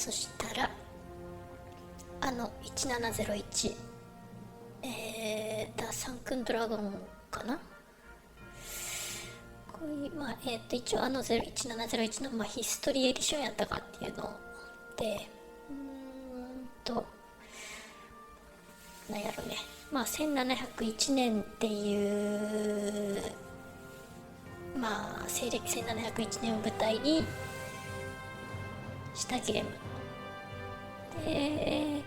そしたら1701ダ・サンクンドラゴンかな。こういう、一応1701の、ヒストリーエディションやったかっていうので、なんやろね、1701年っていう、西暦1701年を舞台にしたゲームで、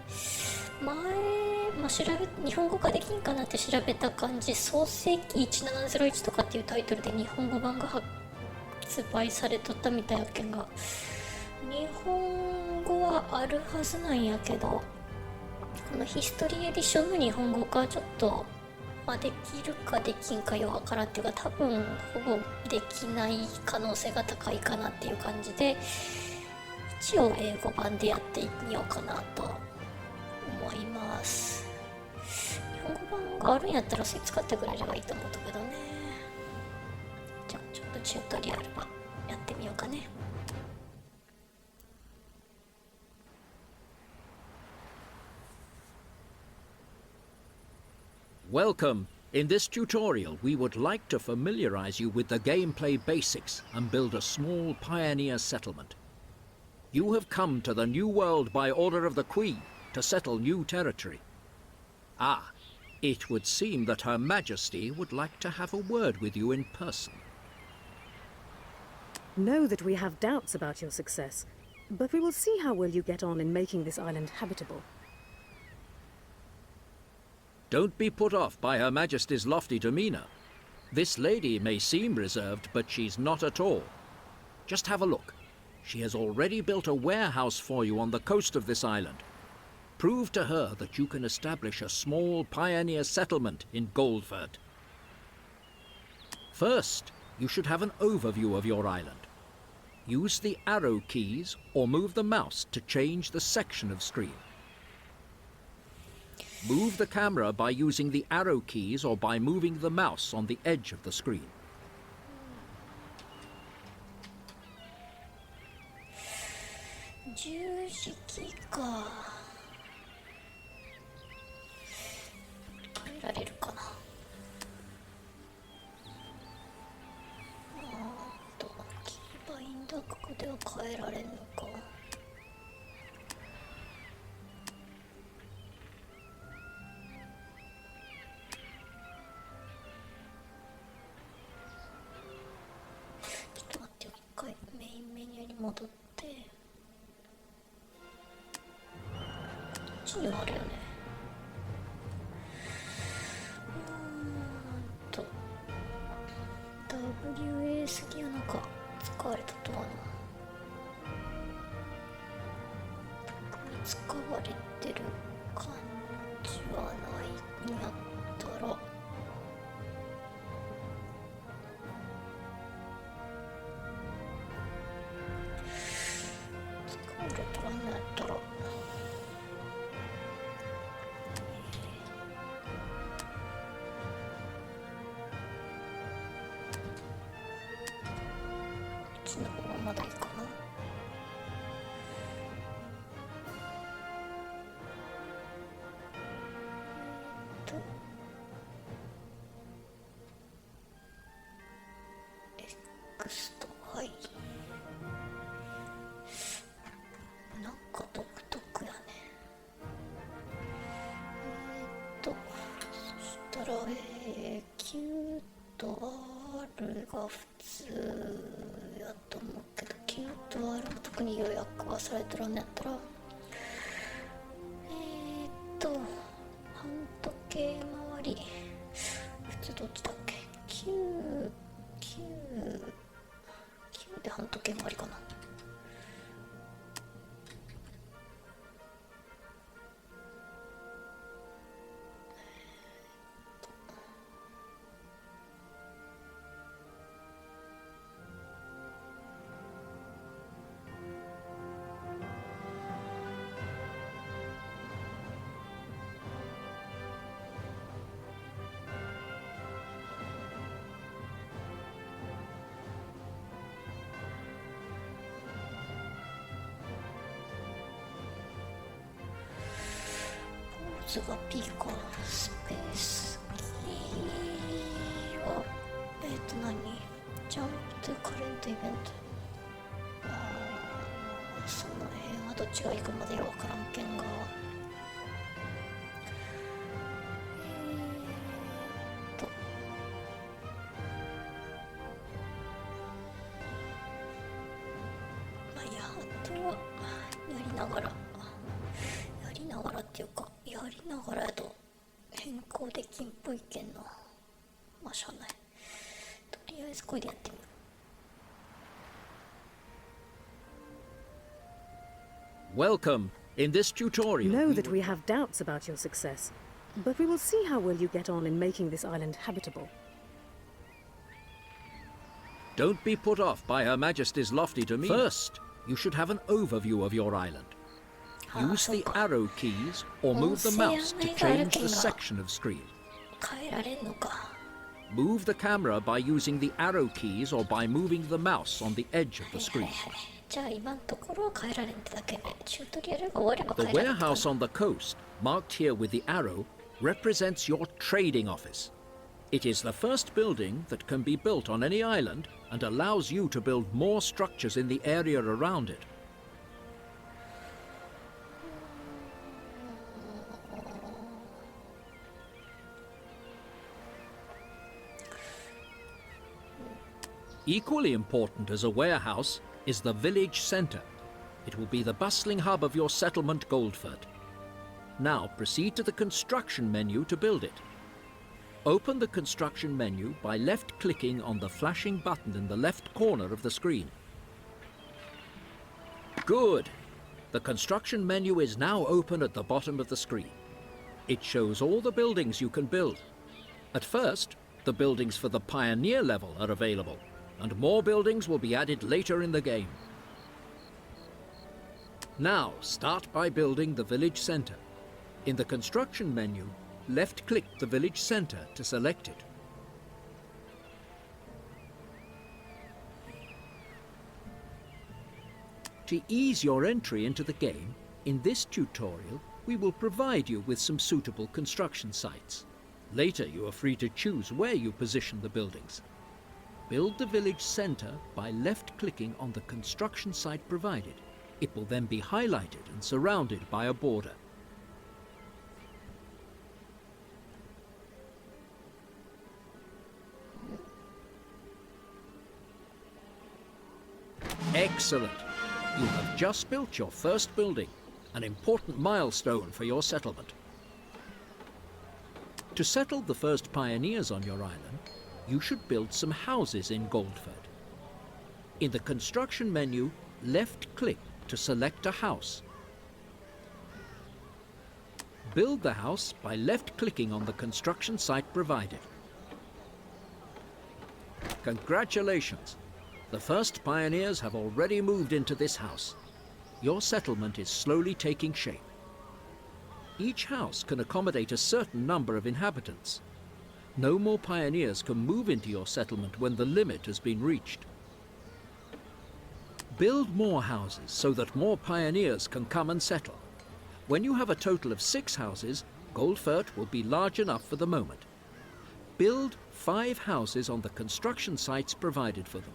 日本語化できんかなって調べた感じ、創世記1701とかっていうタイトルで日本語版が発売されとったみたいやけんが、日本語はあるはずなんやけど、このヒストリーエディションの日本語化はちょっと、できるかできんかよわからんっていうか、多分ほぼできない可能性が高いかなっていう感じで、一応英語版でやってみようかなと思います。日本語版があるんやったらそれ使ってくれればいいと思うんだけどね。じゃあちょっとチュートリアルはやってみようかね。Welcome. In this tutorial, we would like to familiarize you with the gameplay basics and build a small pioneer settlement. You have come to the New World by order of the Queen to settle new territory. It would seem that Her Majesty would like to have a word with you in person. Know that we have doubts about your success, but we will see how well you get on in making this island habitable. Don't be put off by Her Majesty's lofty demeanor. This lady may seem reserved, but she's not at all. Just have a look. She has already built a warehouse for you on the coast of this island. Prove to her that you can establish a small pioneer settlement in Goldford. First, you should have an overview of your island. Use the arrow keys or move the mouse to change the section of screen. Move the camera by using the arrow keys or by moving the mouse on the edge of the screen. 十字キーか。変えられるかな。キーバインダーここでは変えられんのか。ちょっと待ってよ、一回メインメニューに戻って。こっちにはあるよね。WAS ギアなんか使われたとはな。使われてる感じはないんやったら、使われとらんのやったら、こっちの方がまだいいかな。X と Y なんか独特やね。そしたらQ と R が普通やと思うけど、Q と R は特に予約はされてるんやったら、半時計回り、普通どっちだっけ。 Q で半時計回りかな。つがピーカースペースキーは何ジャンプとカレントイベントその辺はどっちがいいかまでよくわからんけんがまあいやあとはやりながらっていうかやりながらやと変更できんっぽいけんなまあしゃあないとりあえずこれでやってみるWelcome. In this tutorial, Know that we have doubts about your success, but we will see how well you get on in making this island habitable. don't be put off by Her Majesty's lofty demeanor. First, you should have an overview of your island. Use the arrow keys or move the mouse to change the section of screen. 変えられんのか Move the camera by using the arrow keys or by moving the mouse on the edge of the はい screen. はいじゃあ今のところは変えられんってだけでチュートリアルが終われば The 変えられん warehouse on the coast, marked here with the arrow, represents your trading office. It is the first building that can be built on any island and allows you to build more structures in the area around it. Equally important as a warehouse is the village centre. It will be the bustling hub of your settlement, Goldford. Now proceed to the construction menu to build it. Open the construction menu by left-clicking on the flashing button in the left corner of the screen. Good! The construction menu is now open at the bottom of the screen. It shows all the buildings you can build. At first, the buildings for the Pioneer level are available, and more buildings will be added later in the game. Now, start by building the village centre. In the construction menu, left-click the village centre to select it. To ease your entry into the game, in this tutorial, we will provide you with some suitable construction sites. Later, you are free to choose where you position the buildings. Build the village centre by left-clicking on the construction site provided. It will then be highlighted and surrounded by a border. Excellent! You have just built your first building, an important milestone for your settlement. To settle the first pioneers on your island, you should build some houses in Goldford. In the construction menu, left-click to select a house. Build the house by left-clicking on the construction site provided. Congratulations! The first pioneers have already moved into this house. Your settlement is slowly taking shape. Each house can accommodate a certain number of inhabitants. No more pioneers can move into your settlement when the limit has been reached. Build more houses so that more pioneers can come and settle. When you have a total of 6 houses, Goldfurt will be large enough for the moment. Build 5 houses on the construction sites provided for them.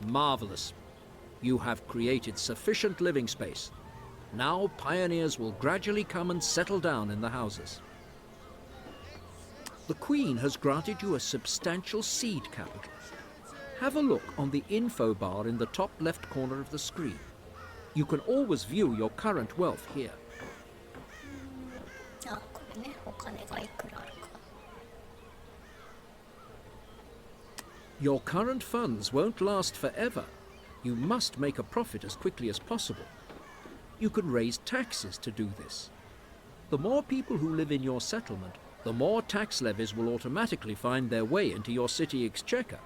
Marvelous. You have created sufficient living space. Now pioneers will gradually come and settle down in the houses. The Queen has granted you a substantial seed capital. Have a look on the info bar in the top left corner of the screen. You can always view your current wealth here. Your current funds won't last forever. You must make a profit as quickly as possible. You can raise taxes to do this. The more people who live in your settlement, the more tax levies will automatically find their way into your city exchequer.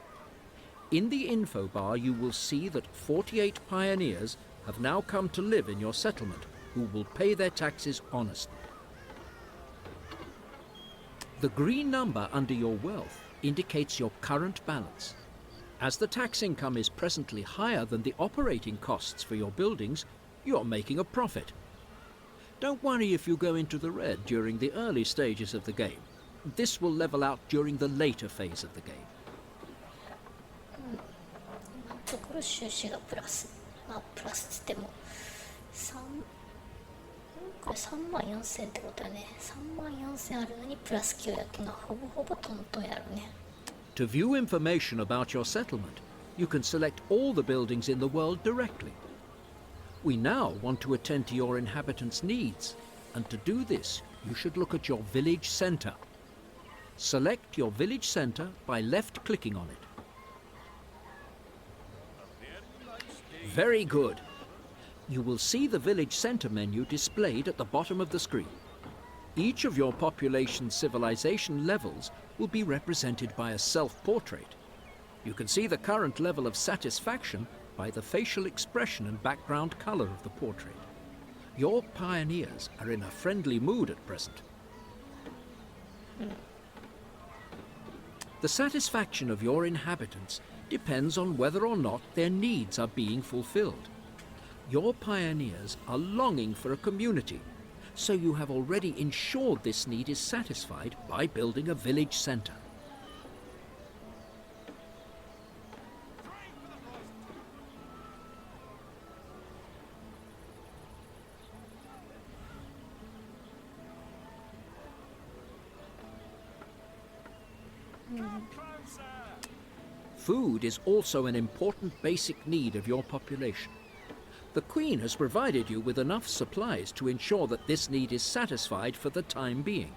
In the info bar, you will see that 48 pioneers have now come to live in your settlement, who will pay their taxes honestly. The green number under your wealth indicates your current balance. As the tax income is presently higher than the operating costs for your buildings, you're making a profit. Don't worry if you go into the red during the early stages of the game. This will level out during the later phase of the game. 今のところ収支がプラス。まあプラスつってもこれ3万4000ってことやね。3万4000あるのにプラス9やけな。ほぼほぼトントンやるね。To view information about your settlement, you can select all the buildings in the world directly. We now want to attend to your inhabitants' needs, and to do this, you should look at your village centre. Select your village centre by left-clicking on it. Very good. You will see the village centre menu displayed at the bottom of the screen. Each of your population's civilization levels will be represented by a self-portrait. You can see the current level of satisfaction by the facial expression and background colour of the portrait. Your pioneers are in a friendly mood at present. The satisfaction of your inhabitants depends on whether or not their needs are being fulfilled. Your pioneers are longing for a community, so you have already ensured this need is satisfied by building a village centre. Food is also an important basic need of your population. The Queen has provided you with enough supplies to ensure that this need is satisfied for the time being.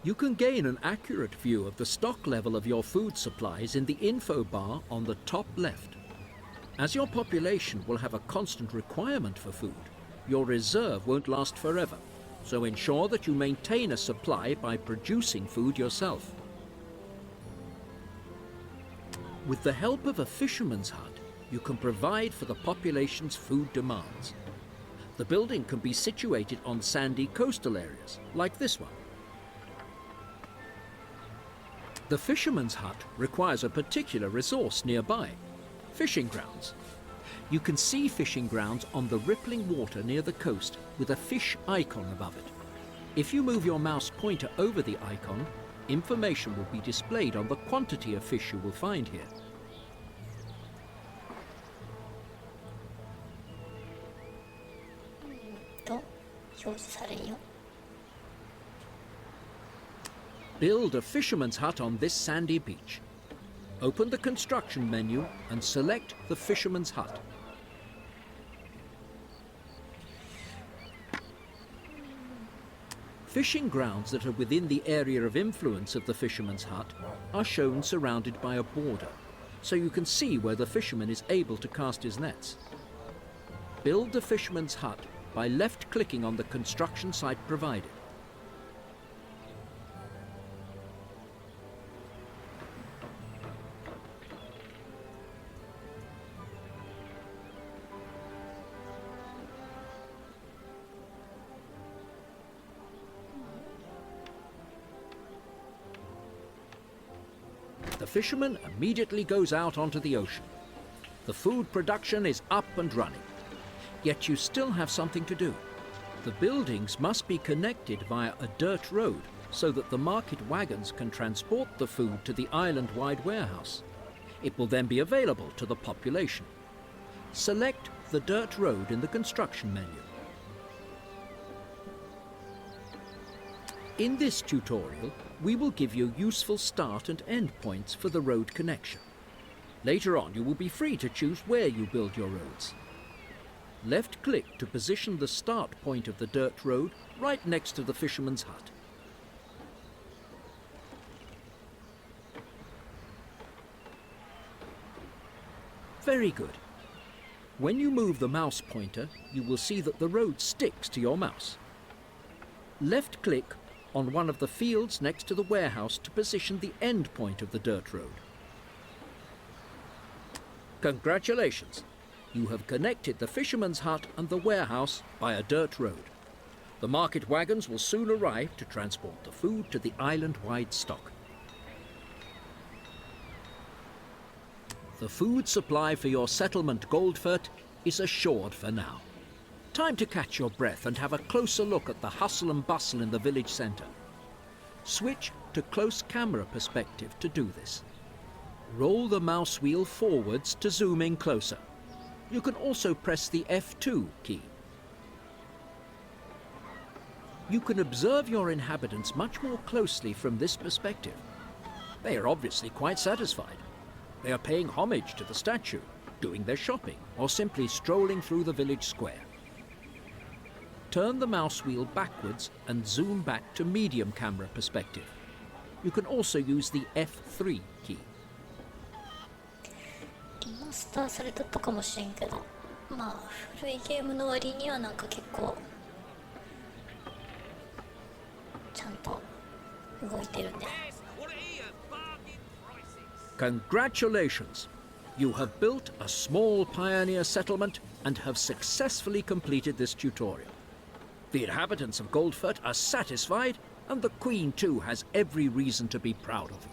You can gain an accurate view of the stock level of your food supplies in the info bar on the top left. As your population will have a constant requirement for food, your reserve won't last forever, so ensure that you maintain a supply by producing food yourself. With the help of a fisherman's hut, you can provide for the population's food demands. The building can be situated on sandy coastal areas, like this one. The fisherman's hut requires a particular resource nearby: fishing grounds. You can see fishing grounds on the rippling water near the coast with a fish icon above it. If you move your mouse pointer over the icon, information will be displayed on the quantity of fish you will find here. Build a fisherman's hut on this sandy beach. Open the construction menu and select the fisherman's hut. Fishing grounds that are within the area of influence of the fisherman's hut are shown surrounded by a border, so you can see where the fisherman is able to cast his nets. Build the fisherman's hut by left-clicking on the construction site provided. The fisherman immediately goes out onto the ocean. The food production is up and running. Yet you still have something to do. The buildings must be connected via a dirt road so that the market wagons can transport the food to the island-wide warehouse. It will then be available to the population. Select the dirt road in the construction menu. In this tutorial, we will give you useful start and end points for the road connection. Later on, you will be free to choose where you build your roads. Left-click to position the start point of the dirt road right next to the fisherman's hut. Very good. When you move the mouse pointer, you will see that the road sticks to your mouse. Left-click on one of the fields next to the warehouse to position the end point of the dirt road. Congratulations! You have connected the fisherman's hut and the warehouse by a dirt road. The market wagons will soon arrive to transport the food to the island-wide stock. The food supply for your settlement Goldfurt is assured for now. Time to catch your breath and have a closer look at the hustle and bustle in the village centre. Switch to close camera perspective to do this. Roll the mouse wheel forwards to zoom in closer. You can also press the F2 key. You can observe your inhabitants much more closely from this perspective. They are obviously quite satisfied. They are paying homage to the statue, doing their shopping, or simply strolling through the village square. Turn the mouse wheel backwards and zoom back to medium camera perspective. You can also use the F3 key. リマスターされとったかもしれんけど、まあ古いゲームの割にはなんか結構ちゃんと動いてるね。Congratulations! You have built a small pioneer settlement and have successfully completed this tutorial. The inhabitants of Goldfurt are satisfied, and the Queen too has every reason to be proud of you.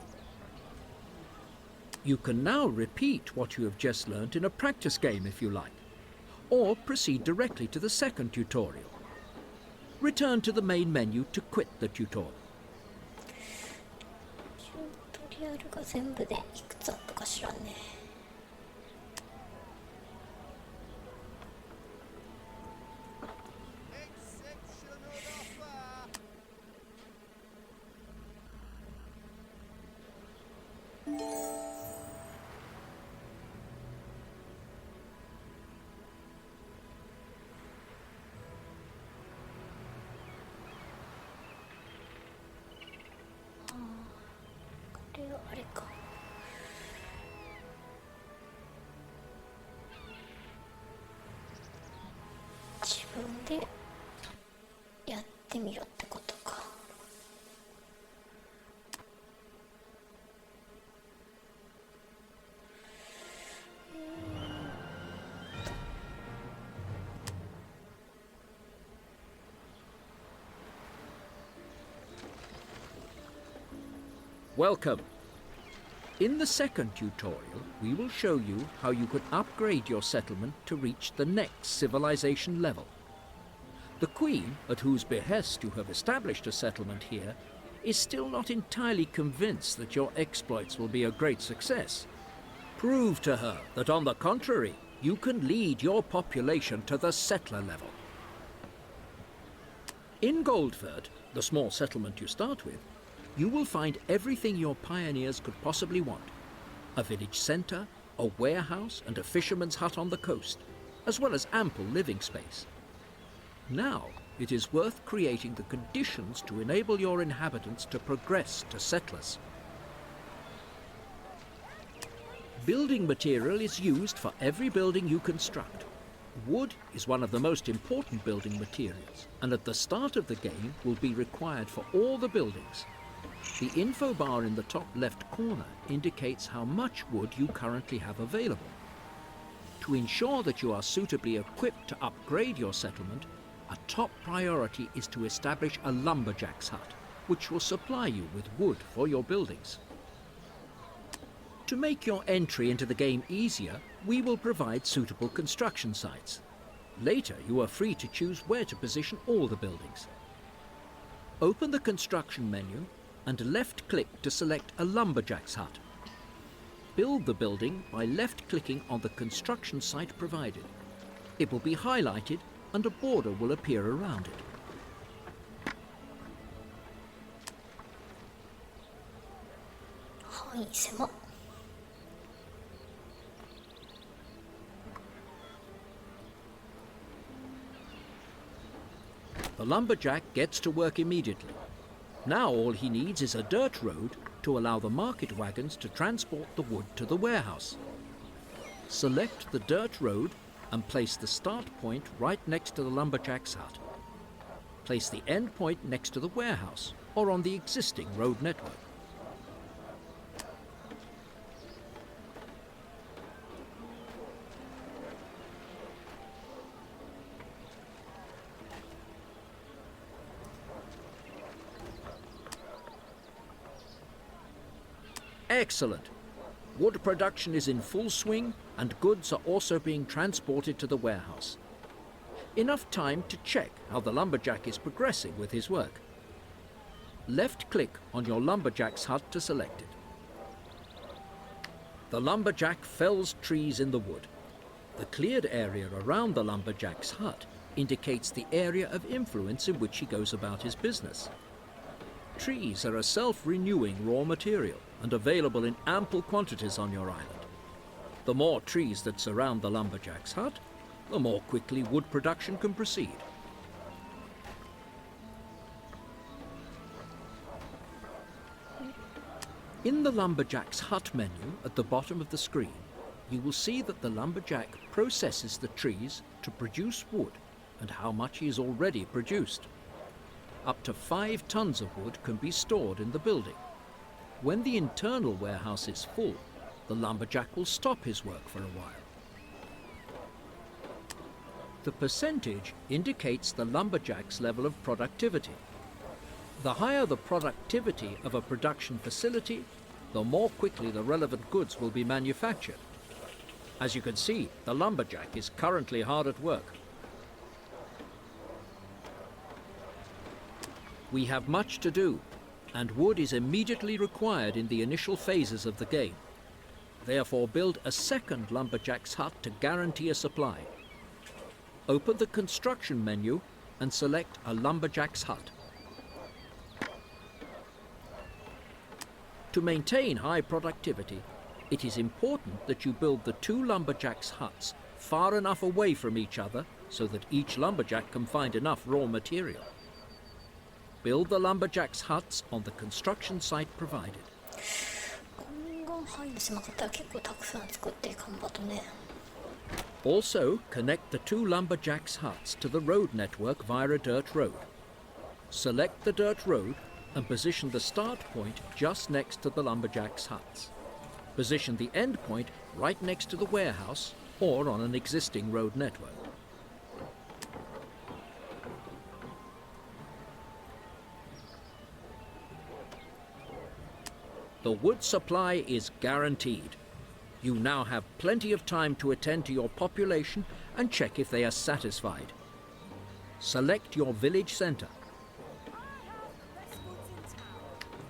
You can now repeat what you have just learnt in a practice game if you like, or proceed directly to the second tutorial. Return to the main menu to quit the tutorial. チュートリアルが全部でいくつあったか知らんね。これはあれか。自分でやってみろってことか。Welcome. In the second tutorial, we will show you how you can upgrade your settlement to reach the next civilization level. The Queen, at whose behest you have established a settlement here, is still not entirely convinced that your exploits will be a great success. Prove to her that, on the contrary, you can lead your population to the settler level. In Goldfurt, the small settlement you start with, you will find everything your pioneers could possibly want. A village centre, a warehouse and a fisherman's hut on the coast, as well as ample living space. Now, it is worth creating the conditions to enable your inhabitants to progress to settlers. Building material is used for every building you construct. Wood is one of the most important building materials, and at the start of the game will be required for all the buildings. The info bar in the top left corner indicates how much wood you currently have available. To ensure that you are suitably equipped to upgrade your settlement, a top priority is to establish a lumberjack's hut, which will supply you with wood for your buildings. To make your entry into the game easier, we will provide suitable construction sites. Later, you are free to choose where to position all the buildings. Open the construction menu and left-click to select a lumberjack's hut. Build the building by left-clicking on the construction site provided. It will be highlighted and a border will appear around it. 範囲狭っ。The lumberjack gets to work immediately. Now all he needs is a dirt road to allow the market wagons to transport the wood to the warehouse. Select the dirt road and place the start point right next to the lumberjack's hut. Place the end point next to the warehouse or on the existing road network. Excellent. Wood production is in full swing and goods are also being transported to the warehouse. Enough time to check how the lumberjack is progressing with his work. Left-click on your lumberjack's hut to select it. The lumberjack fells trees in the wood. The cleared area around the lumberjack's hut indicates the area of influence in which he goes about his business. Trees are a self-renewing raw material and available in ample quantities on your island. The more trees that surround the lumberjack's hut, the more quickly wood production can proceed. In the lumberjack's hut menu at the bottom of the screen, you will see that the lumberjack processes the trees to produce wood and how much he has already produced. Up to 5 tons of wood can be stored in the building. When the internal warehouse is full, the lumberjack will stop his work for a while. The percentage indicates the lumberjack's level of productivity. The higher the productivity of a production facility, the more quickly the relevant goods will be manufactured. As you can see, the lumberjack is currently hard at work. We have much to do, and wood is immediately required in the initial phases of the game. Therefore, build a second lumberjack's hut to guarantee a supply. Open the construction menu and select a lumberjack's hut. To maintain high productivity, it is important that you build the 2 lumberjacks' huts far enough away from each other so that each lumberjack can find enough raw material. Build the lumberjacks' huts on the construction site provided. 今後範囲狭かったら結構たくさん作って頑張っとね。Also, connect the 2 lumberjacks' huts to the road network via a dirt road. Select the dirt road and position the start point just next to the lumberjacks' huts. Position the end point right next to the warehouse or on an existing road network. The wood supply is guaranteed. You now have plenty of time to attend to your population and check if they are satisfied. Select your village centre.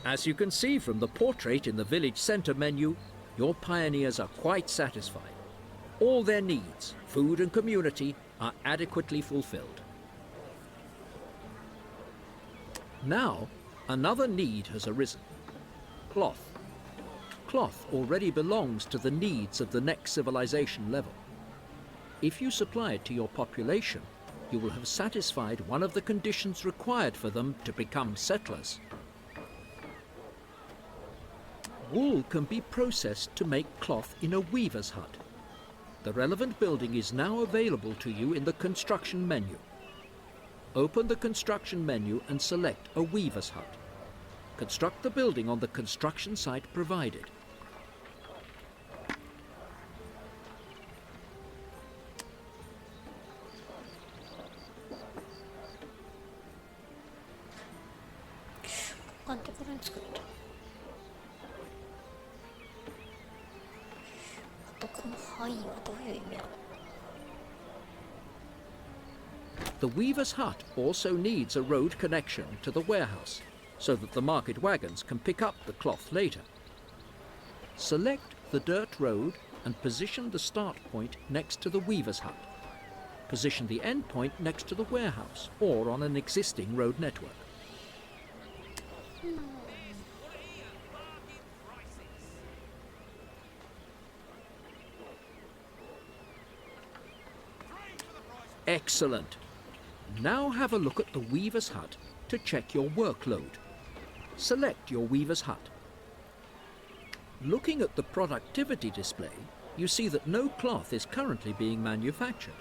As you can see from the portrait in the village centre menu, your pioneers are quite satisfied. All their needs, food and community, are adequately fulfilled. Now, another need has arisen. Cloth. Cloth already belongs to the needs of the next civilization level. If you supply it to your population, you will have satisfied one of the conditions required for them to become settlers. Wool can be processed to make cloth in a weaver's hut. The relevant building is now available to you in the construction menu. Open the construction menu and select a weaver's hut. Construct the building on the construction site provided. The weaver's hut also needs a road connection to the warehouse, so that the market wagons can pick up the cloth later. Select the dirt road and position the start point next to the weaver's hut. Position the end point next to the warehouse or on an existing road network. Excellent. Now have a look at the weaver's hut to check your workload. Select your weaver's hut. Looking at the productivity display, you see that no cloth is currently being manufactured.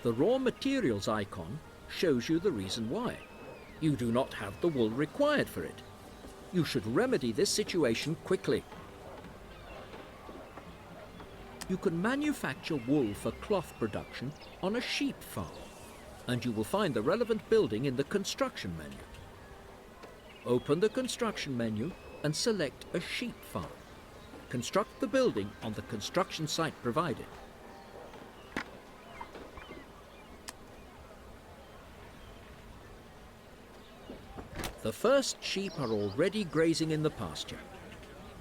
The raw materials icon shows you the reason why. You do not have the wool required for it. You should remedy this situation quickly. You can manufacture wool for cloth production on a sheep farm, and you will find the relevant building in the construction menu. Open the construction menu and select a sheep farm. Construct the building on the construction site provided. The first sheep are already grazing in the pasture.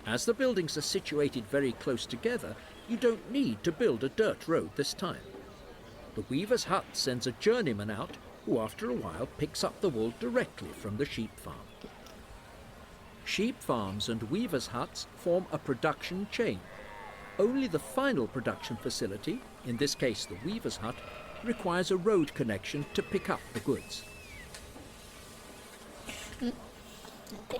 As the buildings are situated very close together, you don't need to build a dirt road this time. The weaver's hut sends a journeyman out who after a while picks up the wool directly from the sheep farm. Sheep farms and weavers' huts form a production chain. Only the final production facility, in this case the weaver's hut, requires a road connection to pick up the goods. なんで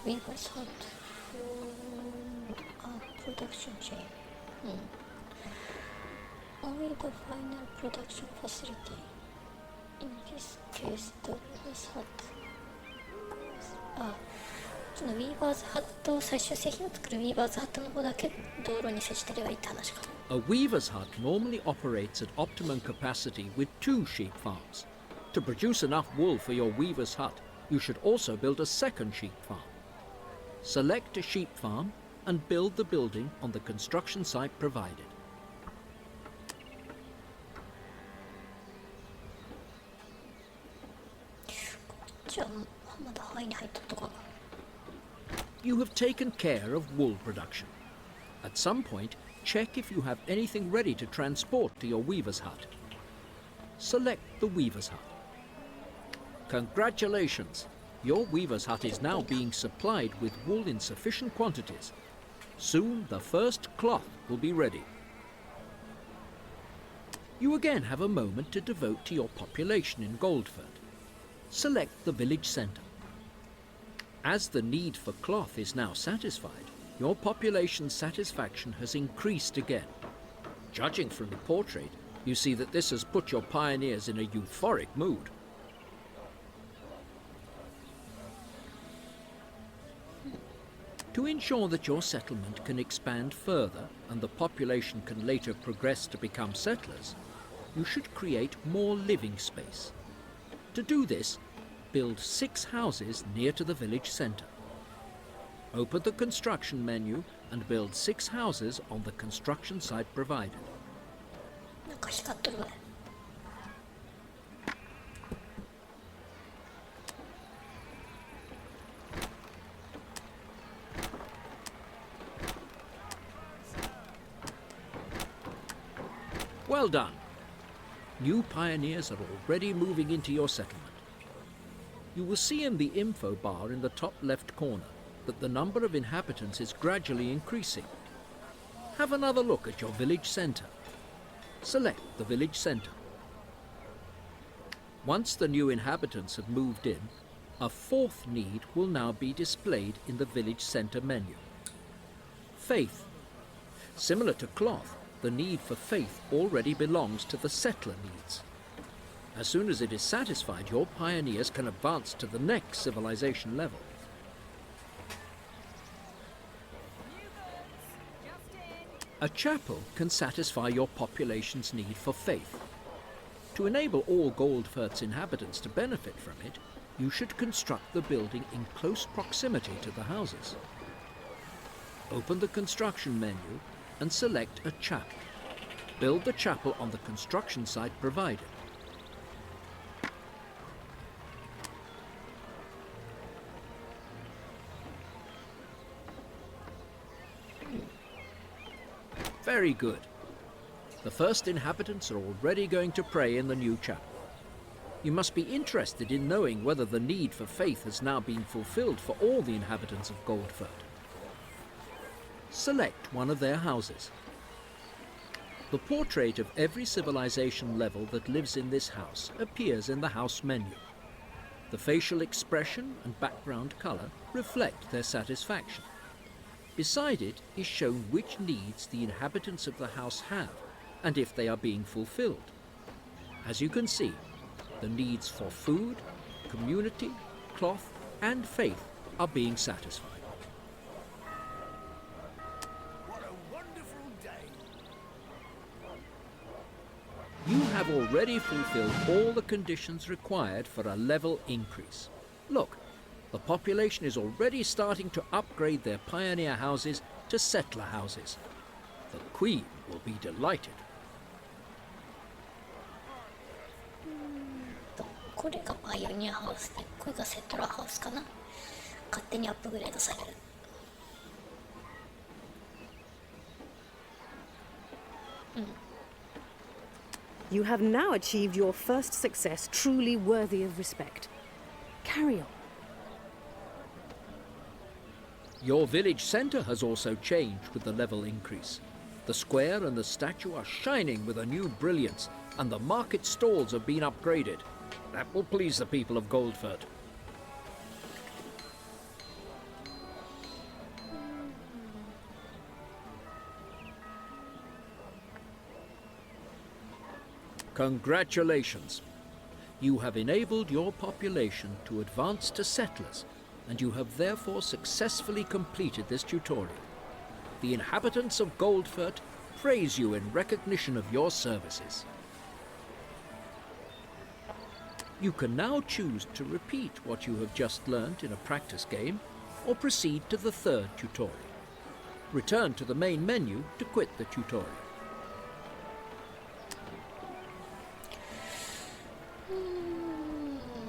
Weaver's hut production chain. Only the final production facility. In this case, the weaver's hut. そのウィーバーズハット、最終製品を作るウィーバーズハットの方だけ道路に接してればいいって話か。A weaver's hut normally operates at optimum capacity with 2 sheep farms. To produce enough wool for your weaver's hut, you should also build a second sheep farm. Select a sheep farm and build the building on the construction site provided. じゃあまだ範囲に入っとったかな。You have taken care of wool production. At some point, check if you have anything ready to transport to your weaver's hut. Select the weaver's hut. Congratulations! Your weaver's hut is now being supplied with wool in sufficient quantities. Soon the first cloth will be ready. You again have a moment to devote to your population in Goldford. Select the village centre. As the need for cloth is now satisfied, your population's satisfaction has increased again. Judging from the portrait, you see that this has put your pioneers in a euphoric mood. To ensure that your settlement can expand further and the population can later progress to become settlers, you should create more living space. To do this, build 6 houses near to the village centre. Open the construction menu and build 6 houses on the construction site provided. なんか光っとるわ。Well done! New pioneers are already moving into your settlement. You will see in the info bar in the top left corner that the number of inhabitants is gradually increasing. Have another look at your village centre. Select the village centre. Once the new inhabitants have moved in, a 4th need will now be displayed in the village centre menu. Faith. Similar to cloth, the need for faith already belongs to the settler needs. As soon as it is satisfied, your pioneers can advance to the next civilization level. A chapel can satisfy your population's need for faith. To enable all Goldfurt's inhabitants to benefit from it, you should construct the building in close proximity to the houses. Open the construction menu and select a chapel. Build the chapel on the construction site provided. Very good. The first inhabitants are already going to pray in the new chapel. You must be interested in knowing whether the need for faith has now been fulfilled for all the inhabitants of Goldfurt. Select one of their houses. The portrait of every civilization level that lives in this house appears in the house menu. The facial expression and background colour reflect their satisfaction. Beside it is shown which needs the inhabitants of the house have and if they are being fulfilled. As you can see, the needs for food, community, cloth and faith are being satisfied. What a wonderful day! You have already fulfilled all the conditions required for a level increase. Look, the population is already starting to upgrade their pioneer houses to settler houses. The Queen will be delighted. これがパイオニアハウスで、これがセトラハウスかな。勝手にアップグレードされる。You have now achieved your first success truly worthy of respect. Carry on. Your village centre has also changed with the level increase. The square and the statue are shining with a new brilliance, and the market stalls have been upgraded. That will please the people of Goldford. Congratulations! You have enabled your population to advance to settlers, and you have therefore successfully completed this tutorial. The inhabitants of Goldford praise you in recognition of your services. You can now choose to repeat what you have just learnt in a practice game, or proceed to the third tutorial. Return to the main menu to quit the tutorial.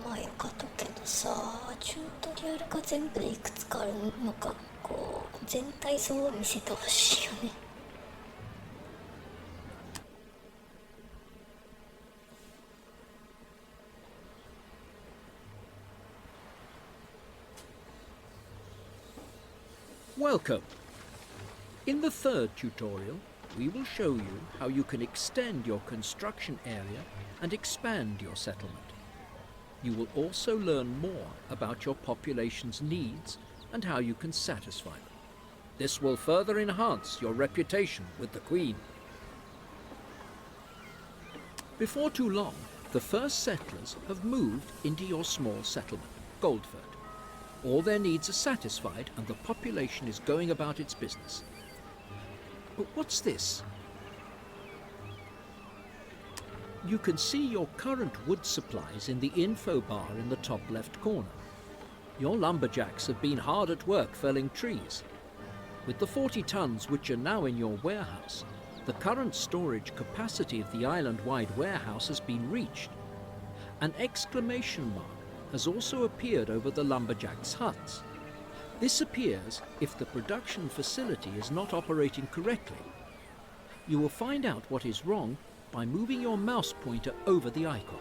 まあよかったけどさ、チュートリアルが全部でいくつかあるのか、こう全体像を見せてほしいよね。Welcome! In the third tutorial, we will show you how you can extend your construction area and expand your settlement. You will also learn more about your population's needs and how you can satisfy them. This will further enhance your reputation with the Queen. Before too long, the first settlers have moved into your small settlement, Goldford. All their needs are satisfied and the population is going about its business. But what's this? You can see your current wood supplies in the info bar in the top left corner. Your lumberjacks have been hard at work felling trees. With the 40 tons which are now in your warehouse, the current storage capacity of the island-wide warehouse has been reached. An exclamation mark has also appeared over the lumberjacks' huts. This appears if the production facility is not operating correctly. You will find out what is wrong by moving your mouse pointer over the icon.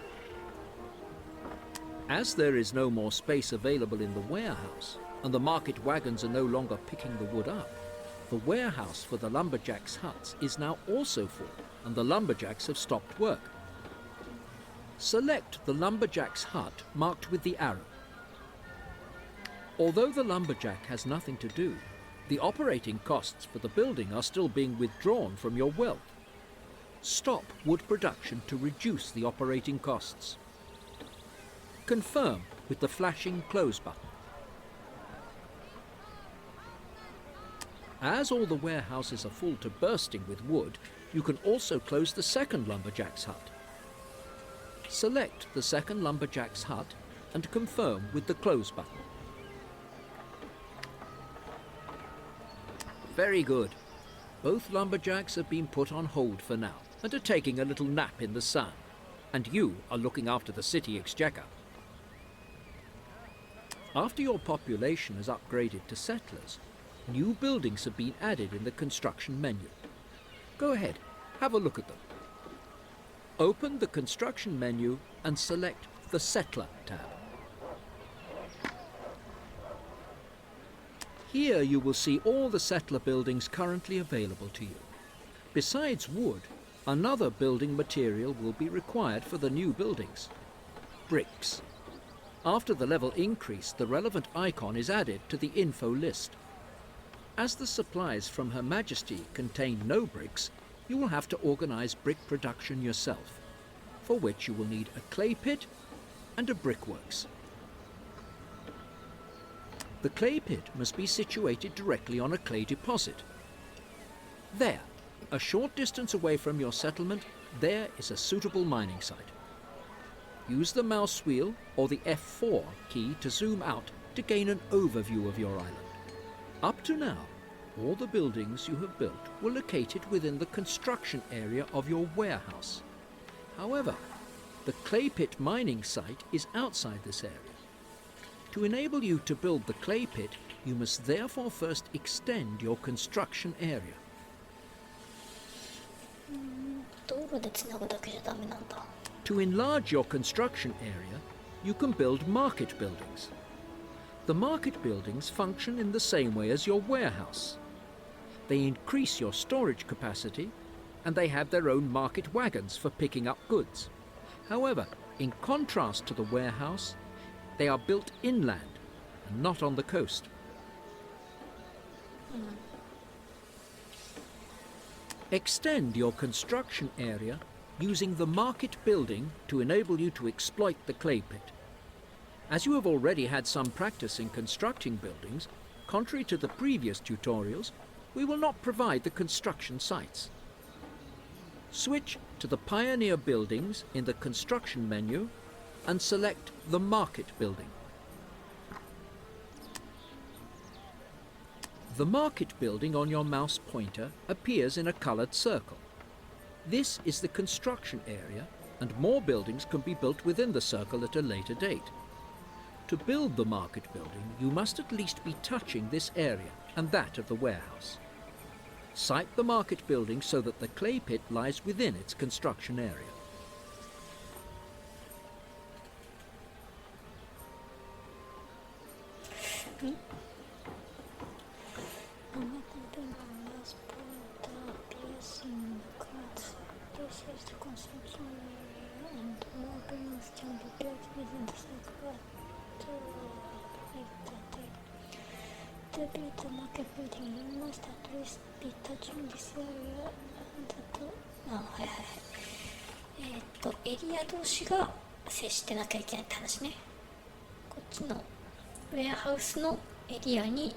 As there is no more space available in the warehouse, and the market wagons are no longer picking the wood up, the warehouse for the lumberjacks' huts is now also full, and the lumberjacks have stopped work. Select the lumberjack's hut marked with the arrow. Although the lumberjack has nothing to do, the operating costs for the building are still being withdrawn from your wealth. Stop wood production to reduce the operating costs. Confirm with the flashing close button. As all the warehouses are full to bursting with wood, you can also close the second lumberjack's hut. Select the second lumberjack's hut and confirm with the close button. Very good. Both lumberjacks have been put on hold for now and are taking a little nap in the sun. And you are looking after the city exchequer. After your population has upgraded to settlers, new buildings have been added in the construction menu. Go ahead, have a look at them. Open the construction menu and select the Settler tab. Here you will see all the settler buildings currently available to you. Besides wood, another building material will be required for the new buildings: bricks. After the level increase, the relevant icon is added to the info list. As the supplies from Her Majesty contain no bricks, you will have to organize brick production yourself, for which you will need a clay pit and a brickworks. The clay pit must be situated directly on a clay deposit. There, a short distance away from your settlement, there is a suitable mining site. Use the mouse wheel or the F4 key to zoom out to gain an overview of your island. Up to now, all the buildings you have built were located within the construction area of your warehouse. However, the clay pit mining site is outside this area. To enable you to build the clay pit, you must therefore first extend your construction area. 道路でつなぐだけじゃダメなんだ。To enlarge your construction area, you can build market buildings. The market buildings function in the same way as your warehouse. They increase your storage capacity, and they have their own market wagons for picking up goods. However, in contrast to the warehouse, they are built inland and not on the coast. Extend your construction area using the market building to enable you to exploit the clay pit. As you have already had some practice in constructing buildings, contrary to the previous tutorials, we will not provide the construction sites. Switch to the Pioneer buildings in the construction menu and select the market building. The market building on your mouse pointer appears in a colored circle. This is the construction area, and more buildings can be built within the circle at a later date. To build the market building, you must at least be touching this area and that of the warehouse. Site the market building so that the clay pit lies within its construction area. This is the construction area, and more buildings can be built within the circle to build the market building. You must at least be touching this area. エリア同士が接してなきゃいけないって話ね。こっちのウェアハウスのエリアに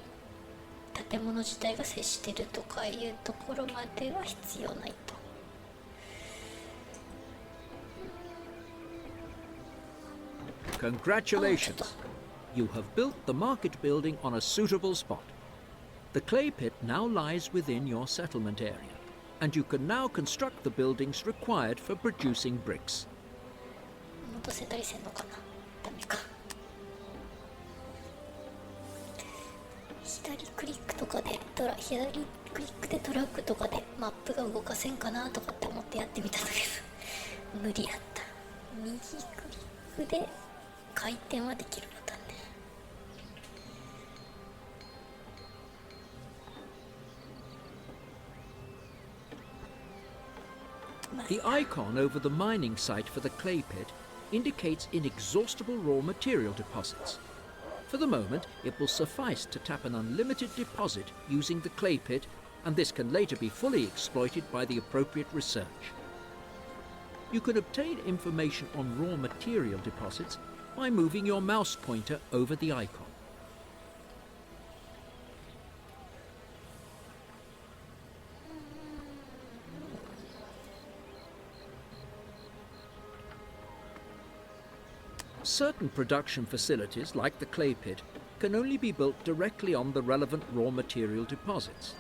建物自体が接してるとかいうところまでは必要ないと。Congratulations! You have built the market building on a suitable spot. The clay pit now lies within your settlement area, and you can now construct the buildings required for producing bricks. 戻せたりせんのかな。ダメか。左クリックでトラックとかでマップが動かせんかなとかって思ってやってみたんだけど無理やった。右クリックで回転はできるボタンね。The icon over the mining site for the clay pit indicates inexhaustible raw material deposits. For the moment, it will suffice to tap an unlimited deposit using the clay pit, and this can later be fully exploited by the appropriate research. You can obtain information on raw material deposits by moving your mouse pointer over the icon. Certain production facilities, like the clay pit, can only be built directly on the relevant raw material deposits.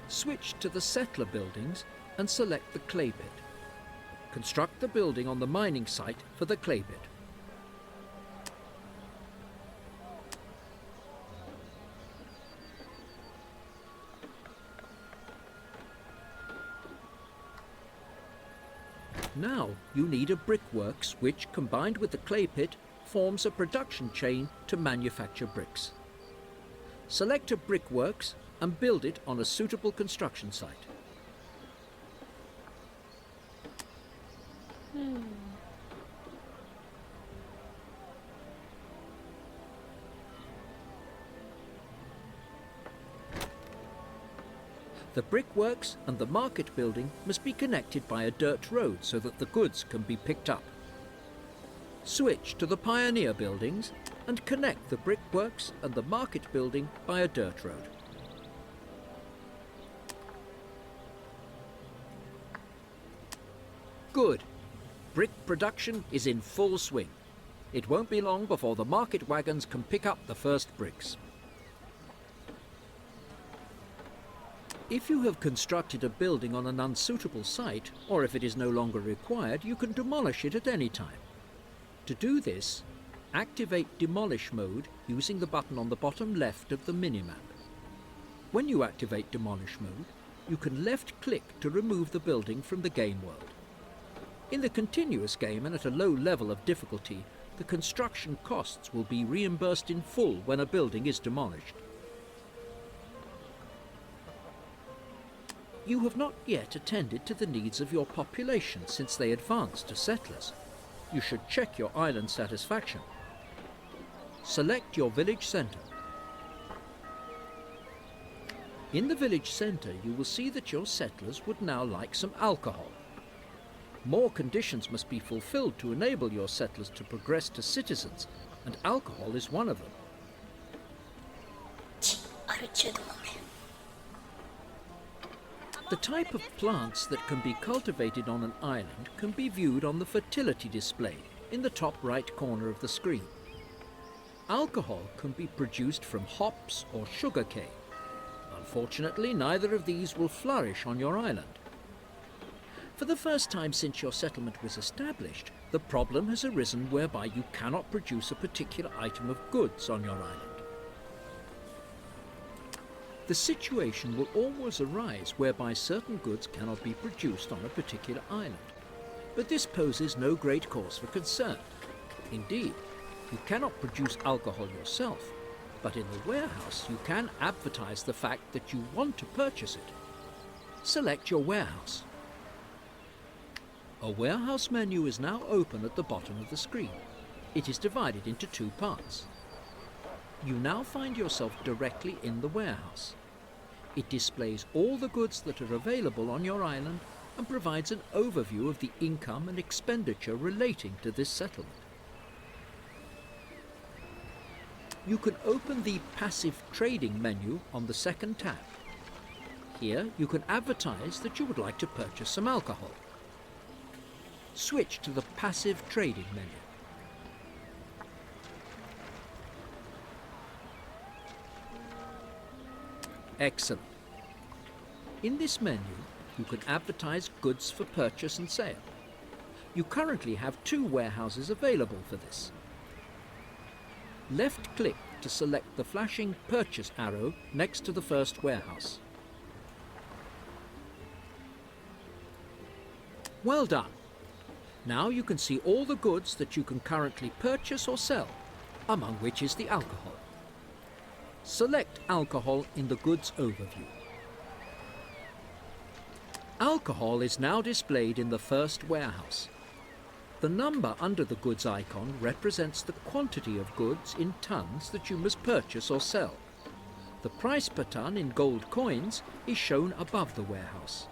Switch to the settler buildings and select the clay pit. Construct the building on the mining site for the clay pit. Now you need a brickworks which, combined with the clay pit, forms a production chain to manufacture bricks. Select a brickworks and build it on a suitable construction site. The brickworks and the market building must be connected by a dirt road so that the goods can be picked up. Switch to the pioneer buildings and connect the brickworks and the market building by a dirt road. Good. Brick production is in full swing. It won't be long before the market wagons can pick up the first bricks. If you have constructed a building on an unsuitable site, or if it is no longer required, you can demolish it at any time. To do this, activate Demolish mode using the button on the bottom left of the minimap. When you activate Demolish mode, you can left-click to remove the building from the game world. In the continuous game and at a low level of difficulty, the construction costs will be reimbursed in full when a building is demolished. You have not yet attended to the needs of your population since they advanced to settlers. You should check your island satisfaction. Select your village centre. In the village centre, you will see that your settlers would now like some alcohol. More conditions must be fulfilled to enable your settlers to progress to citizens, and alcohol is one of them. アルチュード豆。 The type of plants that can be cultivated on an island can be viewed on the fertility display in the top right corner of the screen. Alcohol can be produced from hops or sugarcane. Unfortunately, neither of these will flourish on your island. For the first time since your settlement was established, the problem has arisen whereby you cannot produce a particular item of goods on your island. The situation will always arise whereby certain goods cannot be produced on a particular island. But this poses no great cause for concern. Indeed, you cannot produce alcohol yourself, but in the warehouse you can advertise the fact that you want to purchase it. Select your warehouse. A warehouse menu is now open at the bottom of the screen. It is divided into two parts. You now find yourself directly in the warehouse. It displays all the goods that are available on your island and provides an overview of the income and expenditure relating to this settlement. You can open the Passive Trading menu on the second tab. Here you can advertise that you would like to purchase some alcohol. Switch to the Passive Trading menu. Excellent. In this menu, you can advertise goods for purchase and sale. You currently have 2 warehouses available for this. Left-click to select the flashing purchase arrow next to the first warehouse. Well done. Now you can see all the goods that you can currently purchase or sell, among which is the alcohol. Select alcohol in the goods overview. Alcohol is now displayed in the first warehouse. The number under the goods icon represents the quantity of goods in tons that you must purchase or sell. The price per ton in gold coins is shown above the warehouse.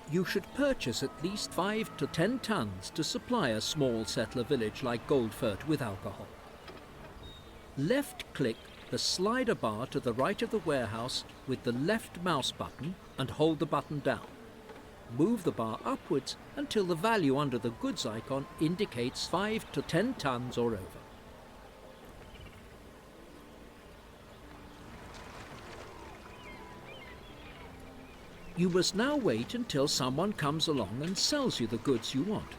You should purchase at least 5 to 10 tons to supply a small settler village like Goldfurt with alcohol. Left-click the slider bar to the right of the warehouse with the left mouse button and hold the button down. Move the bar upwards until the value under the goods icon indicates 5 to 10 tons or over. You must now wait until someone comes along and sells you the goods you want.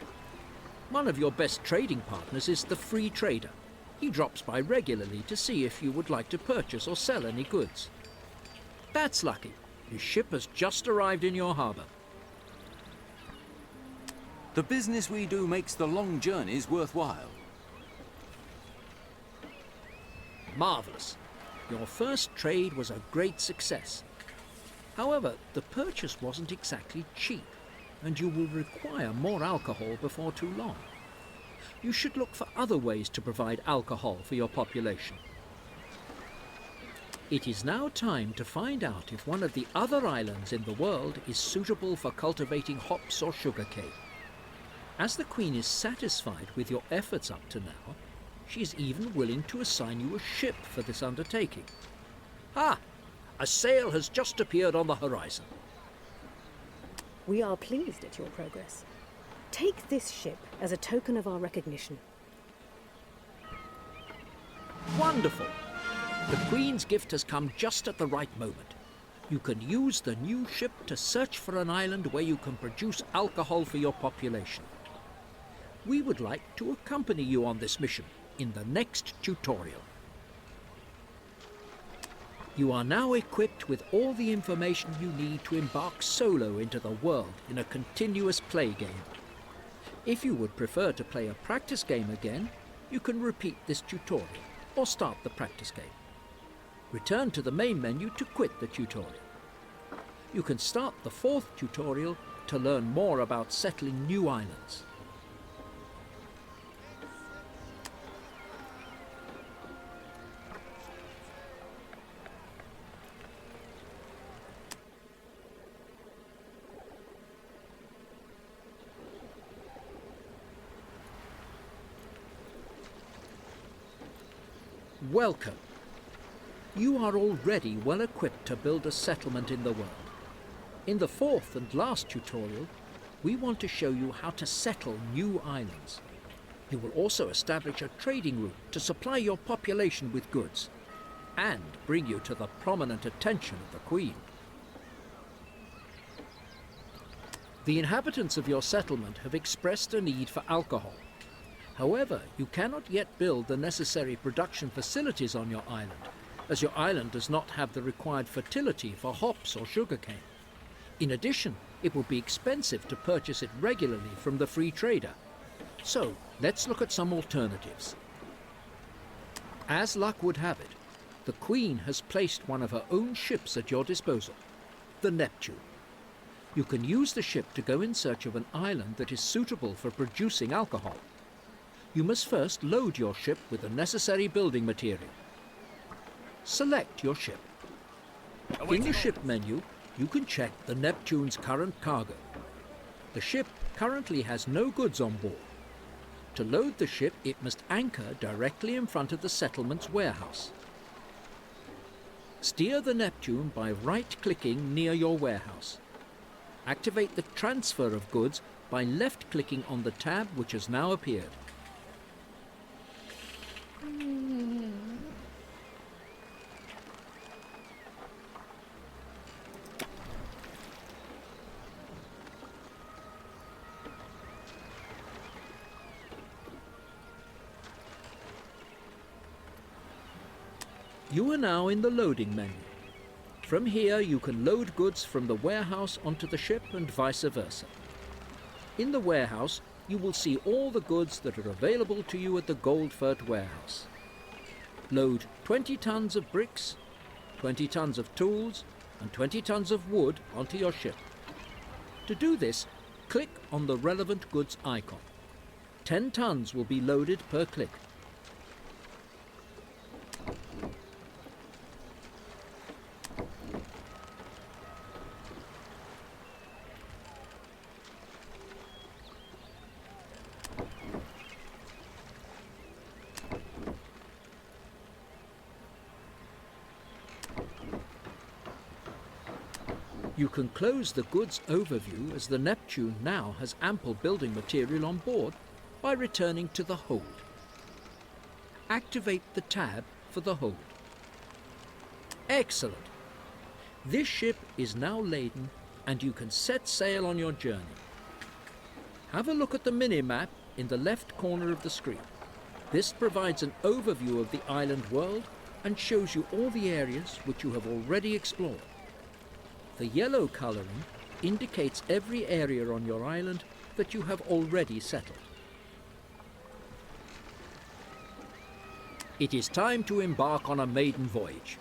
One of your best trading partners is the free trader. He drops by regularly to see if you would like to purchase or sell any goods. That's lucky. His ship has just arrived in your harbour. The business we do makes the long journeys worthwhile. Marvellous. Your first trade was a great success. However, the purchase wasn't exactly cheap, and you will require more alcohol before too long. You should look for other ways to provide alcohol for your population. It is now time to find out if one of the other islands in the world is suitable for cultivating hops or sugarcane. As the Queen is satisfied with your efforts up to now, she is even willing to assign you a ship for this undertaking. Ah! A sail has just appeared on the horizon. We are pleased at your progress. Take this ship as a token of our recognition. Wonderful! The Queen's gift has come just at the right moment. You can use the new ship to search for an island where you can produce alcohol for your population. We would like to accompany you on this mission in the next tutorial. You are now equipped with all the information you need to embark solo into the world in a continuous play game. If you would prefer to play a practice game again, you can repeat this tutorial or start the practice game. Return to the main menu to quit the tutorial. You can start the 4th tutorial to learn more about settling new islands. Welcome. You are already well equipped to build a settlement in the world. In the 4th and last tutorial, we want to show you how to settle new islands. You will also establish a trading route to supply your population with goods and bring you to the prominent attention of the Queen. The inhabitants of your settlement have expressed a need for alcohol. However, you cannot yet build the necessary production facilities on your island, as your island does not have the required fertility for hops or sugarcane. In addition, it will be expensive to purchase it regularly from the free trader. So, let's look at some alternatives. As luck would have it, the Queen has placed one of her own ships at your disposal, the Neptune. You can use the ship to go in search of an island that is suitable for producing alcohol. You must first load your ship with the necessary building material. Select your ship. In the ship menu, you can check the Neptune's current cargo. The ship currently has no goods on board. To load the ship, it must anchor directly in front of the settlement's warehouse. Steer the Neptune by right-clicking near your warehouse. Activate the transfer of goods by left-clicking on the tab which has now appeared. You are now in the loading menu. From here you can load goods from the warehouse onto the ship and vice versa. In the warehouse you will see all the goods that are available to you at the Goldfurt warehouse. Load 20 tons of bricks, 20 tons of tools and 20 tons of wood onto your ship. To do this, click on the relevant goods icon. 10 tons will be loaded per click. You can close the goods overview as the Neptune now has ample building material on board by returning to the hold. Activate the tab for the hold. Excellent! This ship is now laden and you can set sail on your journey. Have a look at the mini-map in the left corner of the screen. This provides an overview of the island world and shows you all the areas which you have already explored. The yellow colouring indicates every area on your island that you have already settled. It is time to embark on a maiden voyage.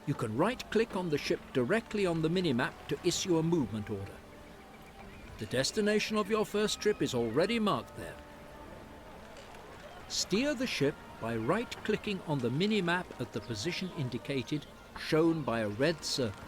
You can right-click on the ship directly on the minimap to issue a movement order. The destination of your first trip is already marked there. Steer the ship by right-clicking on the minimap at the position indicated shown by a red circle.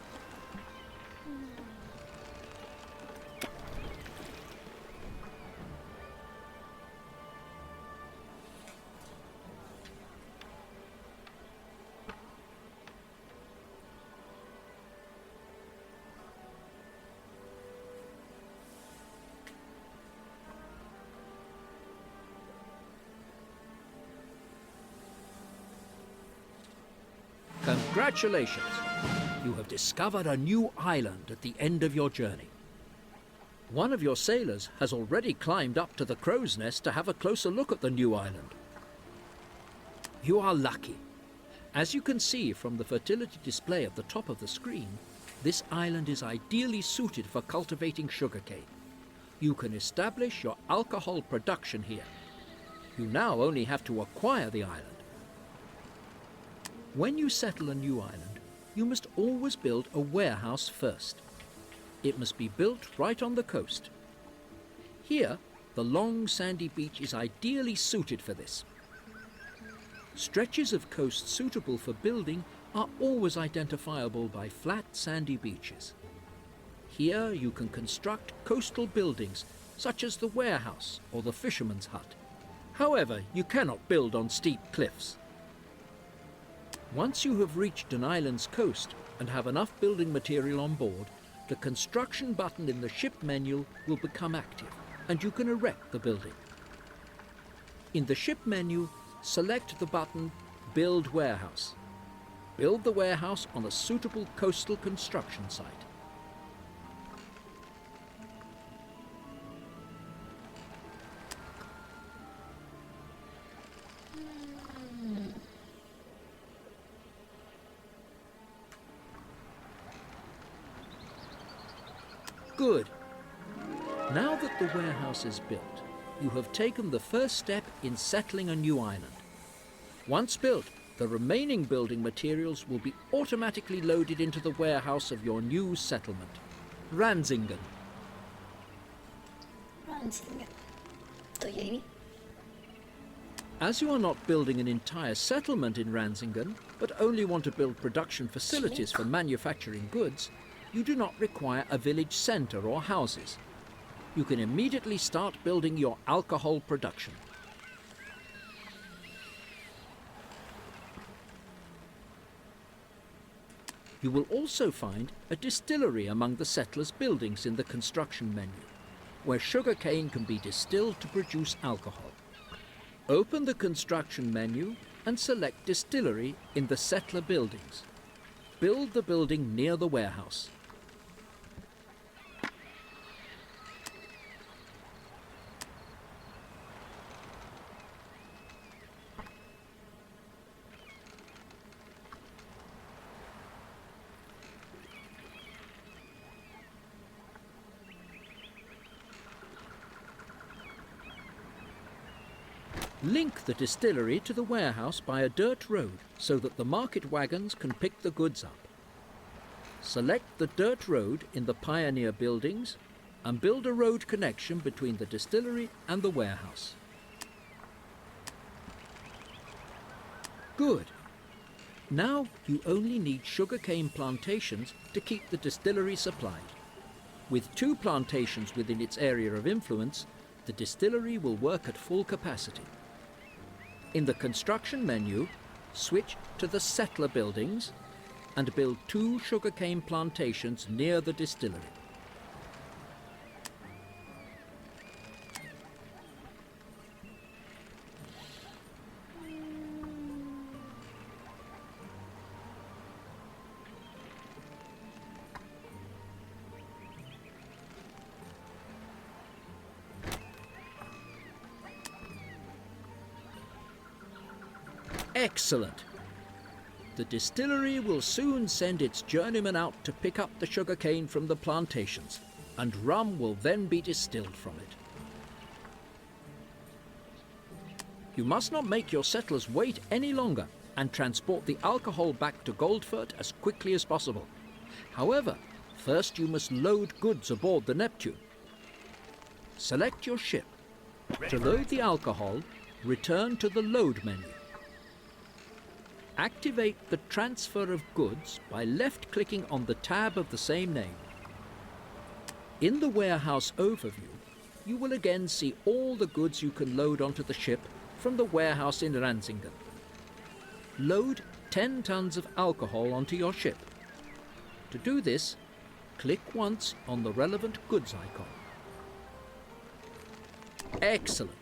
Congratulations! You have discovered a new island at the end of your journey. One of your sailors has already climbed up to the crow's nest to have a closer look at the new island. You are lucky. As you can see from the fertility display at the top of the screen, this island is ideally suited for cultivating sugarcane. You can establish your alcohol production here. You now only have to acquire the island. When you settle a new island, you must always build a warehouse first. It must be built right on the coast. Here, the long sandy beach is ideally suited for this. Stretches of coast suitable for building are always identifiable by flat sandy beaches. Here you can construct coastal buildings such as the warehouse or the fisherman's hut. However, you cannot build on steep cliffs. Once you have reached an island's coast and have enough building material on board, the construction button in the ship menu will become active and you can erect the building. In the ship menu, select the button Build Warehouse. Build the warehouse on a suitable coastal construction site. Good. Now that the warehouse is built, you have taken the first step in settling a new island. Once built, the remaining building materials will be automatically loaded into the warehouse of your new settlement, Ransingen. ランシングという意味 As you are not building an entire settlement in Ransingen, but only want to build production facilities for manufacturing goods, you do not require a village centre or houses. You can immediately start building your alcohol production. You will also find a distillery among the settlers' buildings in the construction menu, where sugarcane can be distilled to produce alcohol. Open the construction menu and select distillery in the settler buildings. Build the building near the warehouse. Link the distillery to the warehouse by a dirt road so that the market wagons can pick the goods up. Select the dirt road in the Pioneer buildings and build a road connection between the distillery and the warehouse. Good. Now you only need sugarcane plantations to keep the distillery supplied. With 2 plantations within its area of influence, the distillery will work at full capacity. In the construction menu, switch to the settler buildings and build 2 sugarcane plantations near the distillery. Excellent. The distillery will soon send its journeyman out to pick up the sugarcane from the plantations, and rum will then be distilled from it. You must not make your settlers wait any longer and transport the alcohol back to Goldfurt as quickly as possible. However, first you must load goods aboard the Neptune. Select your ship. To load the alcohol, return to the load menu. Activate the transfer of goods by left-clicking on the tab of the same name. In the warehouse overview, you will again see all the goods you can load onto the ship from the warehouse in Ransingen. Load 10 tons of alcohol onto your ship. To do this, click once on the relevant goods icon. Excellent!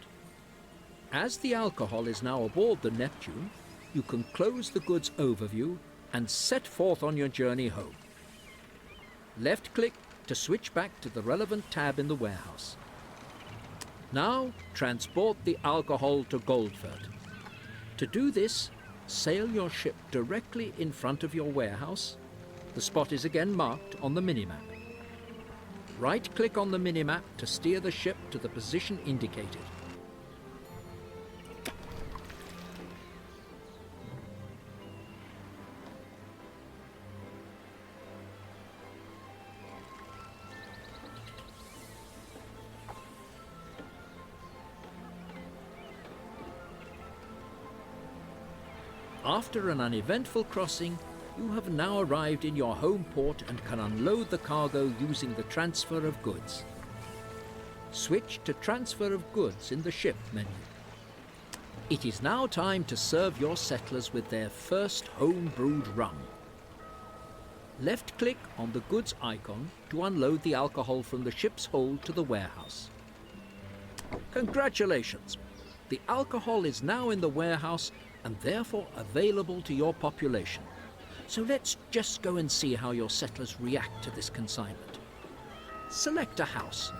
As the alcohol is now aboard the Neptune, you can close the goods overview and set forth on your journey home. Left-click to switch back to the relevant tab in the warehouse. Now, transport the alcohol to Goldfurt. To do this, sail your ship directly in front of your warehouse. The spot is again marked on the minimap. Right-click on the minimap to steer the ship to the position indicated. After an uneventful crossing, you have now arrived in your home port and can unload the cargo using the transfer of goods. Switch to transfer of goods in the ship menu. It is now time to serve your settlers with their first home-brewed rum. Left-click on the goods icon to unload the alcohol from the ship's hold to the warehouse. Congratulations! The alcohol is now in the warehouse and therefore available to your population. So let's just go and see how your settlers react to this consignment. Select a house.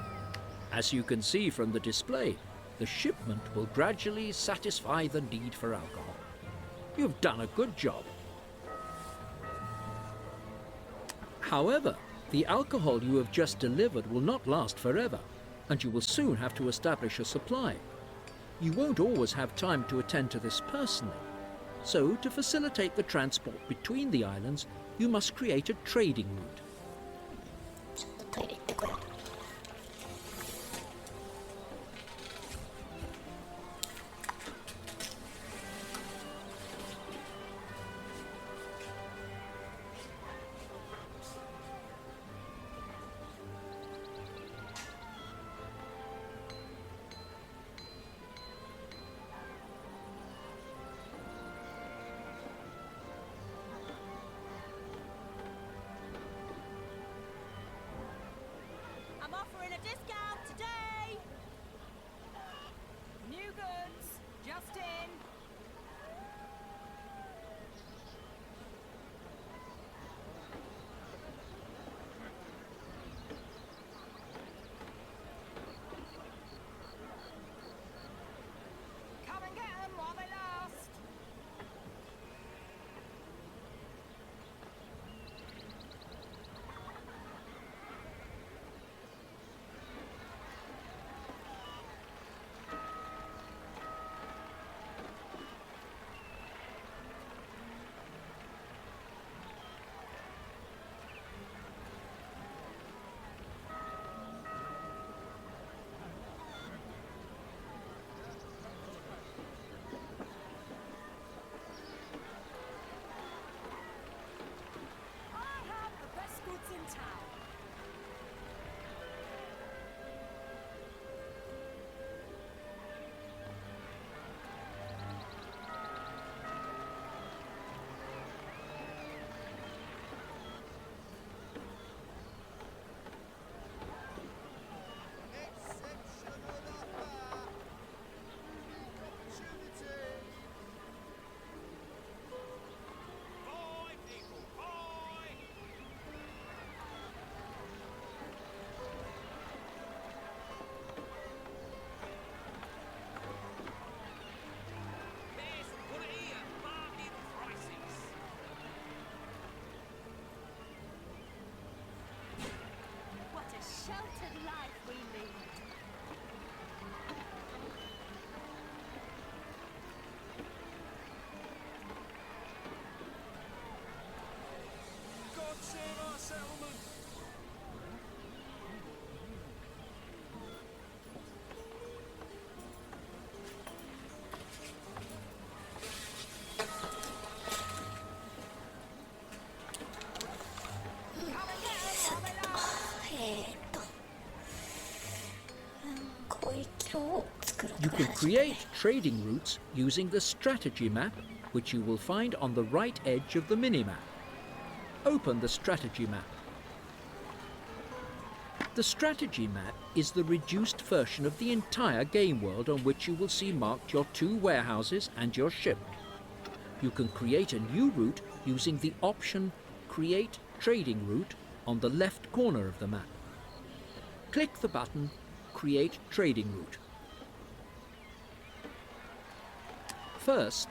As you can see from the display, the shipment will gradually satisfy the need for alcohol. You've done a good job. However, the alcohol you have just delivered will not last forever, and you will soon have to establish a supply. You won't always have time to attend to this personally. So, to facilitate the transport between the islands, you must create a trading route. ちょっとトイレ行ってこよう。I'm offering a discount today! New goods, just in. Come and get 'em while they last. can create trading routes using the strategy map, which you will find on the right edge of the minimap. Open the strategy map. The strategy map is the reduced version of the entire game world on which you will see marked your 2 warehouses and your ship. You can create a new route using the option Create Trading Route on the left corner of the map. Click the button Create Trading Route. First,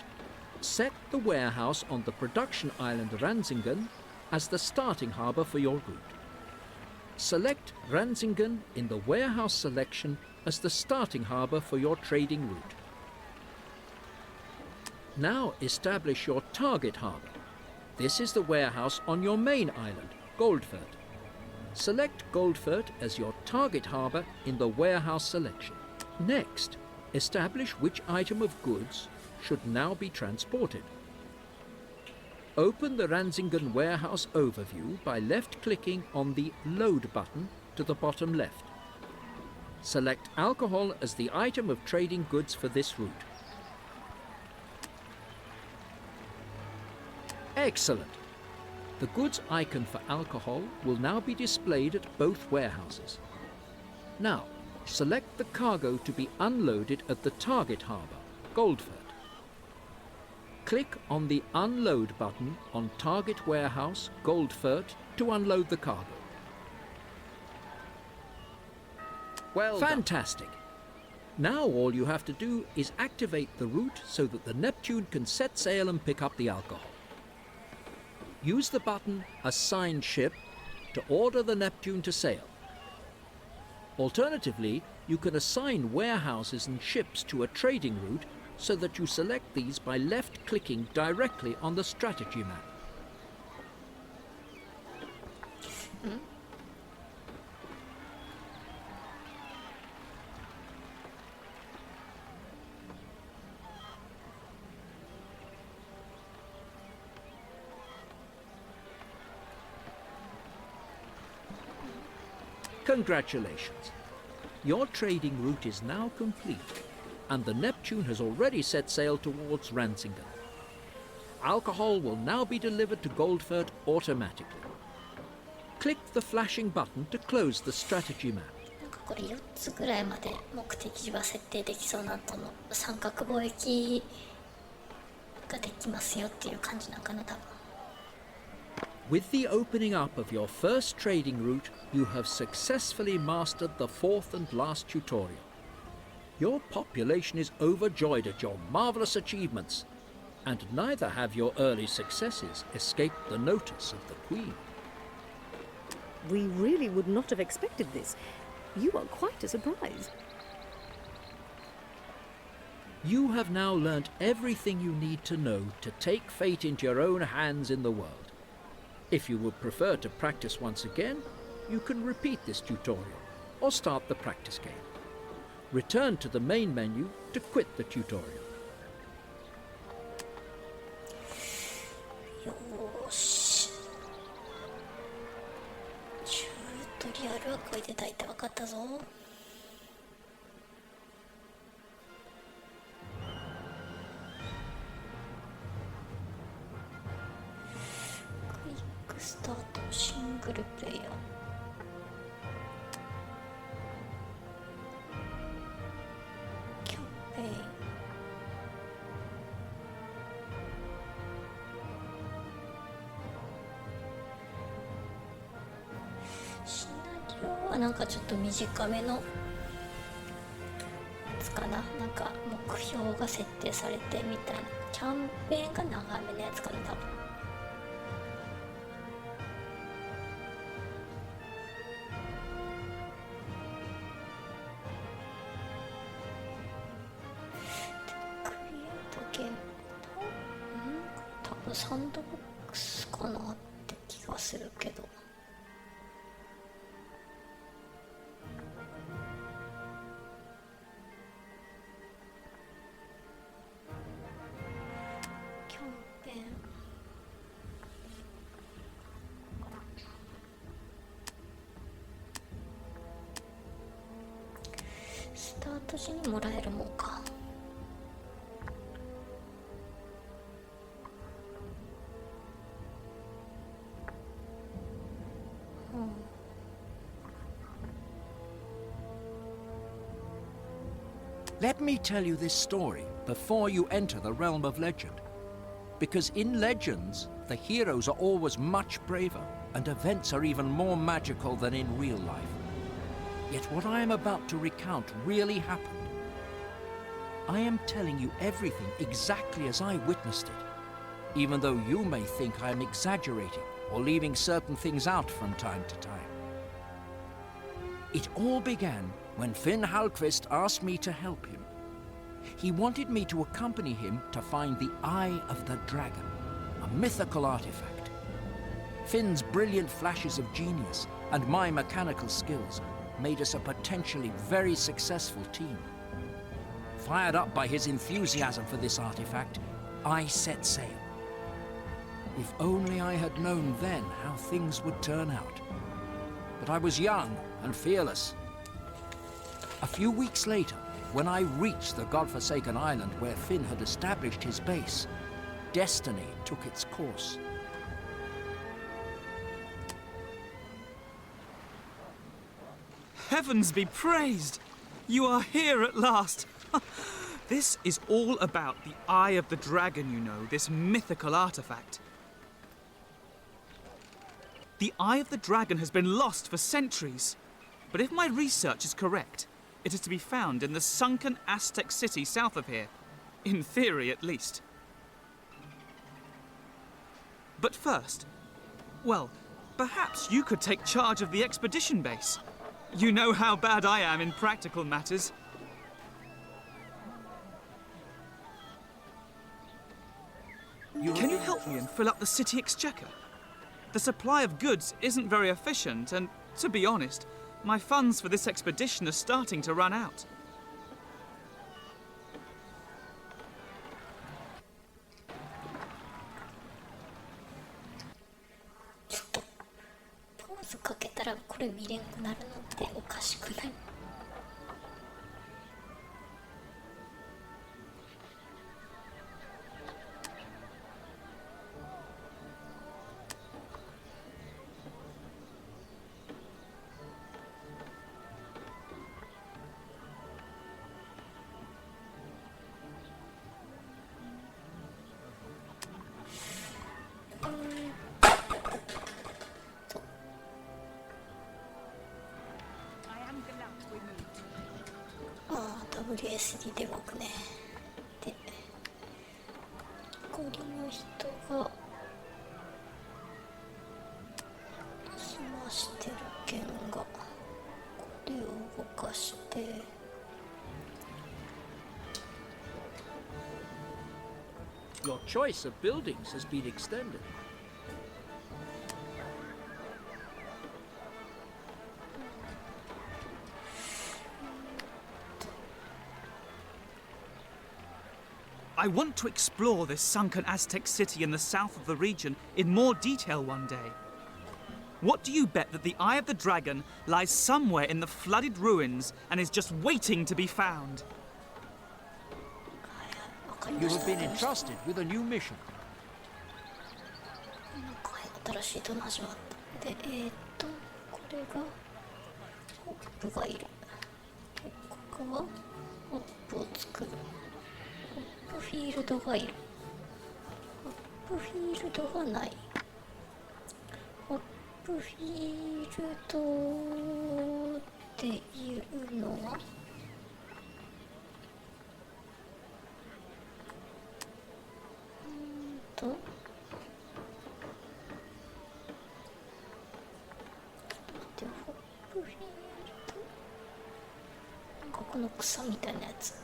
set the warehouse on the production island Ransingen as the starting harbour for your route. Select Ransingen in the warehouse selection as the starting harbour for your trading route. Now establish your target harbour. This is the warehouse on your main island, Goldfurt. Select Goldfurt as your target harbour in the warehouse selection. Next, establish which item of goods should now be transported. Open the Ransingen warehouse overview by left-clicking on the Load button to the bottom left. Select alcohol as the item of trading goods for this route. Excellent! The goods icon for alcohol will now be displayed at both warehouses. Now, select the cargo to be unloaded at the target harbour, Goldfurt. Click on the Unload button on Target Warehouse, Goldfurt, to unload the cargo. Well Fantastic! Now all you have to do is activate the route so that the Neptune can set sail and pick up the alcohol. Use the button Assign Ship to order the Neptune to sail. Alternatively, you can assign warehouses and ships to a trading route so that you select these by left-clicking directly on the strategy map. Congratulations! Your trading route is now complete, and the Neptune has already set sail towards Ransingen. Alcohol will now be delivered to Goldfurt automatically. Click the flashing button to close the strategy map. なんかこれ4つぐらいまで目的地は設定できそうなとの三角貿易ができますよっていう感じなんかな多分。With the opening up of your first trading route, you have successfully mastered the 4th and last tutorial. Your population is overjoyed at your marvellous achievements, and neither have your early successes escaped the notice of the Queen. We really would not have expected this. You are quite a surprise. You have now learnt everything you need to know to take fate into your own hands in the world. If you would prefer to practice once again, you can repeat this tutorial or start the practice game. Return to the main menu to quit the tutorial. よーし。チュートリアルはこれで大体分かったぞ。クイックスタートシングルプレイヤー。キャンペーン。シナリオはなんかちょっと短めのやつかな。なんか目標が設定されてみたいな。キャンペーンが長めのやつかな多分。クリエイトゲーム多分サンドボックスかなって気がするけど。キャンペーンスタート時にもらえるもんか。Let me tell you this story before you enter the realm of legend. Because in legends, the heroes are always much braver, and events are even more magical than in real life. Yet what I am about to recount really happened. I am telling you everything exactly as I witnessed it, even though you may think I am exaggerating or leaving certain things out from time to time. It all began when Finn Hallqvist asked me to help him. He wanted me to accompany him to find the Eye of the Dragon, a mythical artifact. Finn's brilliant flashes of genius and my mechanical skills made us a potentially very successful team. Fired up by his enthusiasm for this artifact, I set sail. If only I had known then how things would turn out. But I was young and fearless. A few weeks later, when I reached the godforsaken island where Finn had established his base, destiny took its course. Heavens be praised! You are here at last! This is all about the Eye of the Dragon, you know, this mythical artifact. The Eye of the Dragon has been lost for centuries. But if my research is correct, it is to be found in the sunken Aztec city south of here. In theory, at least. But first, well, perhaps you could take charge of the expedition base. You know how bad I am in practical matters. Can you help me and fill up the city exchequer? The supply of goods isn't very efficient, and to be honest, my funds for this expedition are starting to run out. ちょっとポーズかけたらこれ見れんくなるのっておかしくない？WSD で動くね。で、残りの人が暇してる剣がこれを動かして、Your choice of buildings has been extended. I want to explore this sunken Aztec city in the south of the region in more detail one day. What do you bet that the Eye of the Dragon lies somewhere in the flooded ruins and is just waiting to be found? わかり You まし have た。 been entrusted with a new mission. なんか新しいドナ始まった。で、これがホップがいる。で、ここはホップを作る。ホップフィールドがいる。ホップフィールドがない。ホップフィールドっていうのはホップフィールドなんかこの草みたいなやつ、こ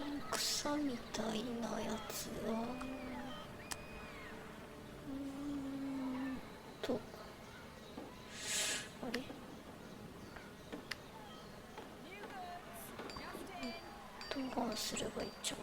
の草みたいなやつはあれどうすればいいんちゃう。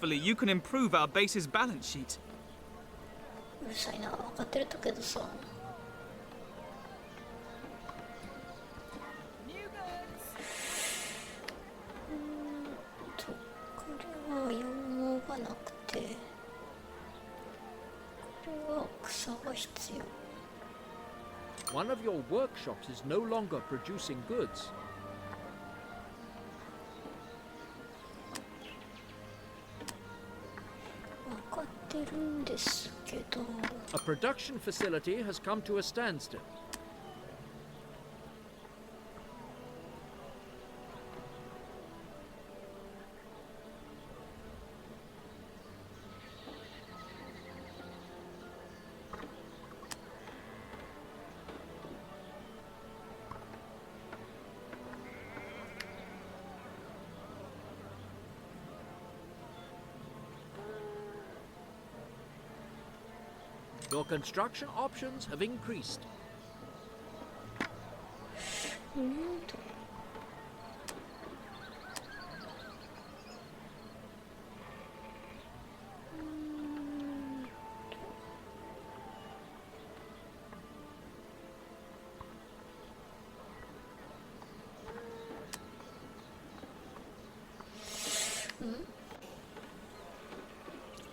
Hopefully, you can improve our base's balance sheet. うるさいな、分かってるけどさ。 New goods. これは羊毛がなくて、これは草が必要。 One of your workshops is no longer producing goods. 分かってるんですけど。 A production facility has come to a standstill. Your construction options have increased.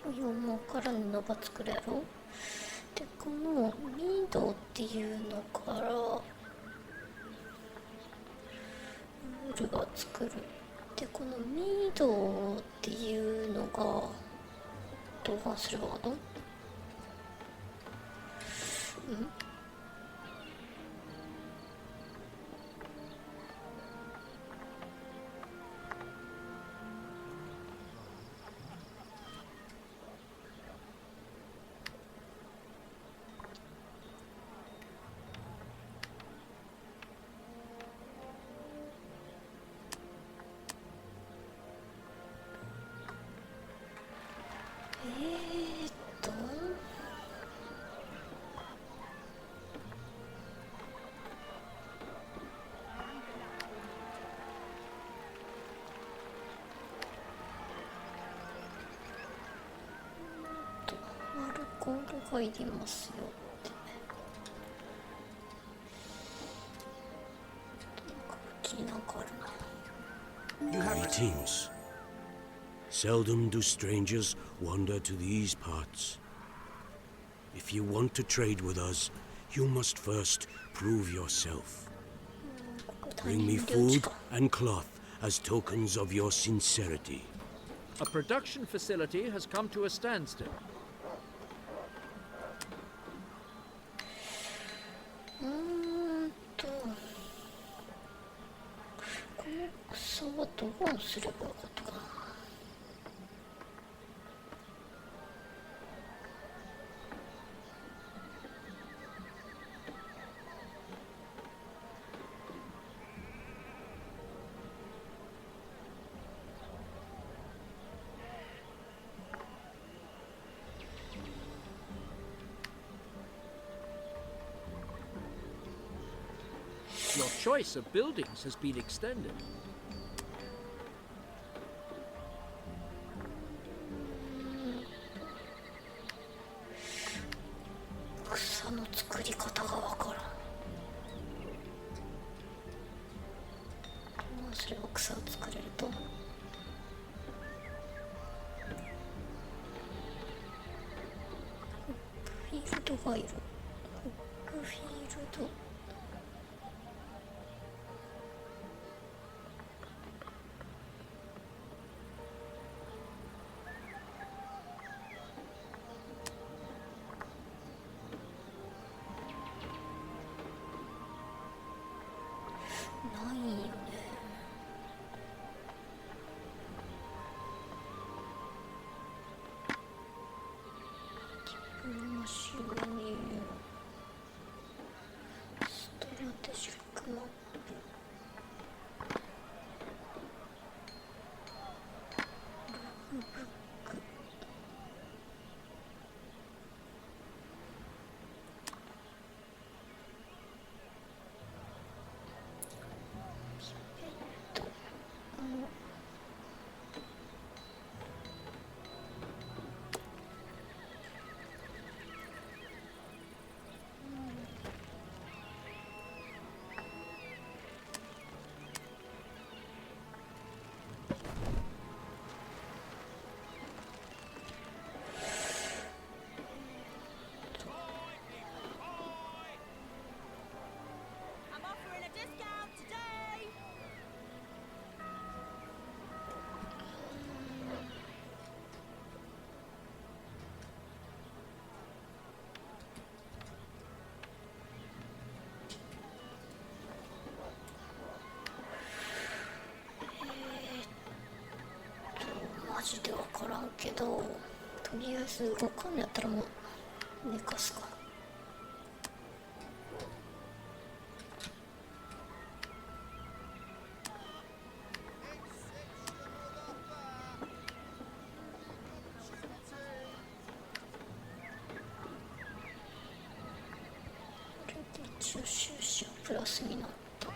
羊毛から布が作れる。で、このミードっていうのからウールが作る。で、このミードっていうのがどうすればいいの？アルコールがいりますよって。気になんかあるな。 You have Greetings. Seldom do strangers wander to these parts. If you want to trade with us, you must first prove yourself. Bring me food and cloth as tokens of your sincerity. A production facility has come to a standstill. この草はどうすればよかったかな。Your choice of buildings has been extended. 草の作り方がわからん。どうすれば草を作れると？フィールドがいる。フィールド。ないよね。自分の収入、ストラテジックマップ。ログブック。ジでわからんけど、とりあえず動かんのやったらもう寝かすか。これで一応収支はプラスになった。で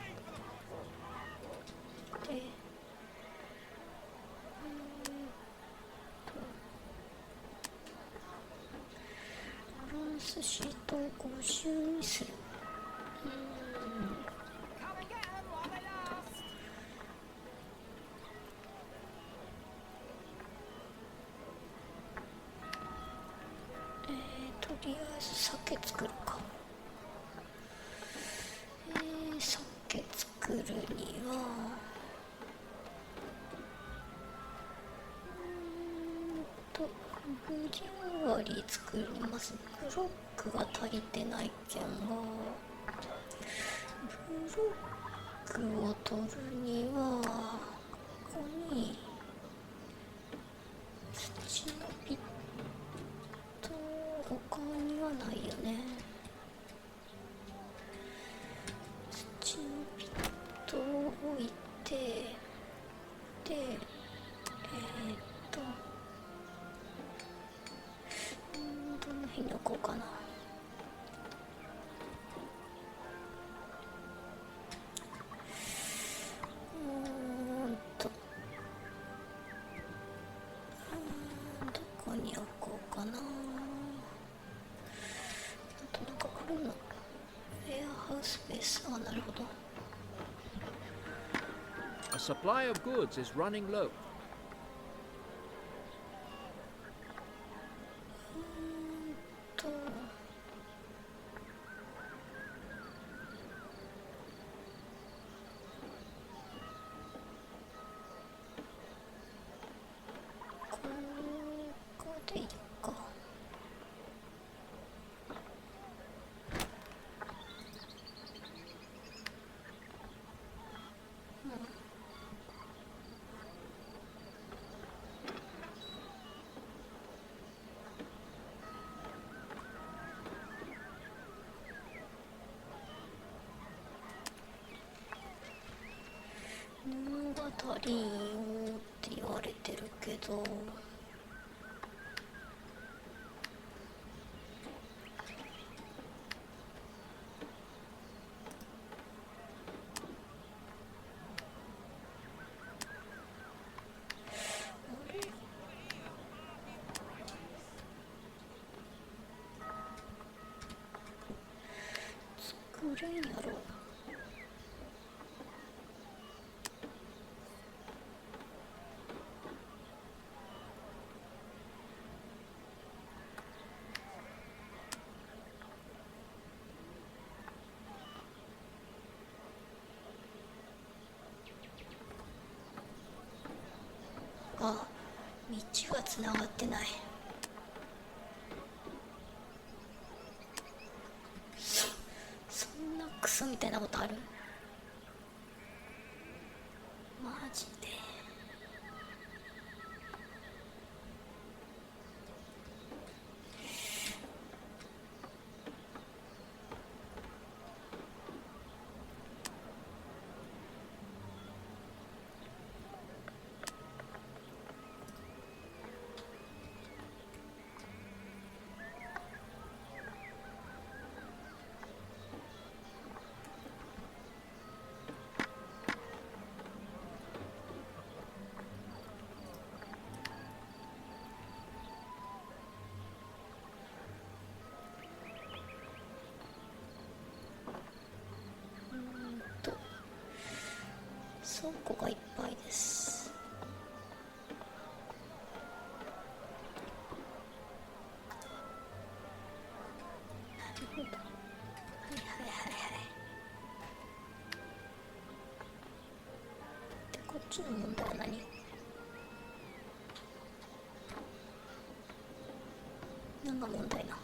バランスシートを50にする。Come and get 'em while they last. とりあえず酒作るか。酒作るにはブリュワリー作ります。ブロックが足りてないけんが、ブロックを取るにはここに土のピット他にはないよね。土のピットを置いて、でどの辺に置こうかな。どこに置こうかな。あとなんかこれのウェアハウスベース。あ、なるほど。A supply of goods is running low. とこれでいいか。布が足りんよって言われてるけど、あれ作れんやろ。あ、道がつながってない。そんなクソみたいなことある？マジで。倉庫がいっぱいです。なるほど。はいはいはいはい。で、こっちの問題は何？何が問題な？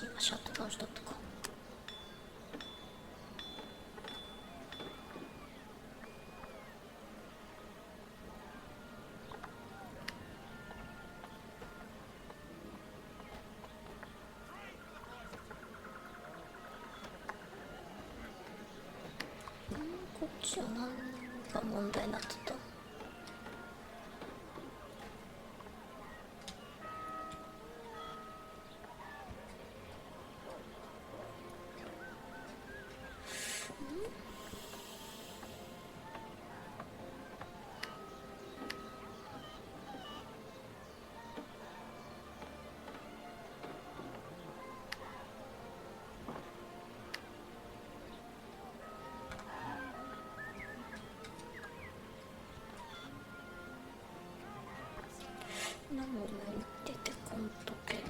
今シャットダウンしとったか。こっちは何が問題になってた？何も出てこんとけど、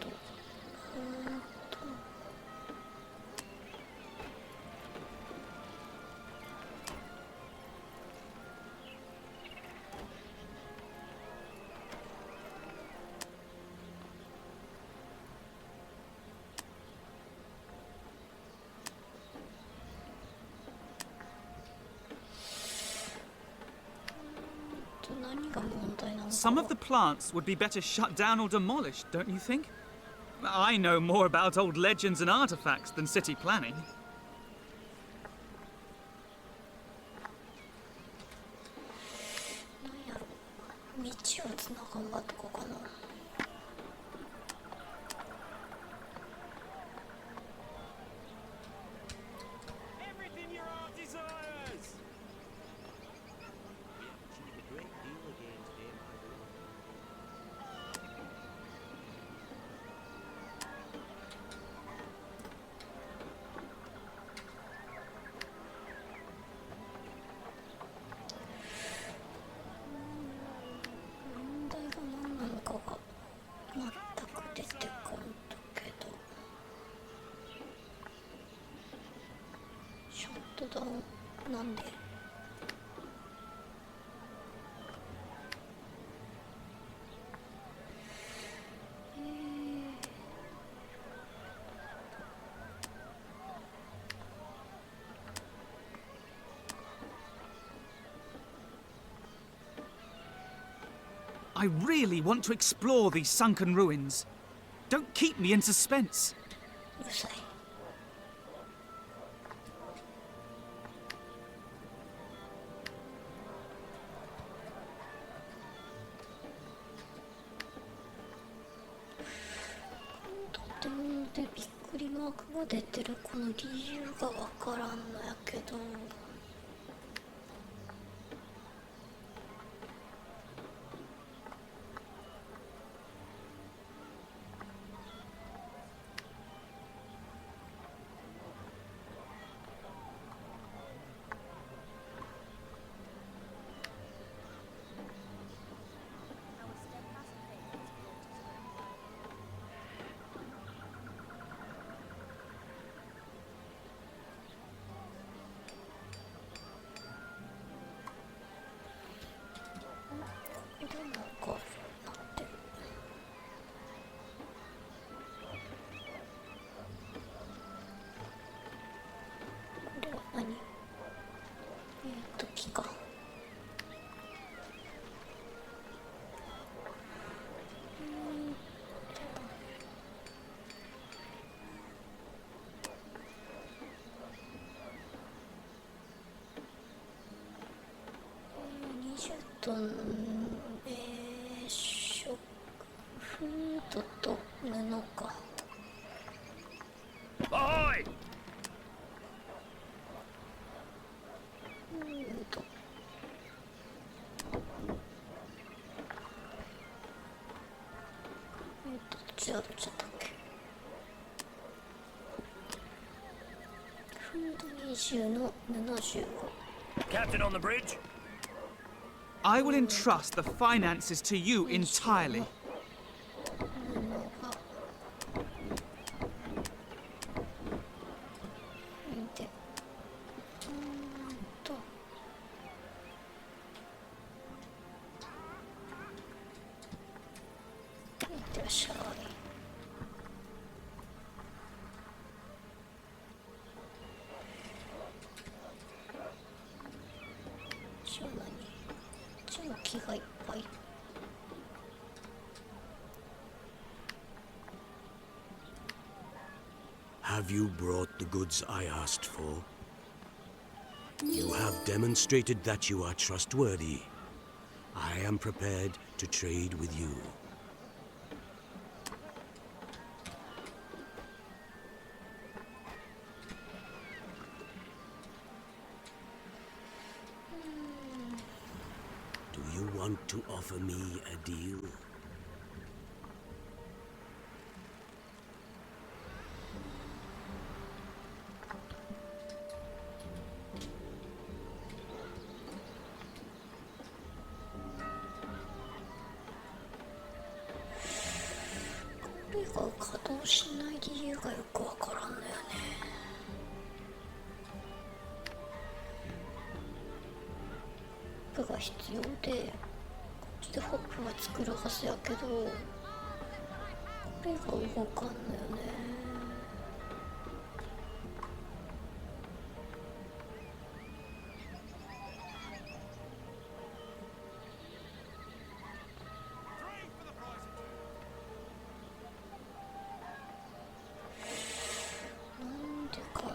何が問題なのか。 Some of the plants would be better shut down or demolished, don't you think? I know more about old legends and artifacts than city planning. なんやろ、道をつながんばとこかな。Everything your heart desires!なんでI really want to explore these sunken ruins. Don't keep me in suspense. うるさい。とてもでびっくりマークが出てるこの理由がわからんのやけど。これなんかなってる。これは何？木か。20トン、食フードと布か。Ahoy! どっちだったっけ。フード20の布15。 Captain on the bridge? I will entrust the finances to you entirely. でいってらっしゃい。がいっぱい。Have you brought the goods I asked for? You have demonstrated that you are trustworthy. I am prepared to trade with you. Do you want to offer me a deal?これが稼働しない理由がよくわからんのよね。ホップが必要で、こっちでホップは作るはずやけど、これが動かんのよね。なんでかな。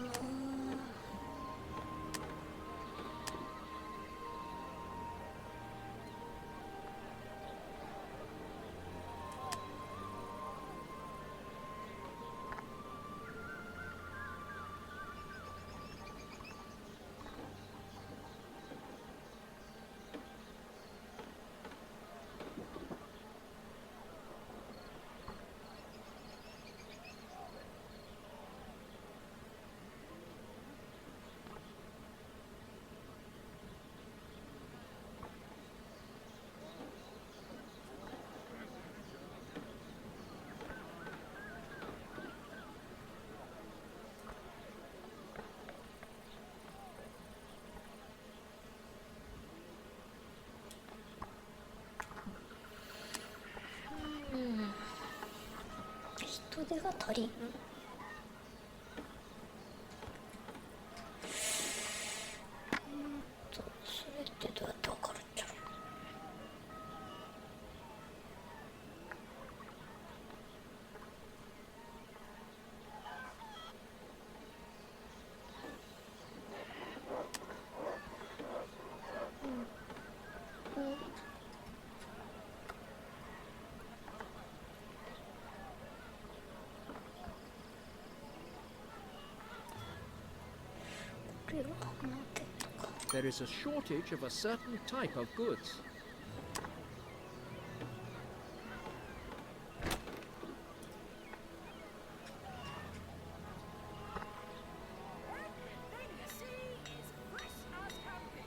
人手が足りん。それってどうやってわかるんじゃろ。これはマーケットか。There is a shortage of a certain type of goods. Everything you see is fresh as can be.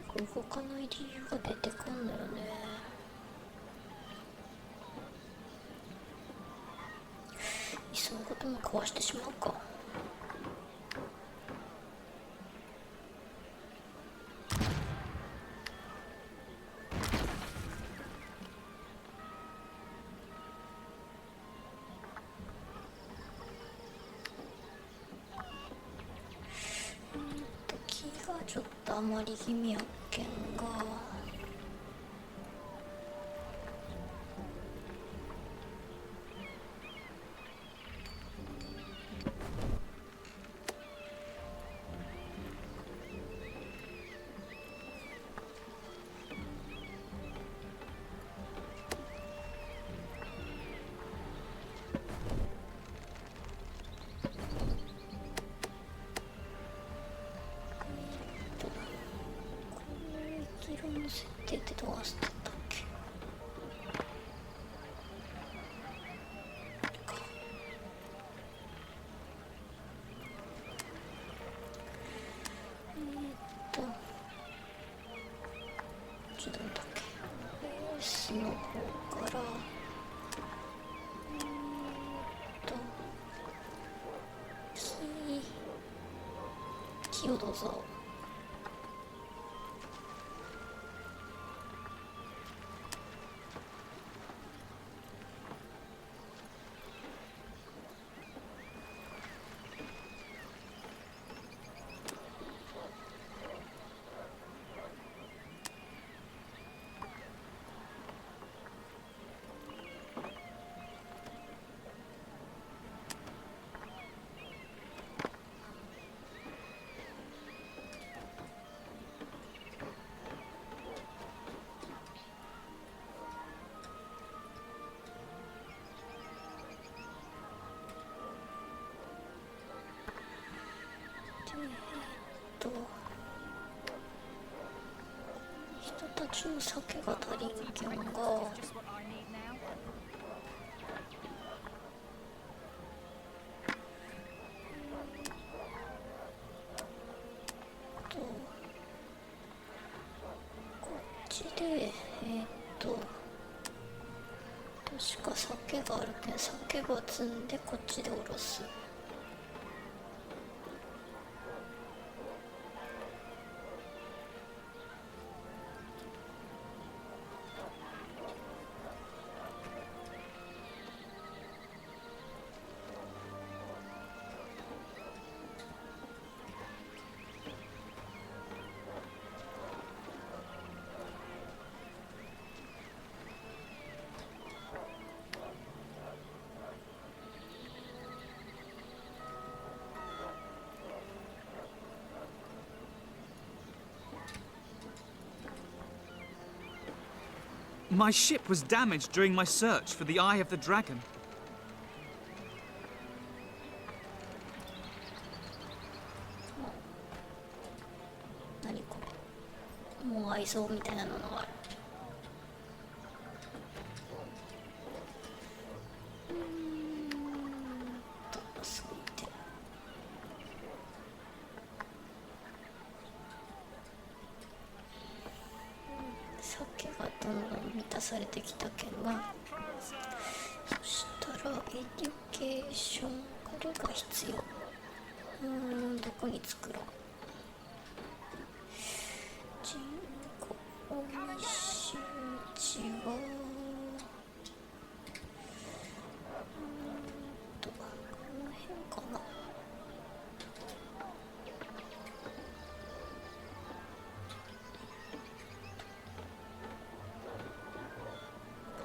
これが動かない理由が出てこんだよね。いっそのことも壊してしまうか。木がちょっと余り気味やっけんが。定ってどうしてたっけ。こっちどうだっけ。ベースの方から木をどうぞ。人たちの酒が足りんけんが、 Just what I need now. こっちで確か酒があるけん酒ば積んでこっちで下ろす。My ship was damaged during my search for the Eye of the Dragon. 何これ。もう愛憎みたいなのがある。そうで酒がどんどん満たされてきたけんが、そしたらエデュケーションこれが必要。どこに作ろう。人口密集地はこの辺かな。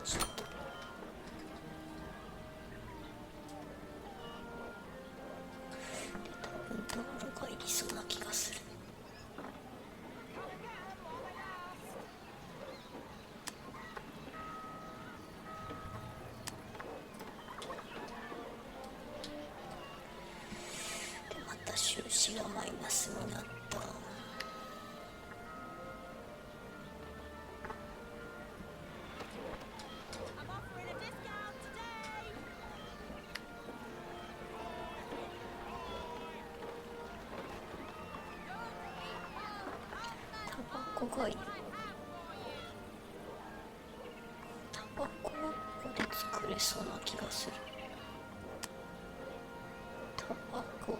ちょっと道路がいりそうな気がする。でまた収支がマイナスになった。I'm offering a discount today. タバコがいる。タバコはここで作れそうな気がする。タバコ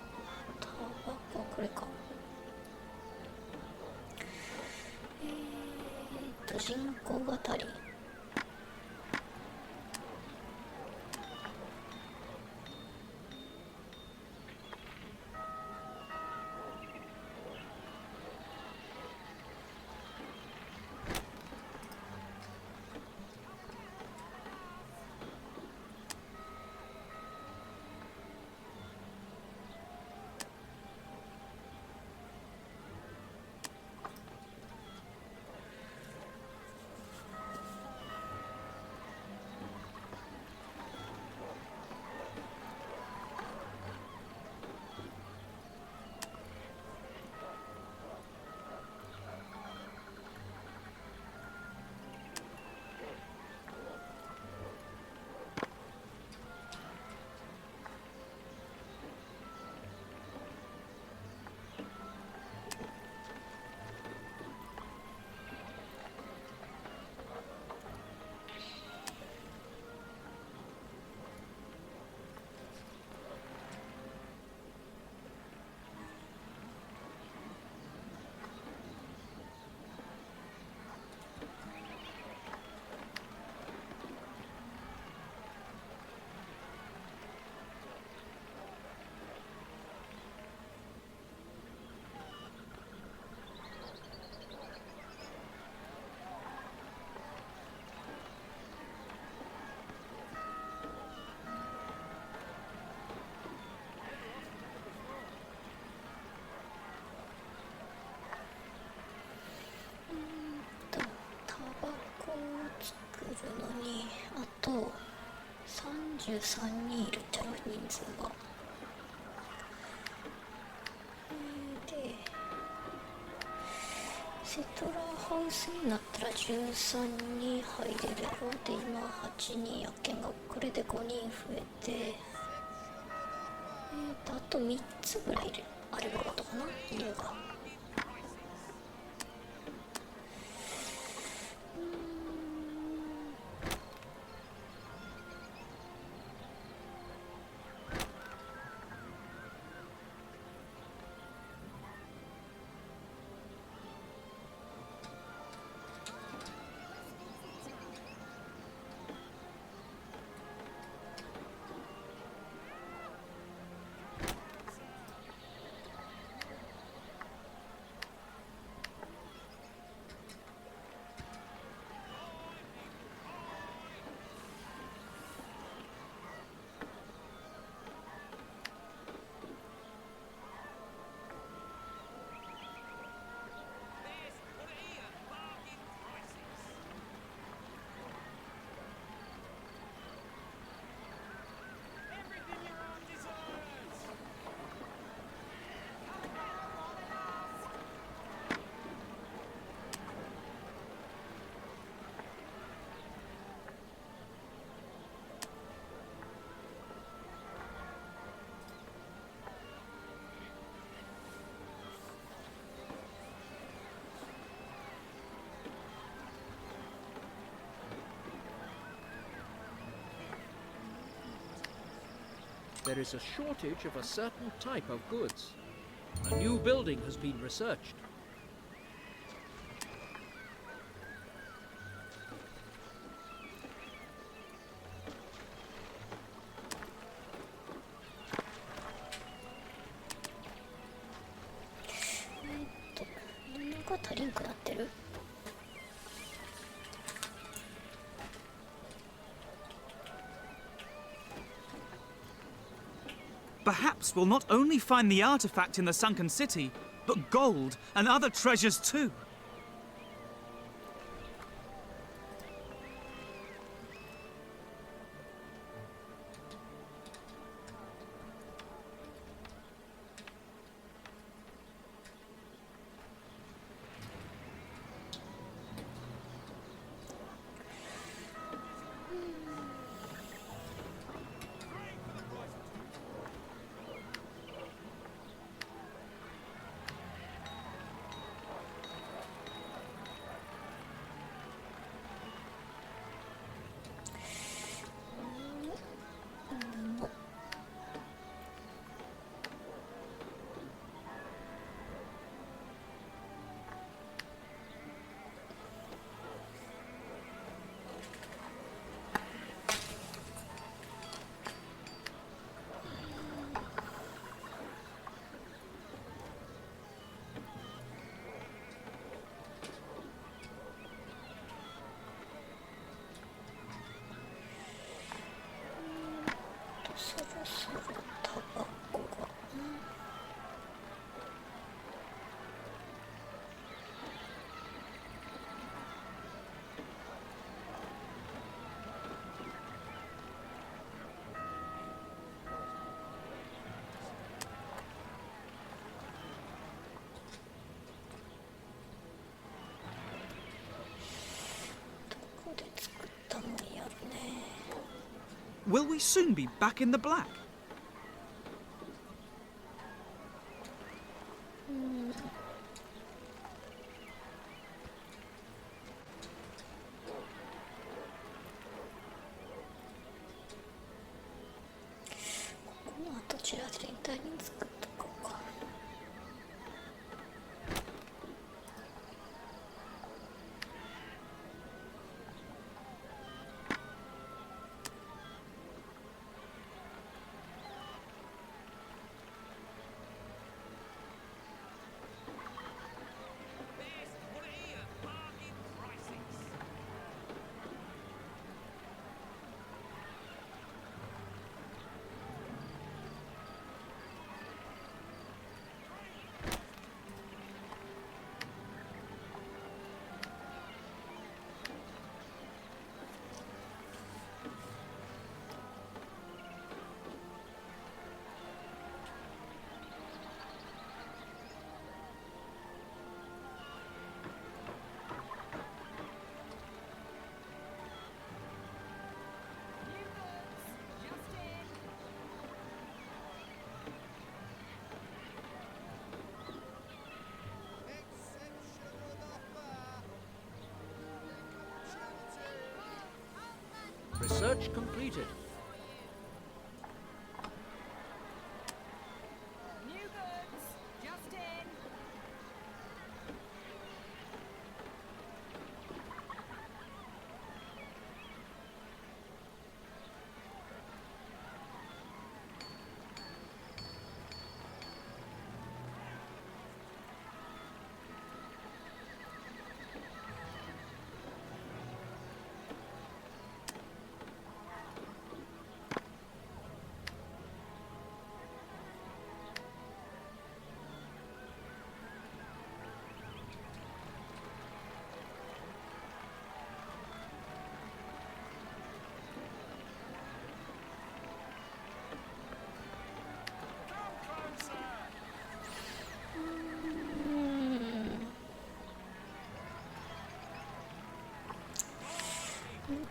これか。人口が足りん。13人いるっちゃろ、人数が。でセトラーハウスになったら13人入れるやろ。で今8人やけんが、これで5人増えて、あと3つぐらいあればよかったかな、家が。There is a shortage of a certain type of goods. A new building has been researched.何が足りんくなってる。Perhaps we'll not only find the artifact in the sunken city, but gold and other treasures too. Will we soon be back in the black? completed. New goods, just in.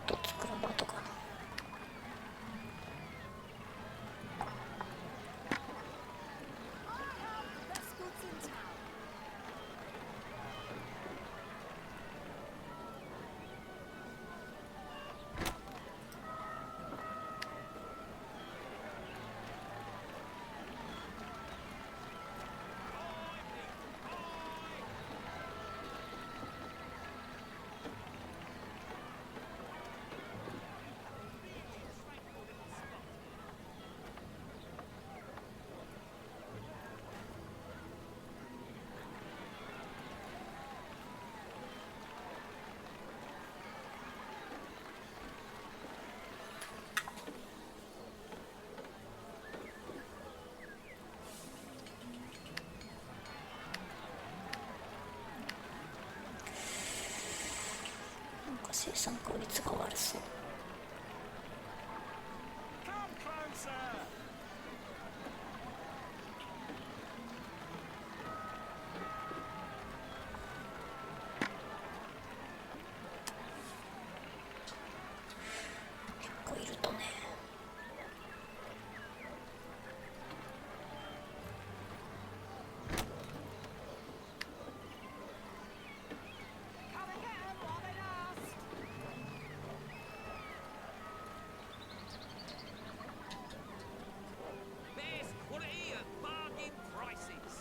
作るのとかな。Best goods in town.なんか生産効率が悪そう。 Come closer! 結構いるとね。Come and get 'em while they last. Best quality at bargain prices.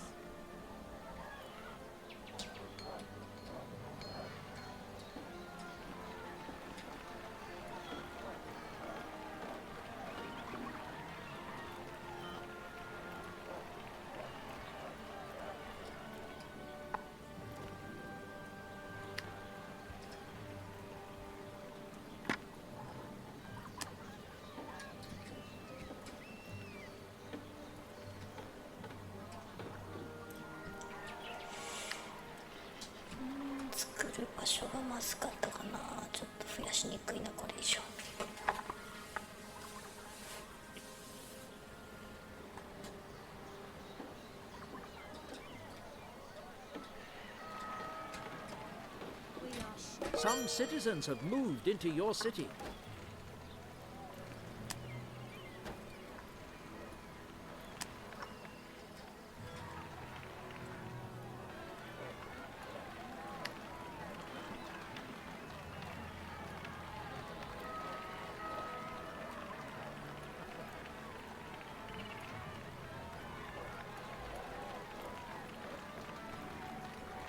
うん、作る場所がまずかったかな。ちょっと増やしにくいなこれ以上。Some citizens have moved into your city.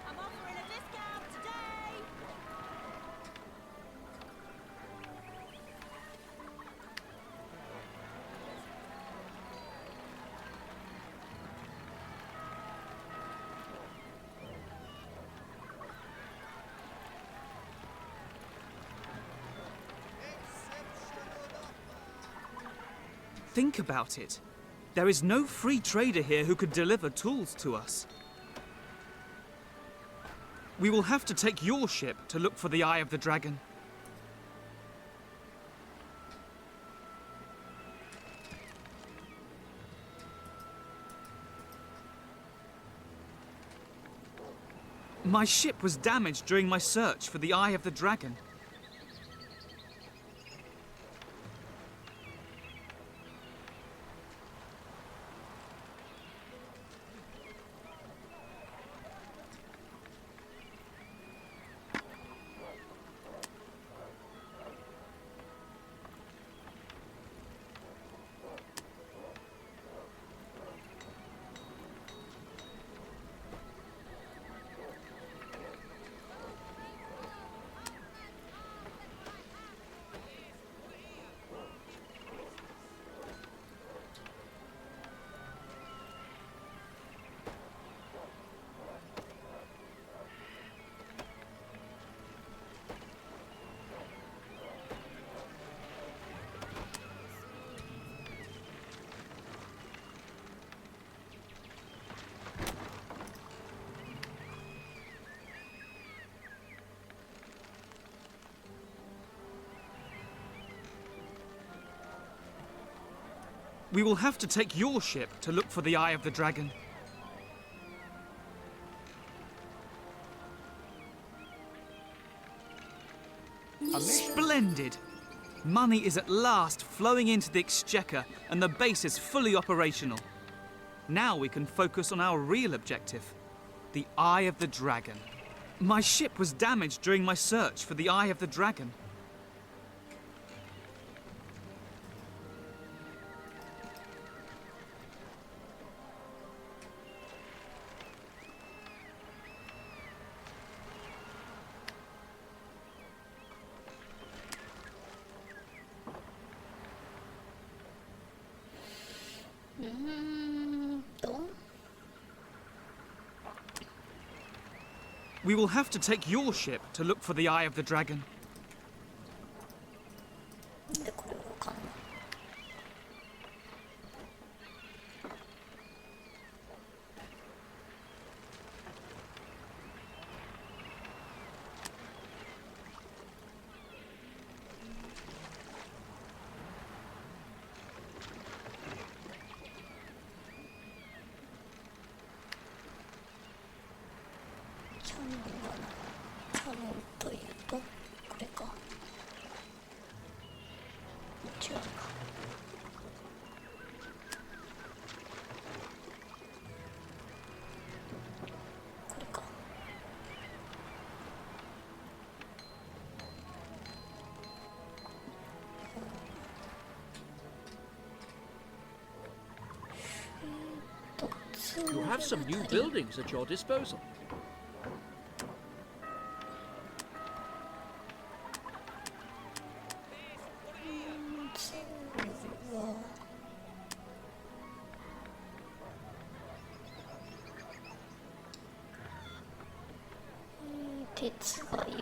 I'm offering a discount today. Think about it. There is no free trader here who could deliver tools to us. We will have to take your ship to look for the Eye of the Dragon. My ship was damaged during my search for the Eye of the Dragon. We will have to take your ship to look for the Eye of the Dragon. Splendid! Money is at last flowing into the exchequer and the base is fully operational. Now we can focus on our real objective, the Eye of the Dragon. My ship was damaged during my search for the Eye of the Dragon. We will have to take your ship to look for the Eye of the Dragon. なんでこれわかんない。キャノンはキャノンというとこれか。違うな。これか。You have some new buildings at your disposal. Wow. 鉄がいる。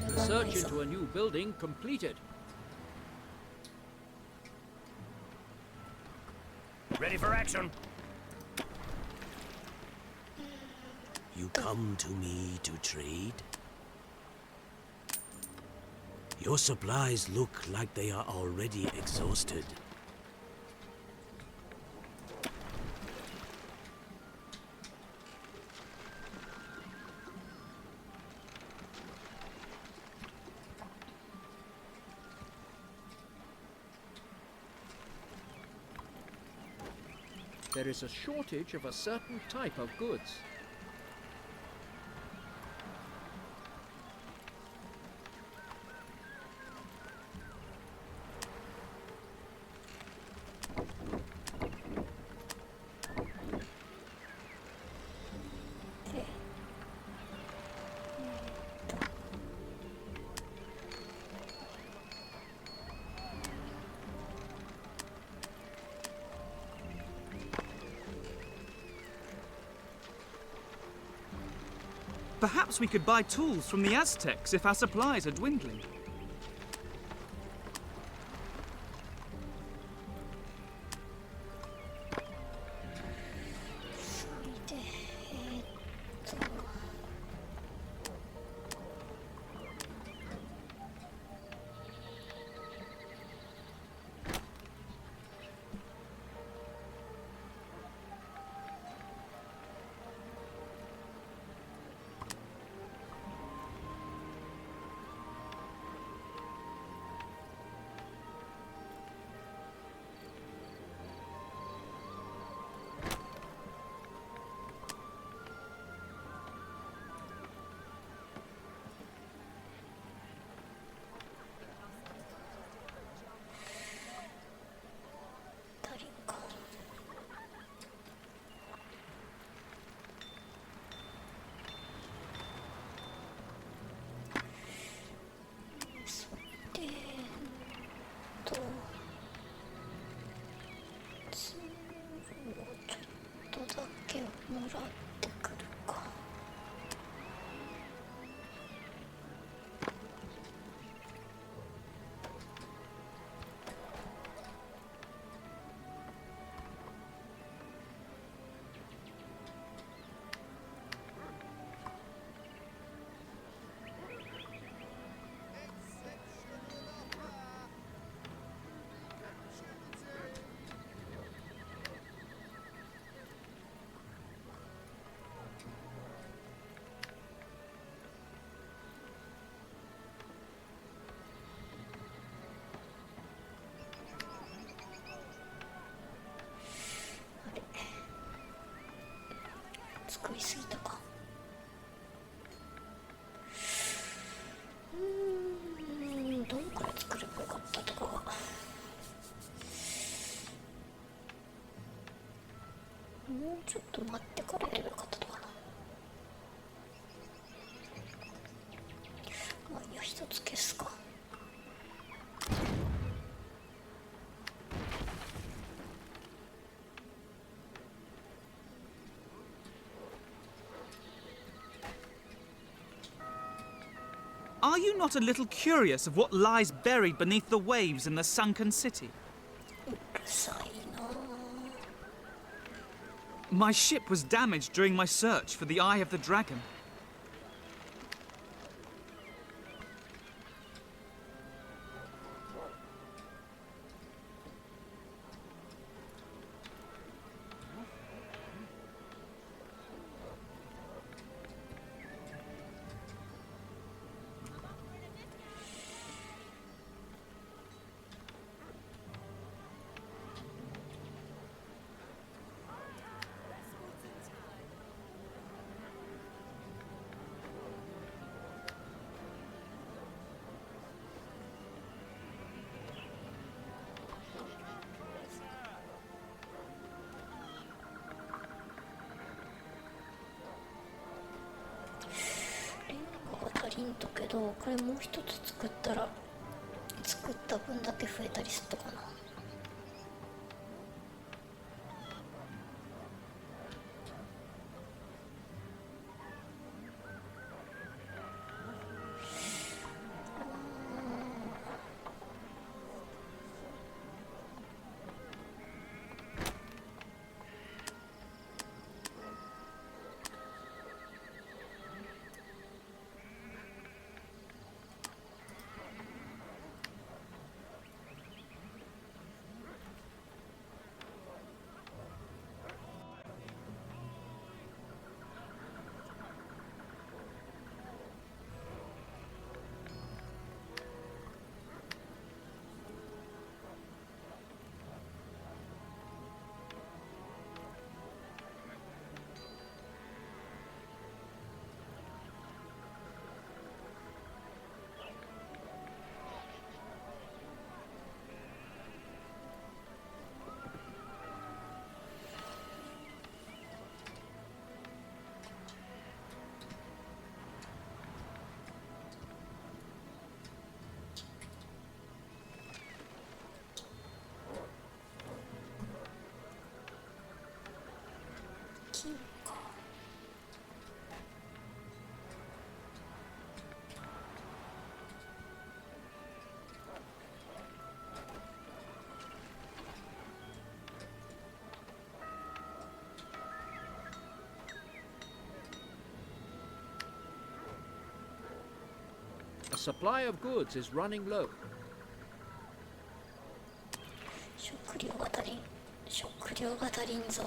The search into a new building completed. Ready for action. You come to me to trade? Your supplies look like they are already exhausted. There is a shortage of a certain type of goods. Perhaps we could buy tools from the Aztecs if our supplies are dwindling. 作りすぎたか。どんくらい作ればよかったとかが、もうちょっと待ってからやればよかったとかな。まあいいや、一つ消すか。Are you not a little curious of what lies buried beneath the waves in the sunken city? うるさいな。 My ship was damaged during my search for the Eye of the Dragon.レンガが足りんとけど、これもう一つ作ったら作った分だけ増えたりするとかな。金か。A supply of goods is running low. 食料が足りん。食料が足りんぞ。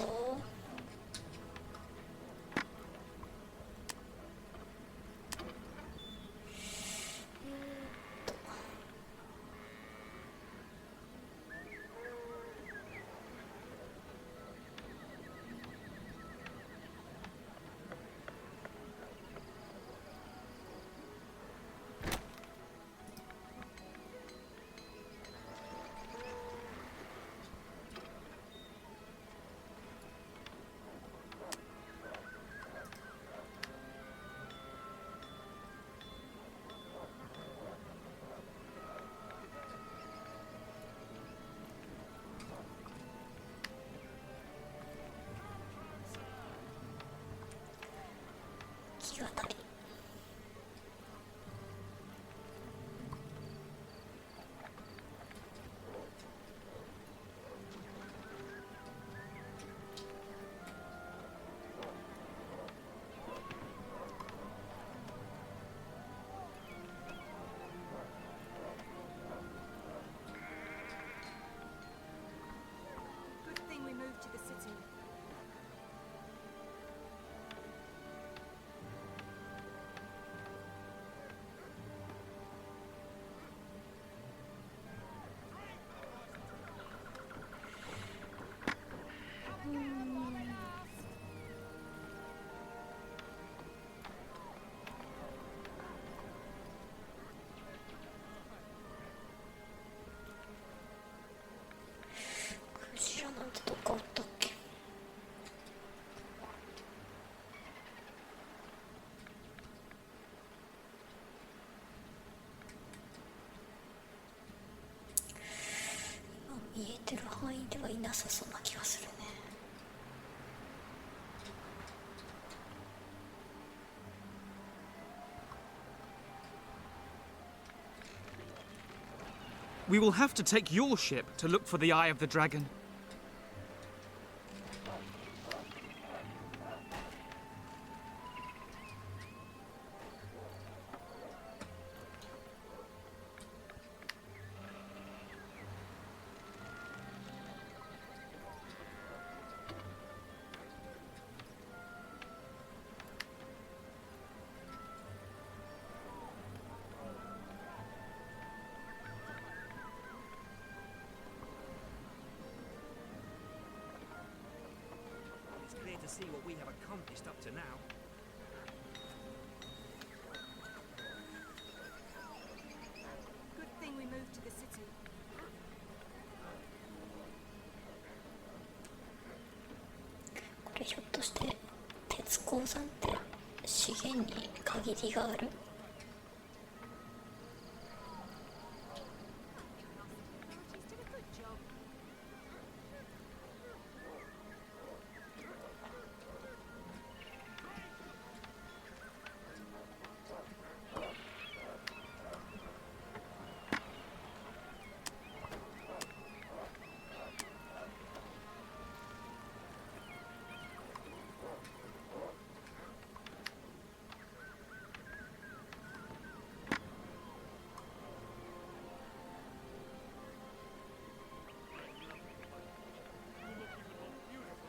さそうな気がするね。We will have to take your ship to look for the Eye of the Dragon. It's clear to see what we have accomplished up to now. Good thing we moved to the city. これひょっとして鉄鉱山って資源に限りがある？ Authorities did a good job.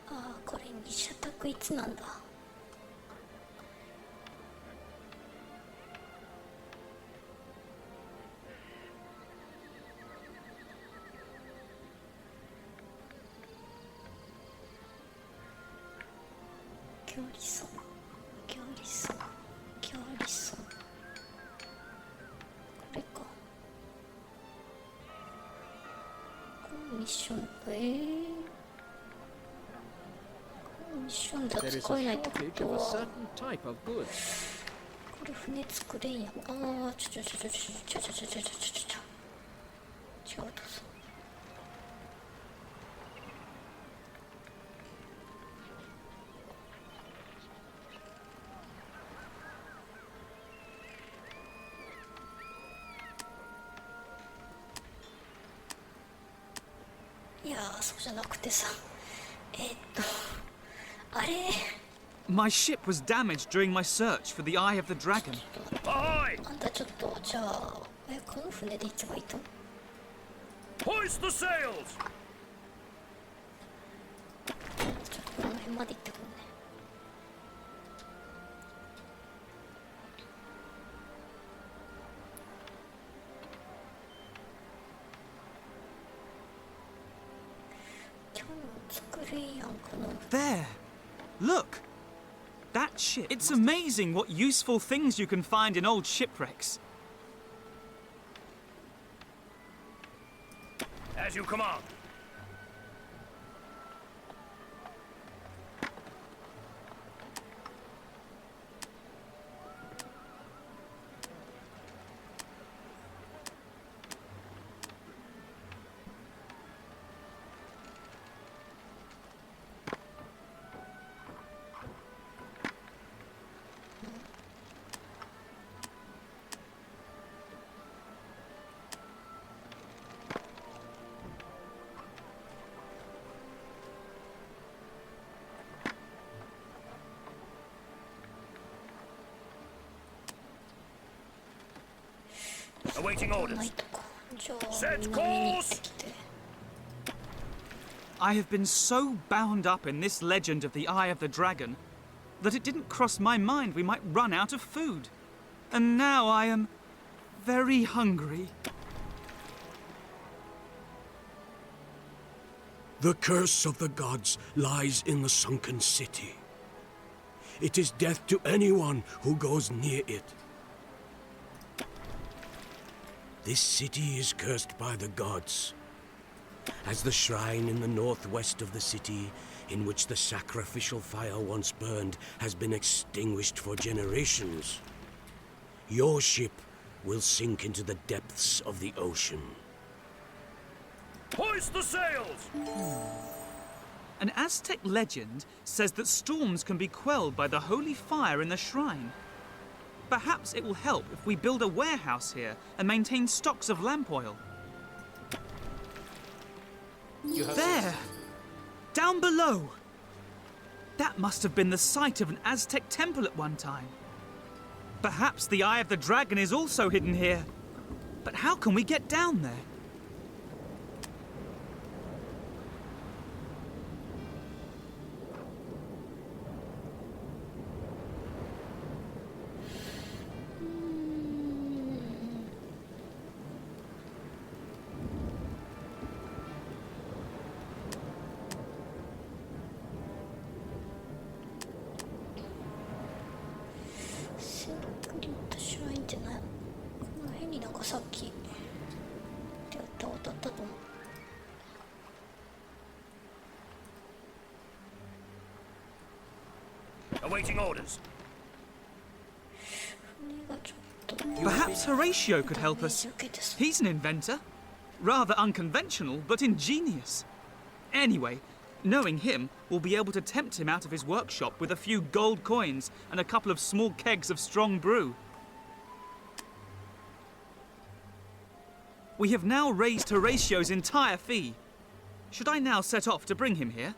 ああ、これ二社宅いつなんだ。ギョリソン、ギョリソン、ギョリソン。これか。このミッション、ミッションだ There is 使え a ないってこ shortage と of a は、 certain type of goods. これ船作れんやん。ああ、ちょ。違うとさ。いやー、そうじゃなくてさ。あれ My ship was damaged during my search for the Eye of the Dragon. あんたちょっと、じゃあ、この船で行けばいいと。 Hoist the sails! ちょっとこの辺まで行ってくるね。今日の作れんやんかな。 There! Look! That ship. It's amazing what useful things you can find in old shipwrecks. As you command. Awaiting な orders. いとか。じゃあ、 Set 南に行ってきて。 I have been so bound up in this legend of the Eye of the Dragon that it didn't cross my mind we might run out of food. And now I am very hungry. The curse of the gods lies in the sunken city. It is death to anyone who goes near it. This city is cursed by the gods. As the shrine in the northwest of the city, in which the sacrificial fire once burned, has been extinguished for generations, your ship will sink into the depths of the ocean. Hoist the sails! An Aztec legend says that storms can be quelled by the holy fire in the shrine. Perhaps it will help if we build a warehouse here and maintain stocks of lamp oil. There! Down below! That must have been the site of an Aztec temple at one time. Perhaps the Eye of the Dragon is also hidden here. But how can we get down there? Awaiting orders. Perhaps Horatio could help us. He's an inventor. Rather unconventional, but ingenious. Anyway, knowing him, we'll be able to tempt him out of his workshop with a few gold coins and a couple of small kegs of strong brew. We have now raised Horatio's entire fee. Should I now set off to bring him here?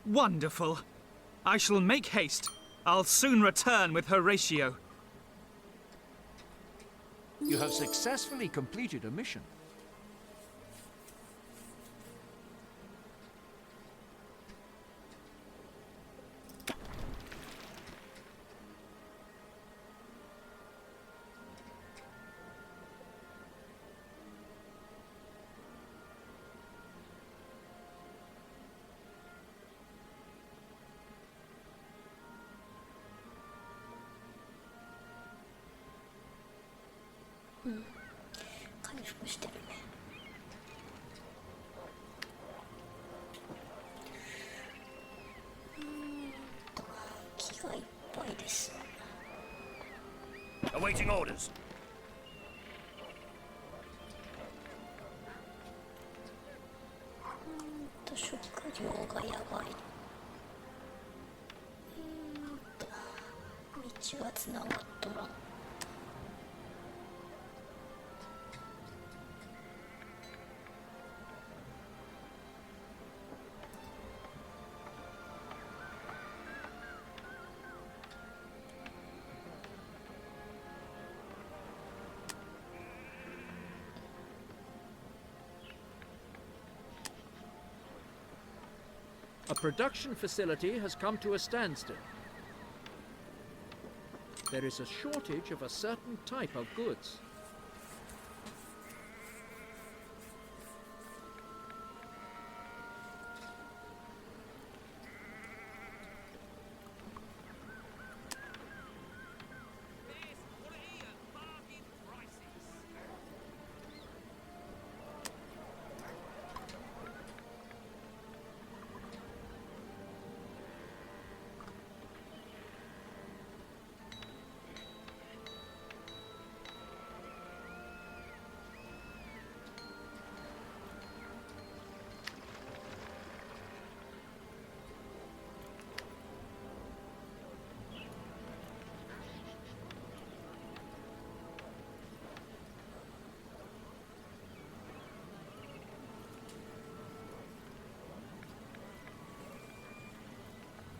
Wonderful. I shall make haste. I'll soon return with Horatio. You have successfully completed a mission. Awaiting orders. 食料がやばい。道がつながっとらん。A production facility has come to a standstill. There is a shortage of a certain type of goods.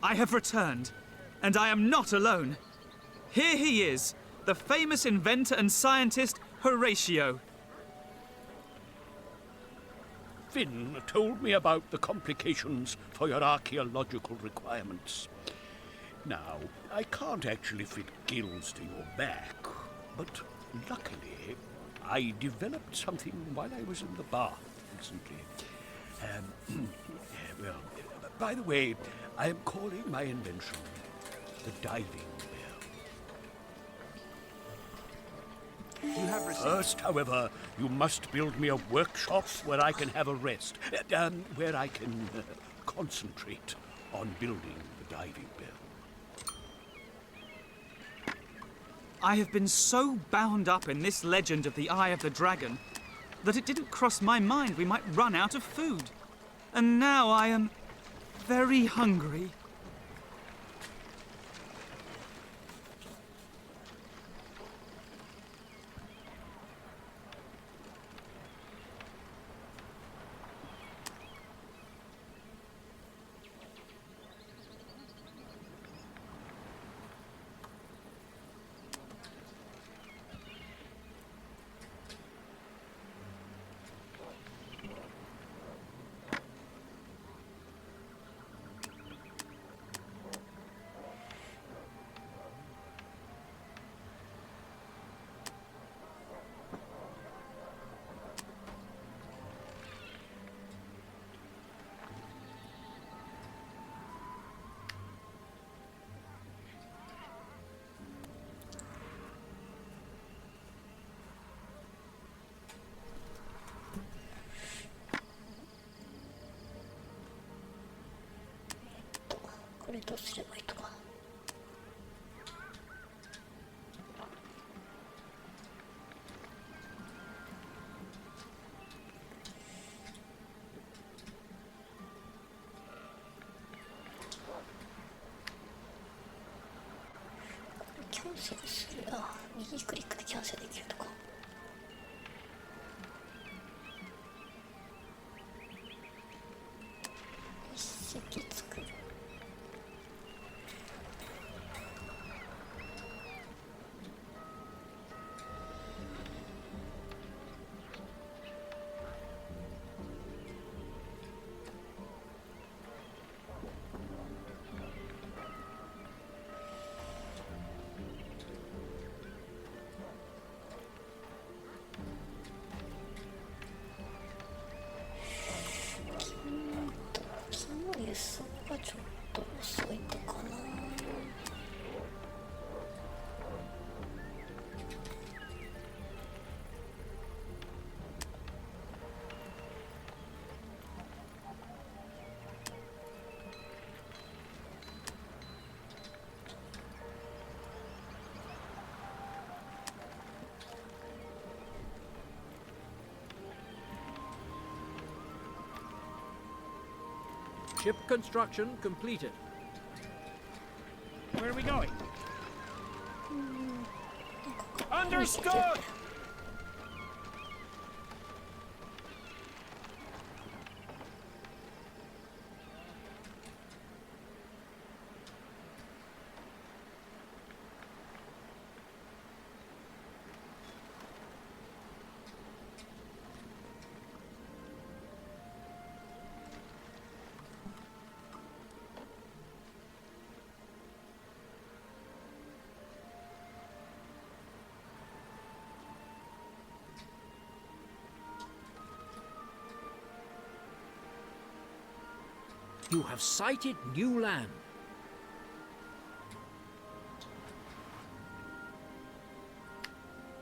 I have returned, and I am not alone. Here he is, the famous inventor and scientist Horatio. Finn told me about the complications for your archaeological requirements. Now, I can't actually fit gills to your back, but luckily I developed something while I was in the bath recently. Well, by the way, I am calling my invention the diving bell. You have received... First, however, you must build me a workshop where I can have a rest, where I can concentrate on building the diving bell. I have been so bound up in this legend of the Eye of the Dragon that it didn't cross my mind we might run out of food. And now I am very hungry.これどうすればいいとかな。キャンセルする。あ、右クリックでキャンセルできるとか。一石作る。木の輸送がちょっと遅いとかな。Ship construction completed. Where are we going? Understood! You have sighted new land.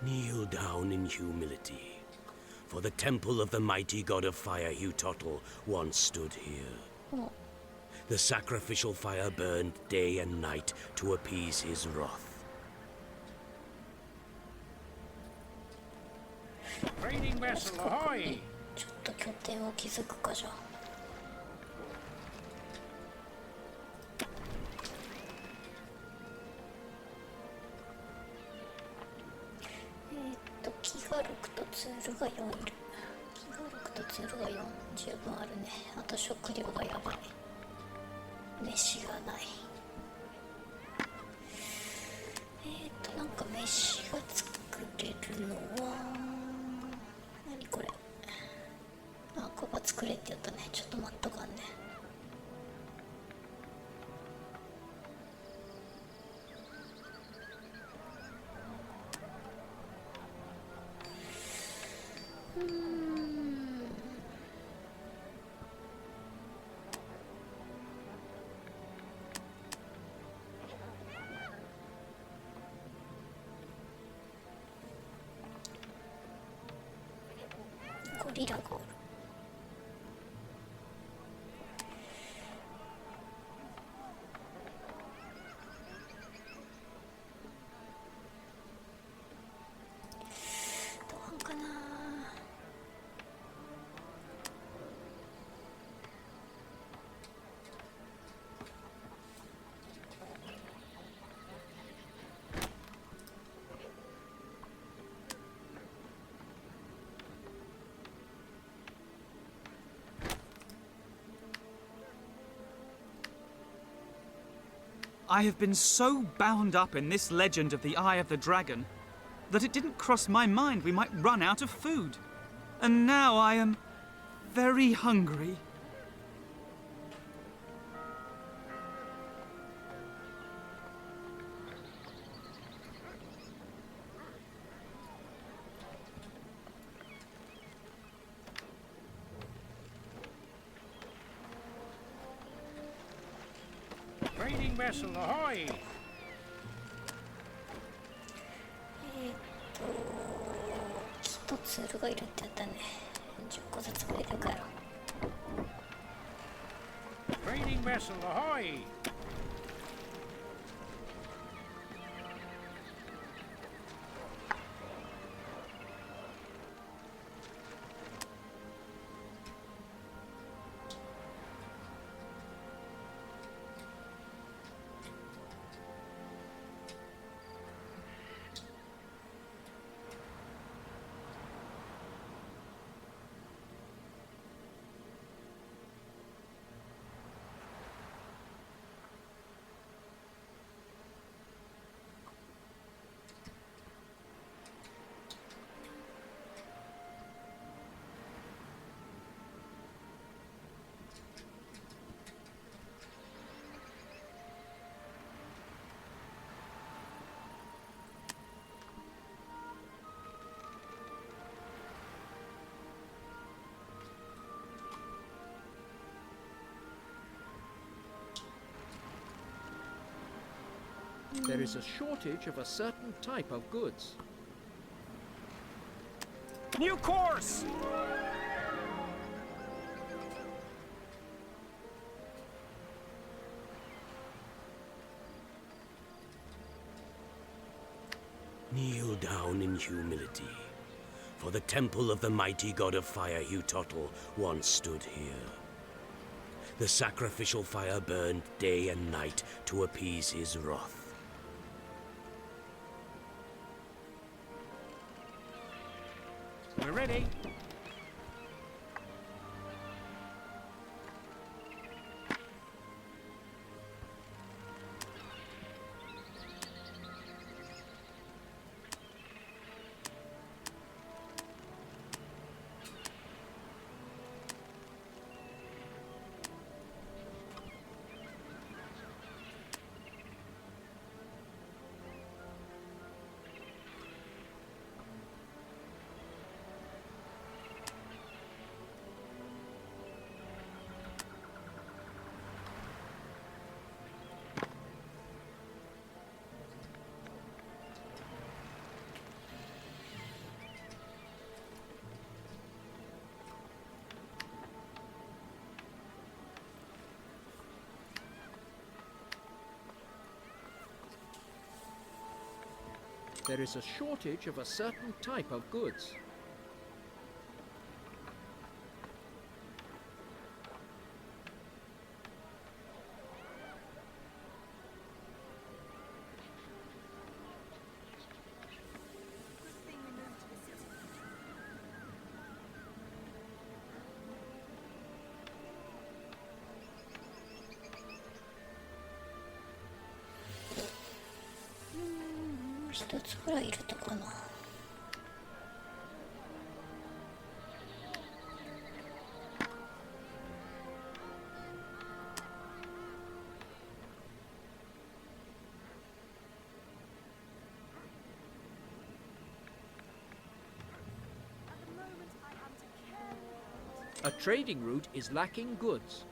Kneel down in humility, for the temple of the mighty god of fire Hutotl once stood here. The sacrificial fire burned day and night to appease his wrath. Trading vessel, ahoy! ちょっと拠点を築くかじゃ。木が6とツールが4いる。木が6とツールが4、十分あるね。あと食料がやばい。飯がない。なんか飯が作れるのは何これ。あ、ここ作れって言ったね。ちょっと待っとかんね。リラがおる。どうかな。I have been so bound up in this legend of the Eye of the Dragon that it didn't cross my mind we might run out of food. And now I am very hungry. Trading vessel ahoy! 一つウルがいるってやったね。10個ずつこれで帰ろう。 Trading vessel ahoy! There is a shortage of a certain type of goods. New course! Kneel down in humility, for the temple of the mighty god of fire Hutotl once stood here. The sacrificial fire burned day and night to appease his wrath. We're ready. There is a shortage of a certain type of goods. Good thing we moved to the city. Mm, 一つぐらい入れたかな。At the moment, I am to care. A trading route is lacking goods.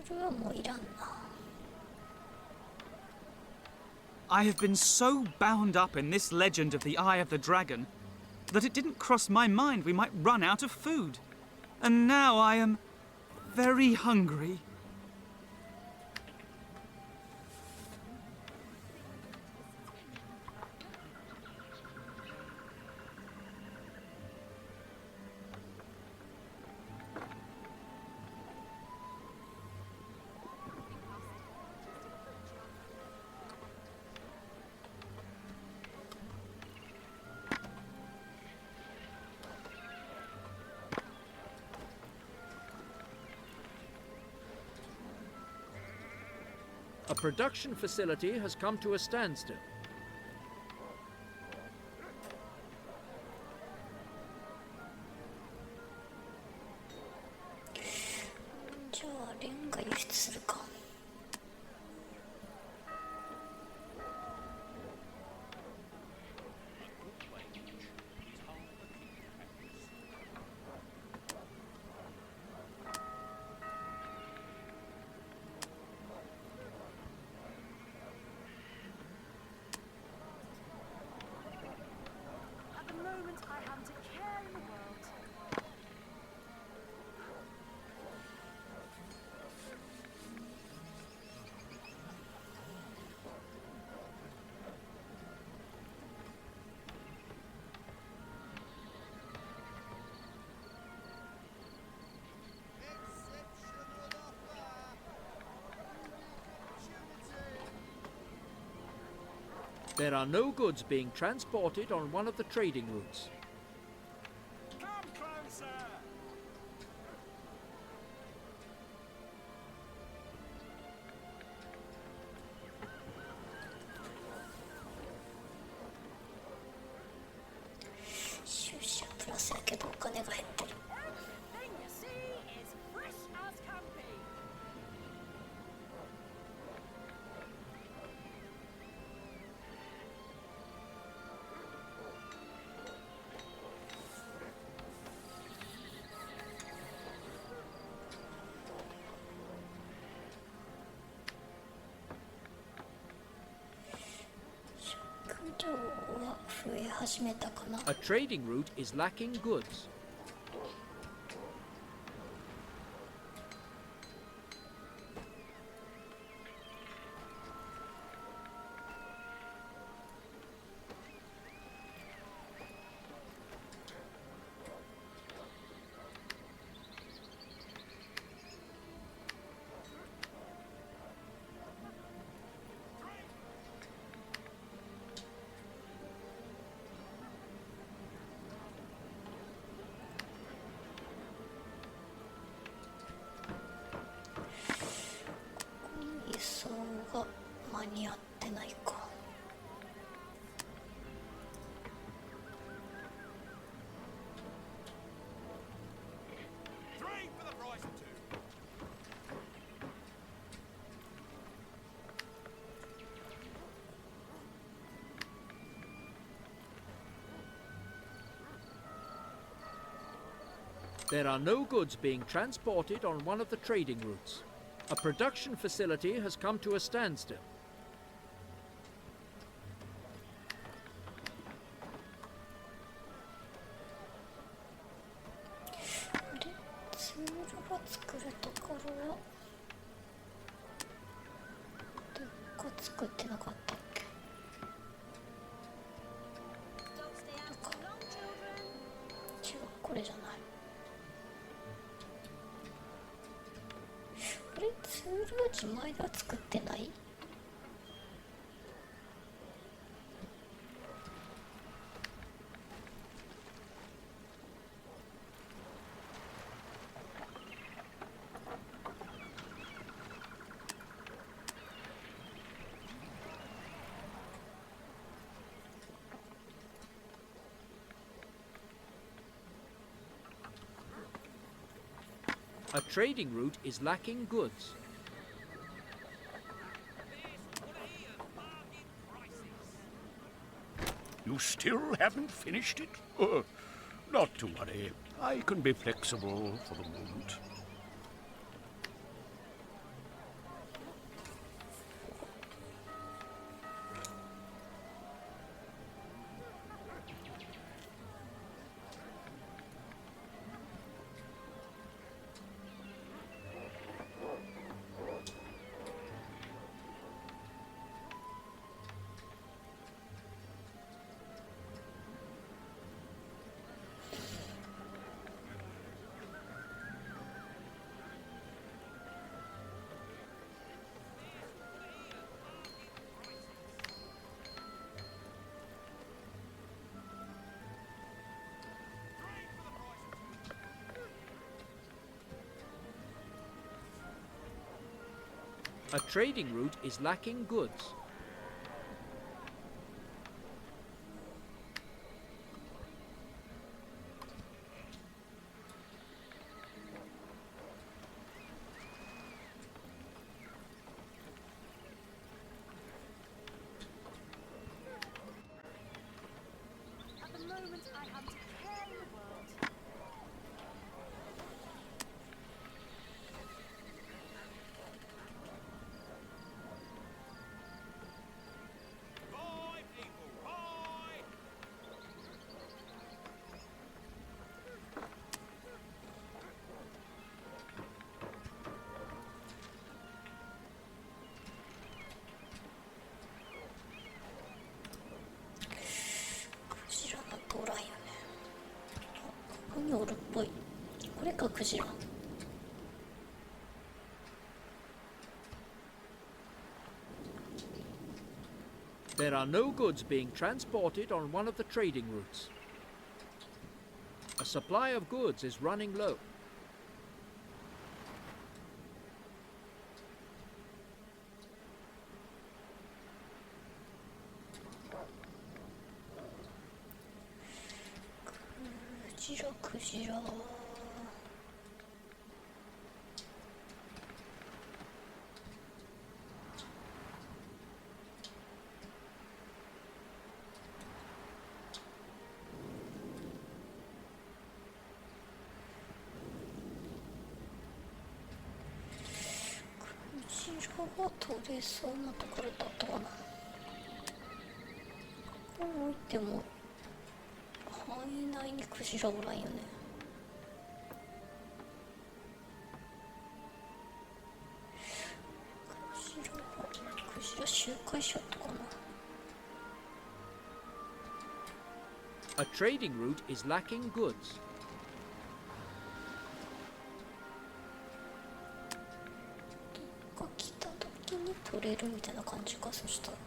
ルはもういらんな。 I have been so bound up in this legend of the Eye of the Dragon that it didn't cross my mind we might run out of food. And now I am very hungry. A production facility has come to a standstill. じゃあレンガ輸出するか。At the moment, I haven't a care in the world. There are no goods being transported on one of the trading routes. Come closer!「収支はプラスやけどお金が減ってる」 Everything you see is fresh as can be.「食料は増え始めたかな」 A trading route is lacking goods.「輸送が間に合ってないか」 Three for the price of two. There are no goods being transported on one of the trading routes. A production facility has come to a standstill. あれツールが作るところはどっか作ってなかったっけ？ Don't stay out too long, children. 違う、これじゃない。あれツールは自前では作ってない？ A trading route is lacking goods. This one here, bargain prices. You still haven't finished it? Not to worry. I can be flexible for the moment. A trading route is lacking goods. At the moment, I haven't a care in the world. Bye, people, bye! There are no goods being transported on one of the trading routes. A supply of goods is running low.取れそうなところだったかな。ここ置いても範囲内にクジラおらんよね。クジラ集会しよったかな。A trading route is lacking goods.来た時に取れるみたいな感じか、そしたら。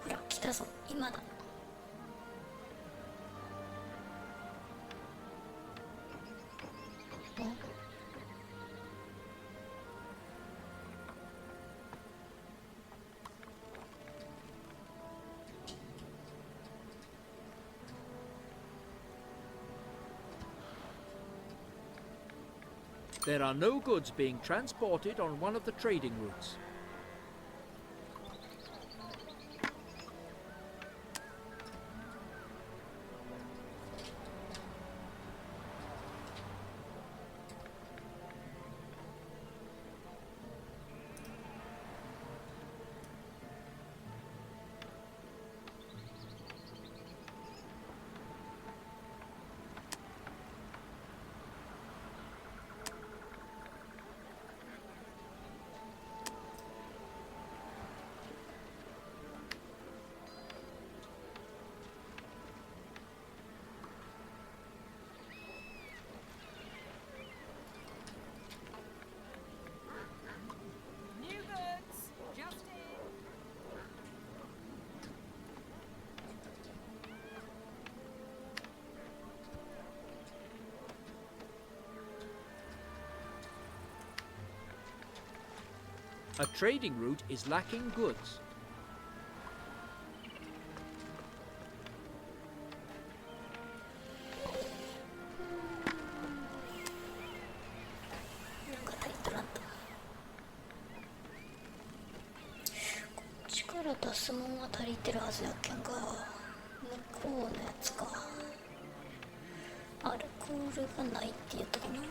ほら来たぞ、今だ。There are no goods being transported on one of the trading routes. New goods, just in. A trading route is lacking goods.力出すもんは足りてるはずやけんが、向こうのやつか。アルコールがないって言ったかな。アル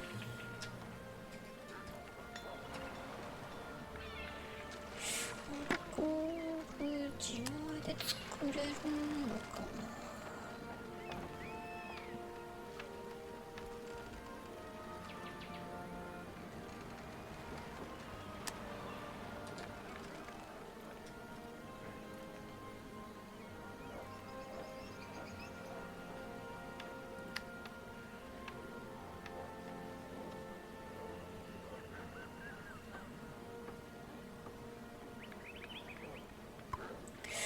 コール自前で作れるのかな。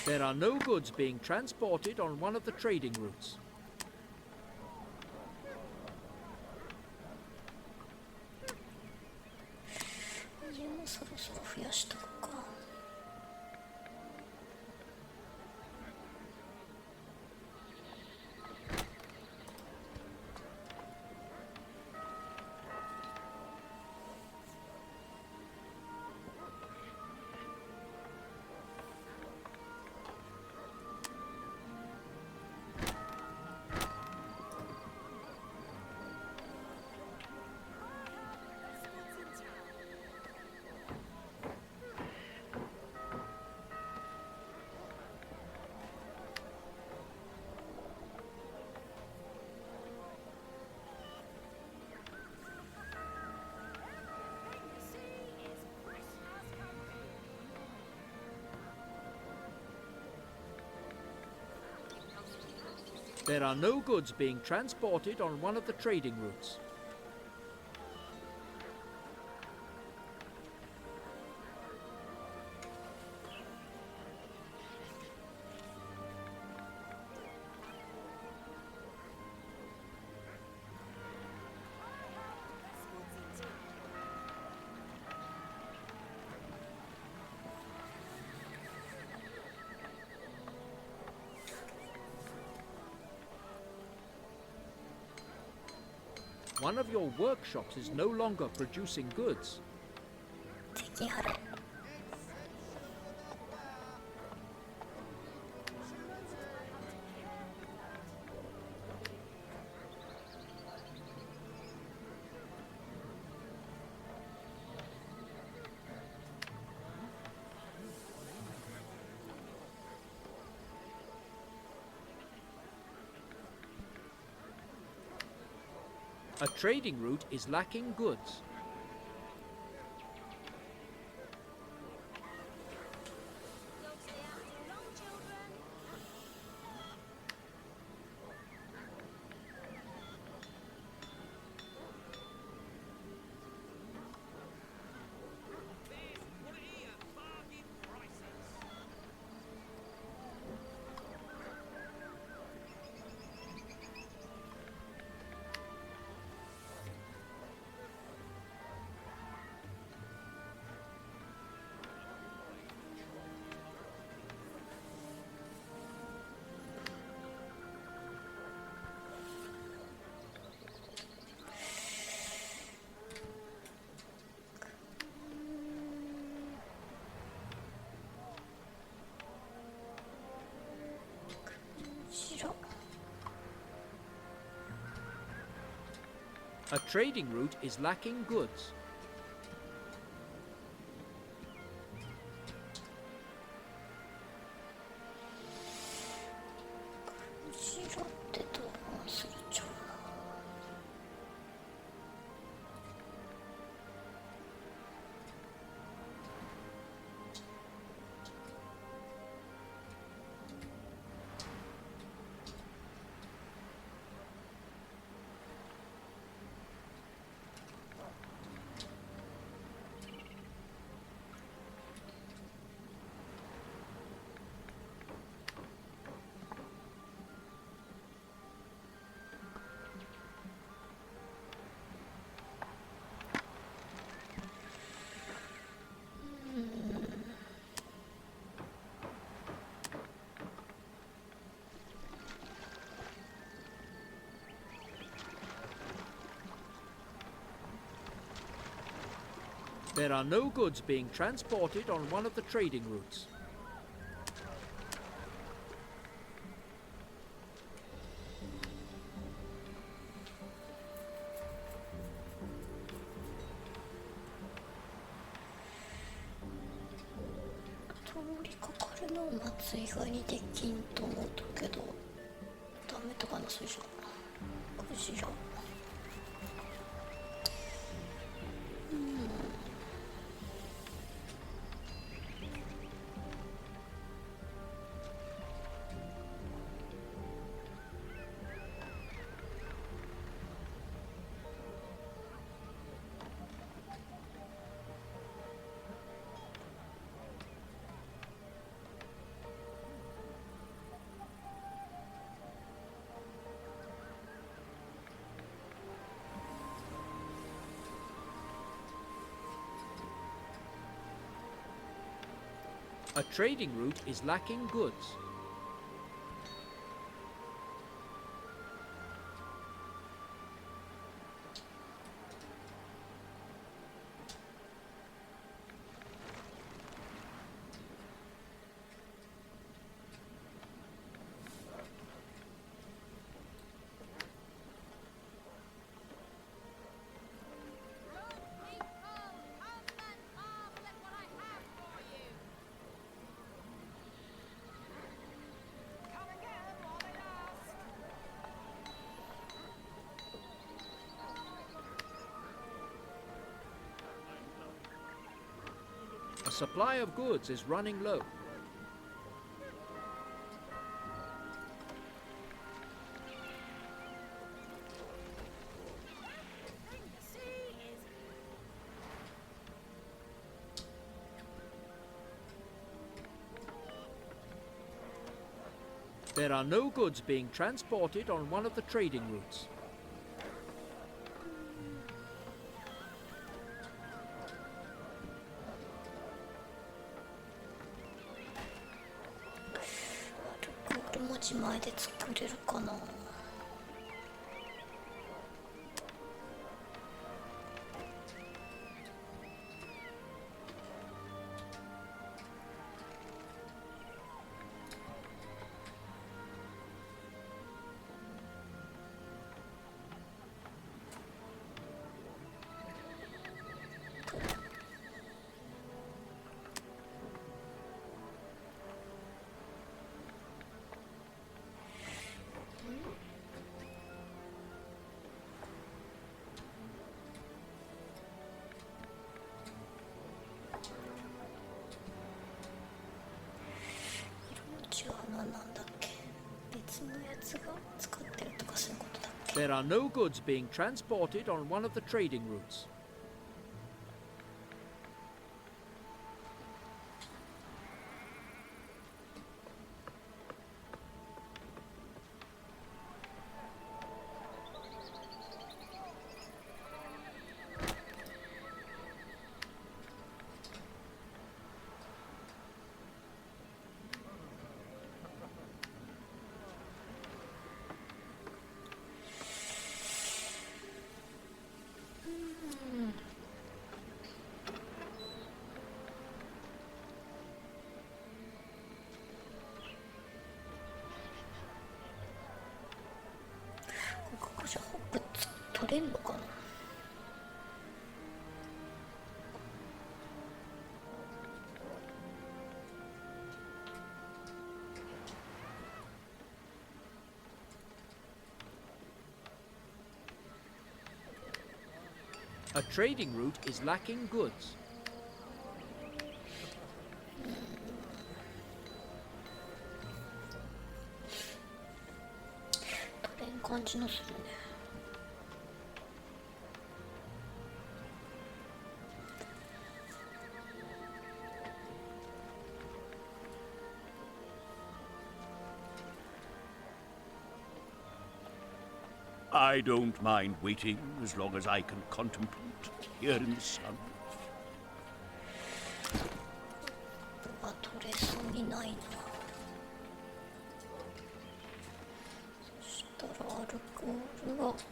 There are no goods being transported on one of the trading routes. 家もそろそろ増やしとくか。There are no goods being transported on one of the trading routes. One of your workshops is no longer producing goods. 敵払い。A trading route is lacking goods. Put it here, bargain prices. A trading route is lacking goods. 後ろってどうするじゃん。There are no goods being transported on one of the trading routes.「通りかかるのを待つ以外にできんと思うとけどダメとかな、それじゃクジラ。A trading route is lacking goods. A supply of goods is running low. There are no goods being transported on one of the trading routes. There are no goods being transported on one of the trading routes. A trading route is lacking goods. 取れん感じのするね。I don't mind waiting as long as I can contemplate here in the sun. は取れそうにないな。そしたらアルコールは。ち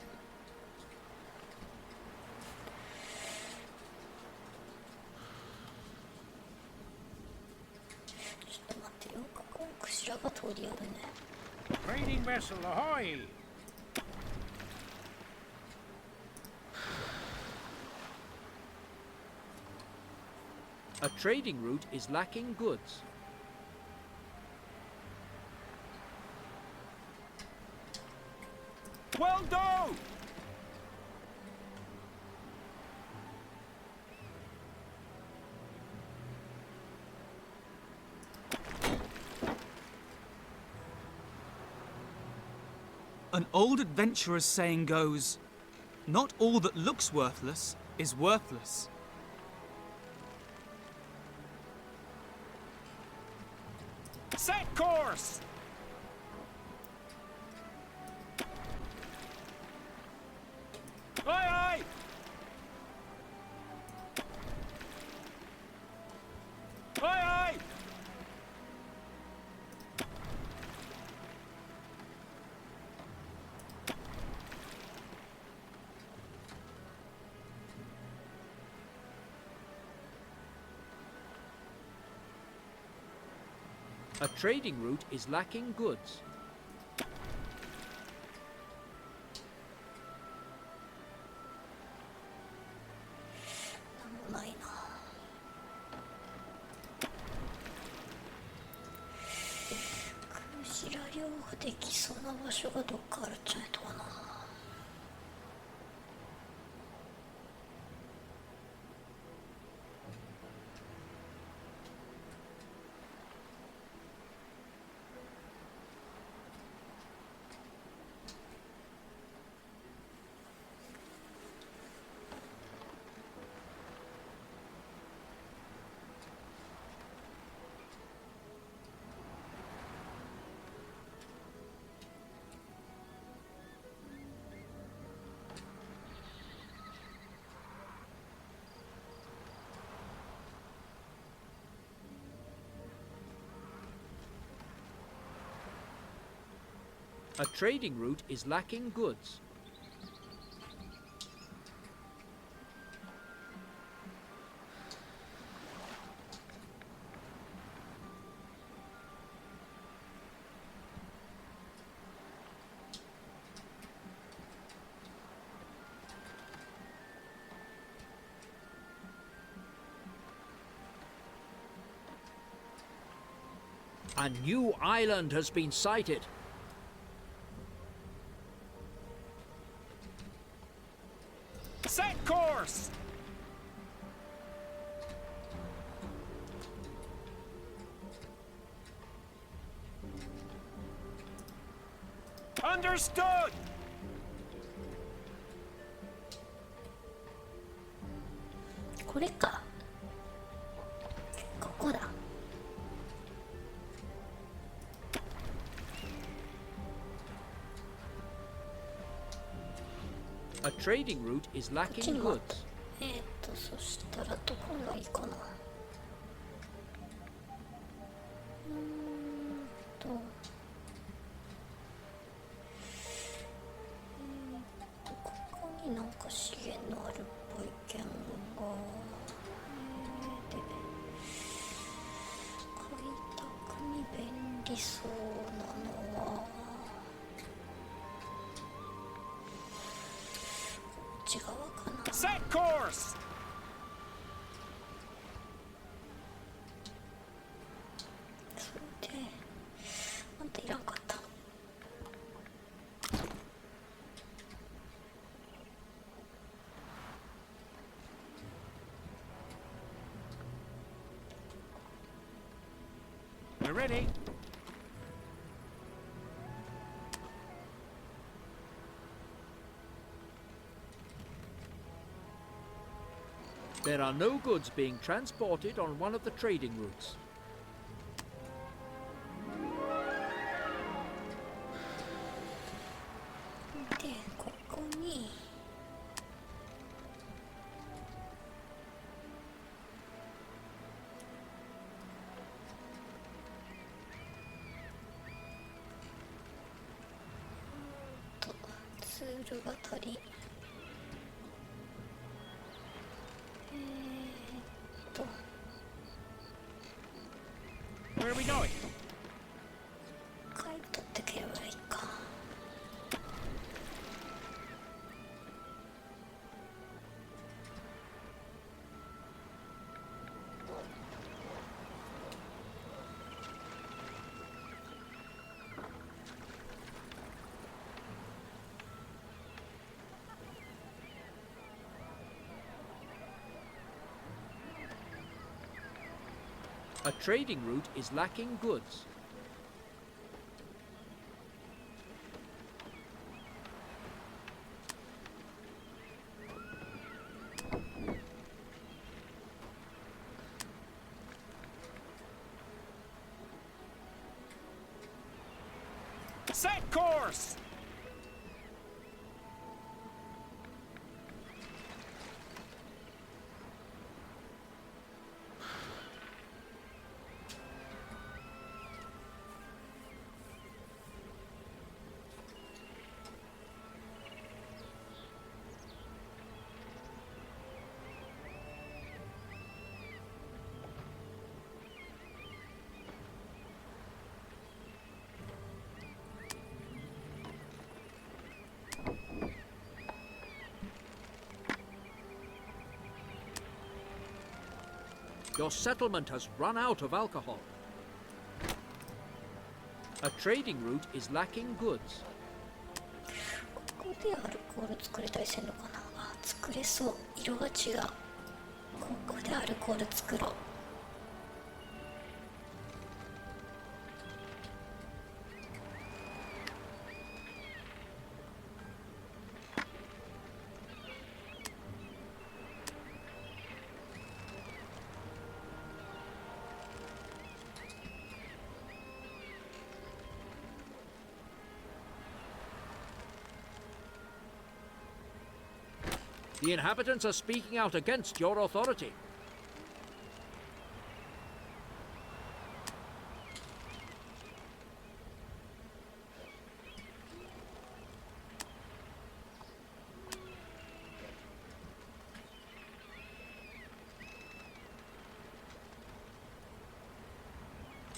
ょっと待ってよ、ここクジラが通りあるね。Trading vessel ahoy! A trading route is lacking goods. Well done! An old adventurer's saying goes, "Not all that looks worthless is worthless." Set course! Aye, aye! Aye, aye! A trading route is lacking goods. なんもないな。クジラ漁ができそうな場所がどっかあるっちゃないとかな。A trading route is lacking goods. A new island has been sighted. Set course! Understood! これか。ここだ。A trading route is こっち lacking にもあっ goods. た。そしたらどこがいいかな。と。ここになんか資源のあるっぽい剣が。で、開拓に便利そうなのは。こっち側かな。Set course! それで、あんたいらんかった。We're ready. There are no goods being transported on one of the trading routes. で、ここに。ツールが足り。Where are we going? 買い取ってければいいか。A trading route is lacking goods. Set course! Your settlement has run out of alcohol. A trading route is lacking goods. ここでアルコール作れたりせんのかな。あ、作れそう。色が違う。ここでアルコール作ろう。The inhabitants are speaking out against your authority.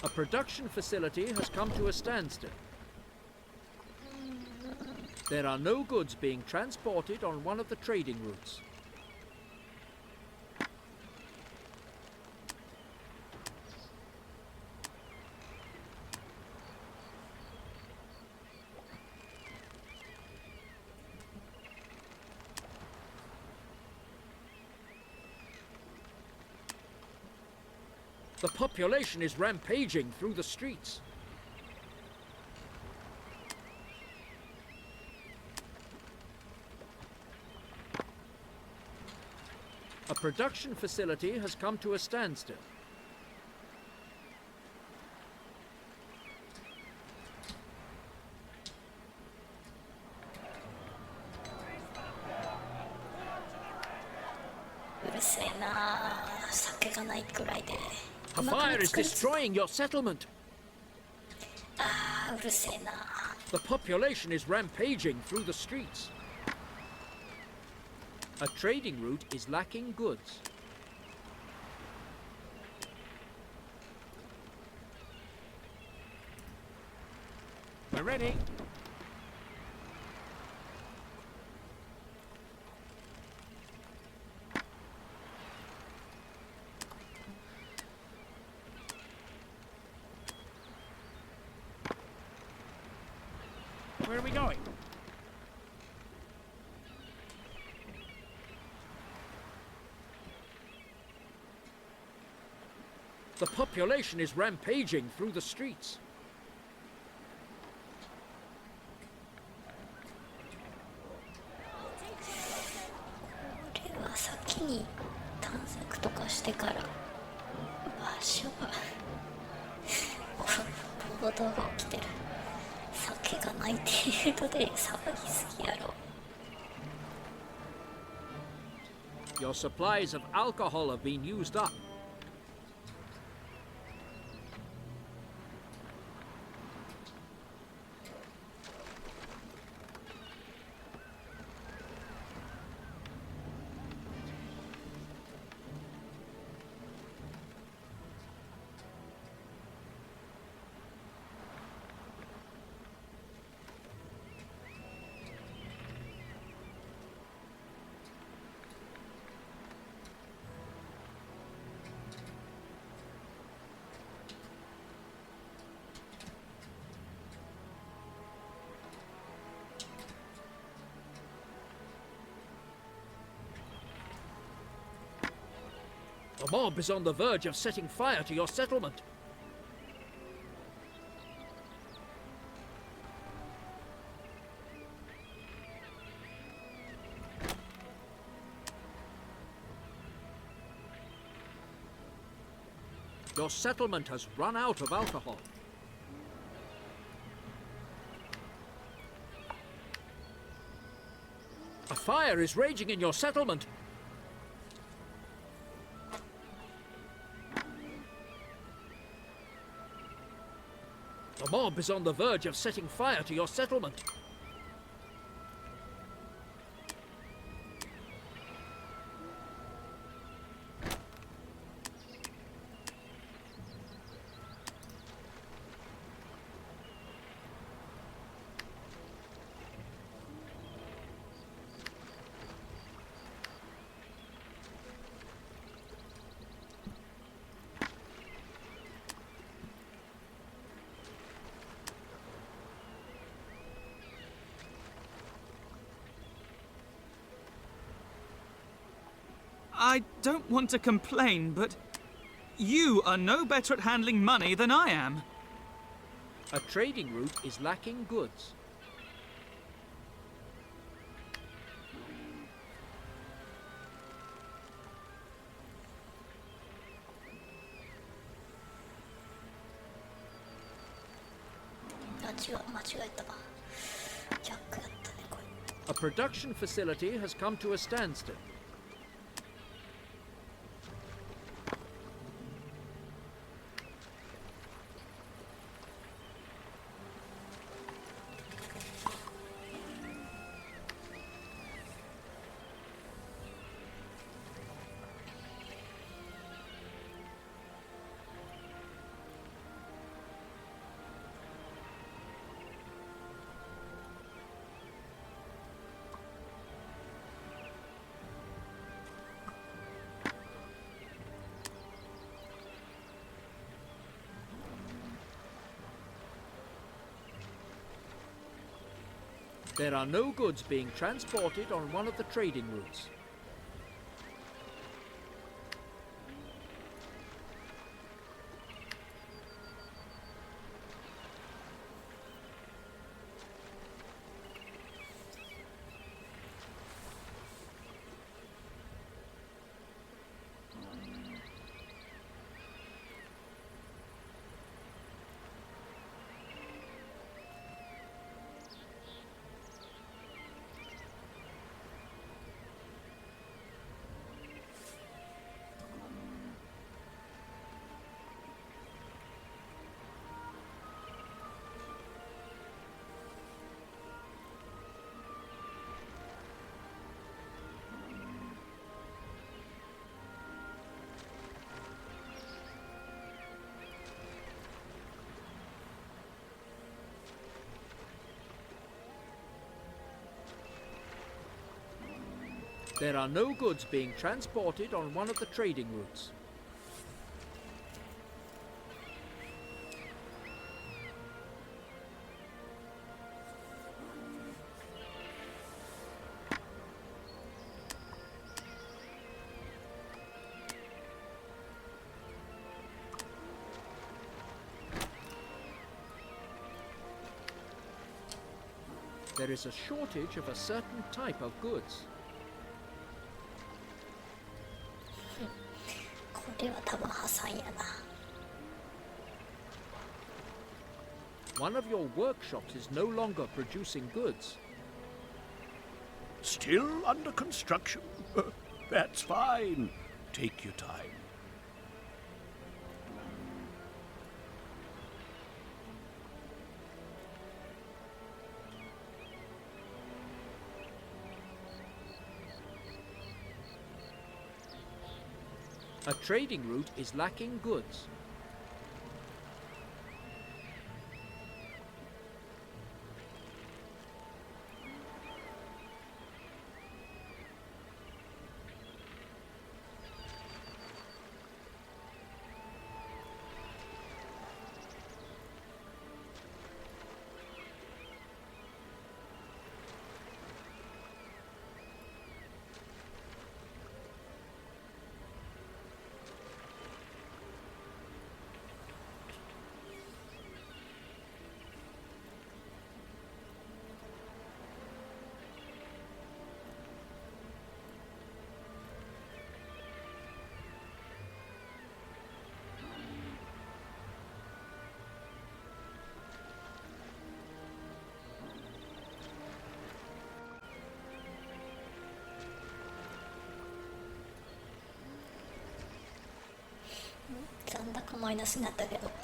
A production facility has come to a standstill. There are no goods being transported on one of the trading routes. The population is rampaging through the streets. A production facility has come to a standstill. A fire is destroying your settlement. The population is rampaging through the streets. A trading route is lacking goods. We're ready. Where are we going? The population is rampaging through the streets. Your supplies of alcohol have been used up. The mob is on the verge of setting fire to your settlement. Your settlement has run out of alcohol. A fire is raging in your settlement. The mob is on the verge of setting fire to your settlement. I don't want to complain, but you are no better at handling money than I am. A trading route is lacking goods. A production facility has come to a standstill. There are no goods being transported on one of the trading routes. There are no goods being transported on one of the trading routes. There is a shortage of a certain type of goods. これは多分破産やな。One of your workshops is no longer producing goods. Still under construction? That's fine. Take your time. A trading route is lacking goods.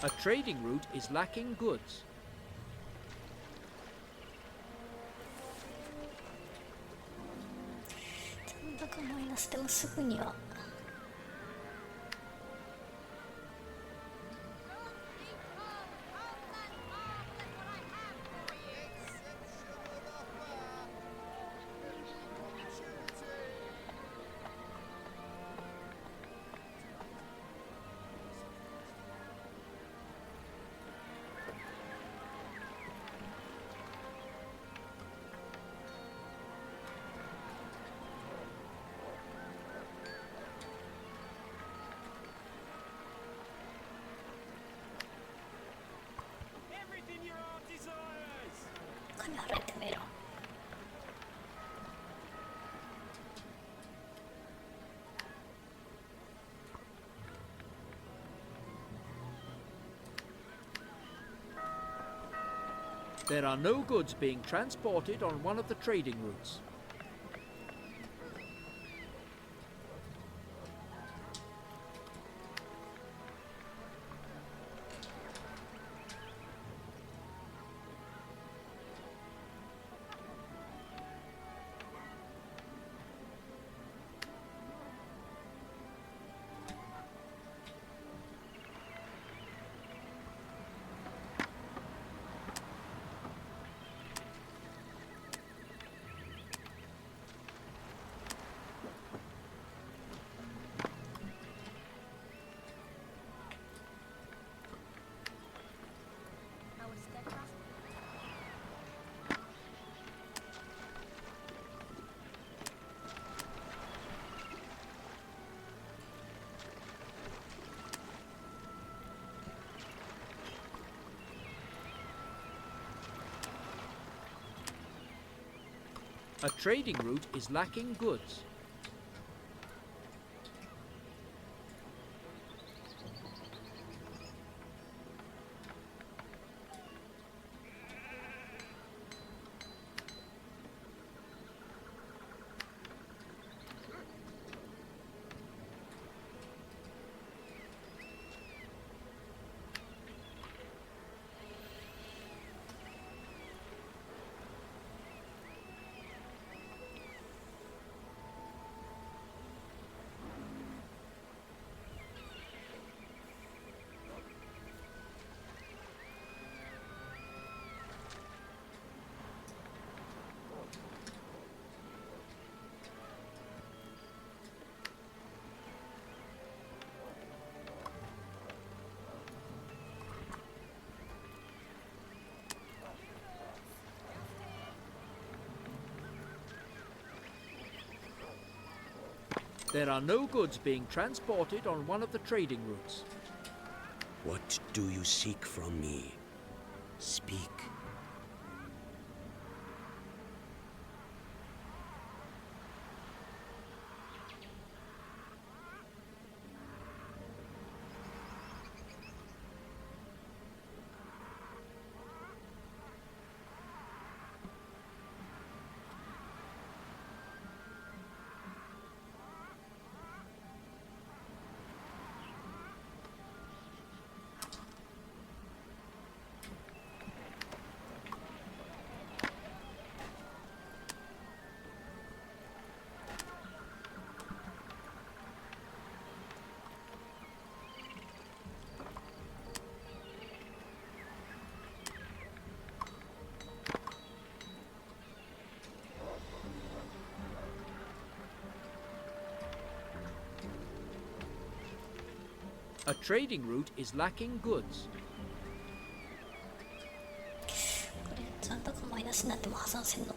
A trading route is lacking goods. 残高マイナスでもすぐには。There are no goods being transported on one of the trading routes. Our steadfast A trading route is lacking goods. There are no goods being transported on one of the trading routes. What do you seek from me? Speak. A trading route is lacking goods. これ残高マイナスになっても破産せんの。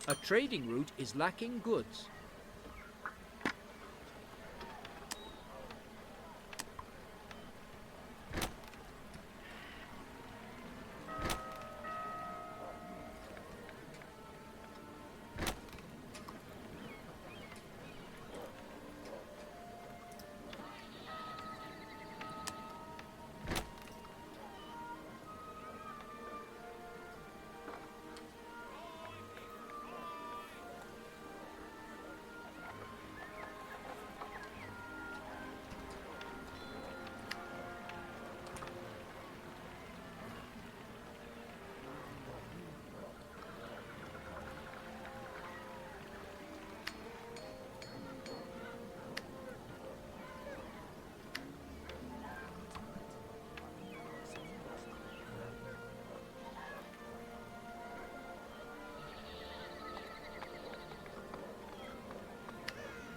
A trading route is lacking goods.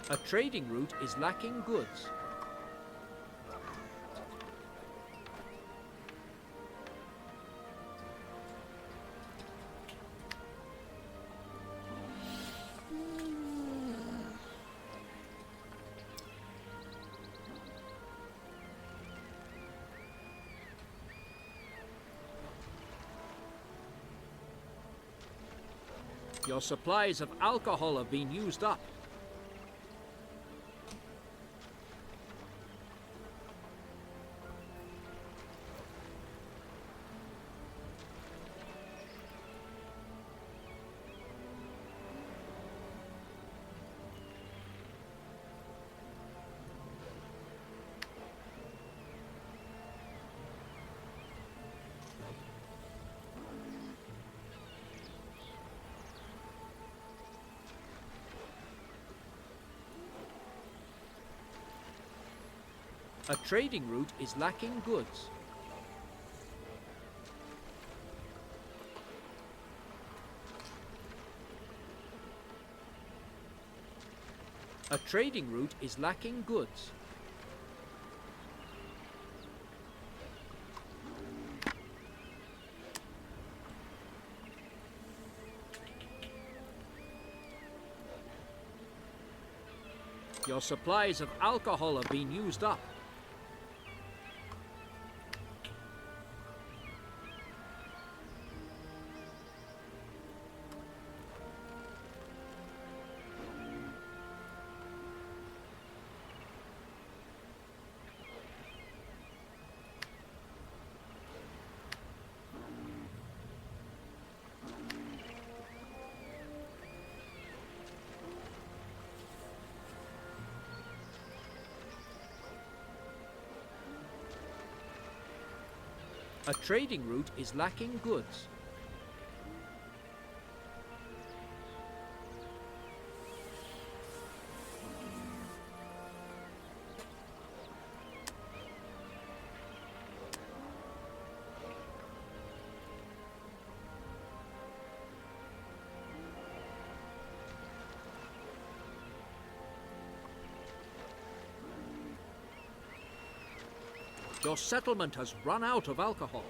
A trading route is lacking goods. Your supplies of alcohol have been used up. A trading route is lacking goods. A trading route is lacking goods. Your supplies of alcohol have been used up. A trading route is lacking goods. Your settlement has run out of alcohol.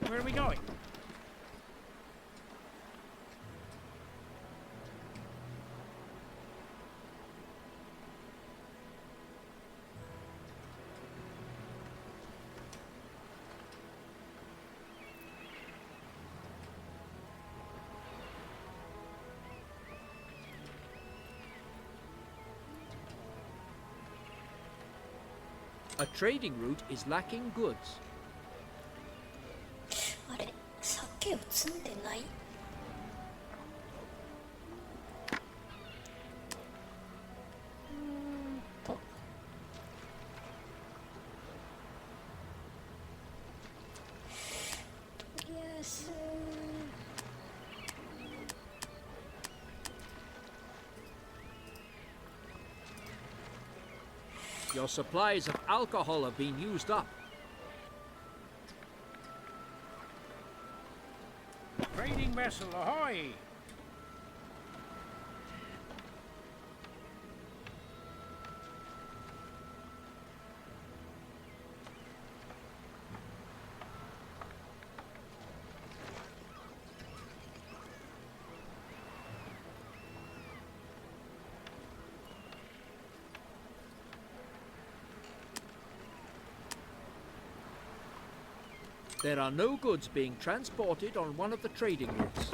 Where are we going? A trading route is lacking goods. あれ、酒を積んでない？とりあえずYour supplies of alcohol have been used up. Trading vessel, ahoy! There are no goods being transported on one of the trading routes.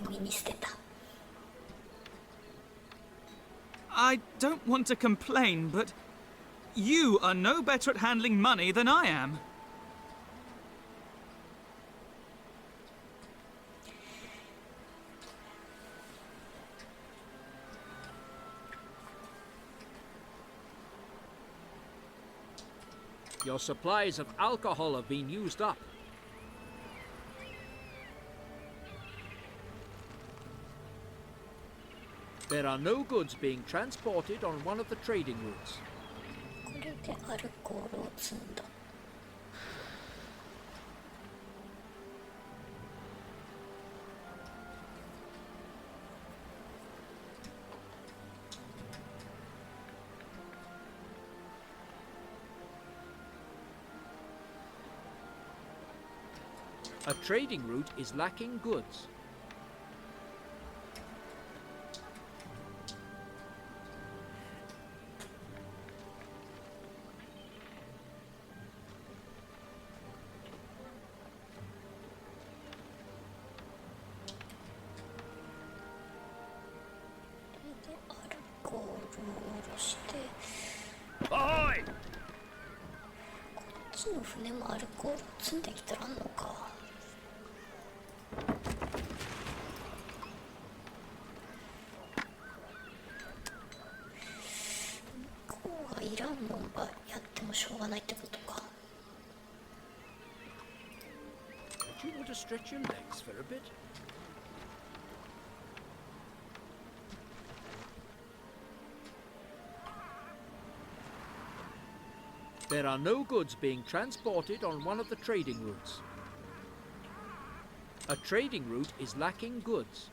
海に捨てた。I don't want to complain, but you are no better at handling money than I am. Your supplies of alcohol have been used up. There are no goods being transported on one of the trading routes. これでアルコールを積んだ。A trading route is lacking goods. Ahoy! こっちの船もアルコールを積んできたらあんのか。向こうがいらんもんばやってもしょうがないってことか。Do you want to stretch your legs for a bit? There are no goods being transported on one of the trading routes. A trading route is lacking goods.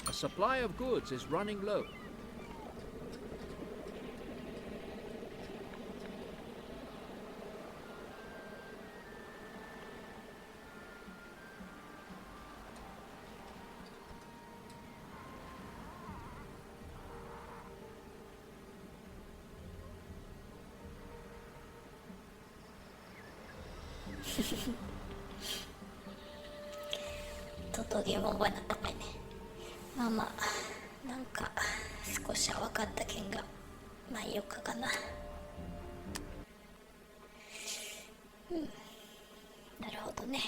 A supply of goods is running low. トトゲーム覚えなったかいね。まあまあなんか少しは分かったけんがまあよかかな。うん、なるほどね。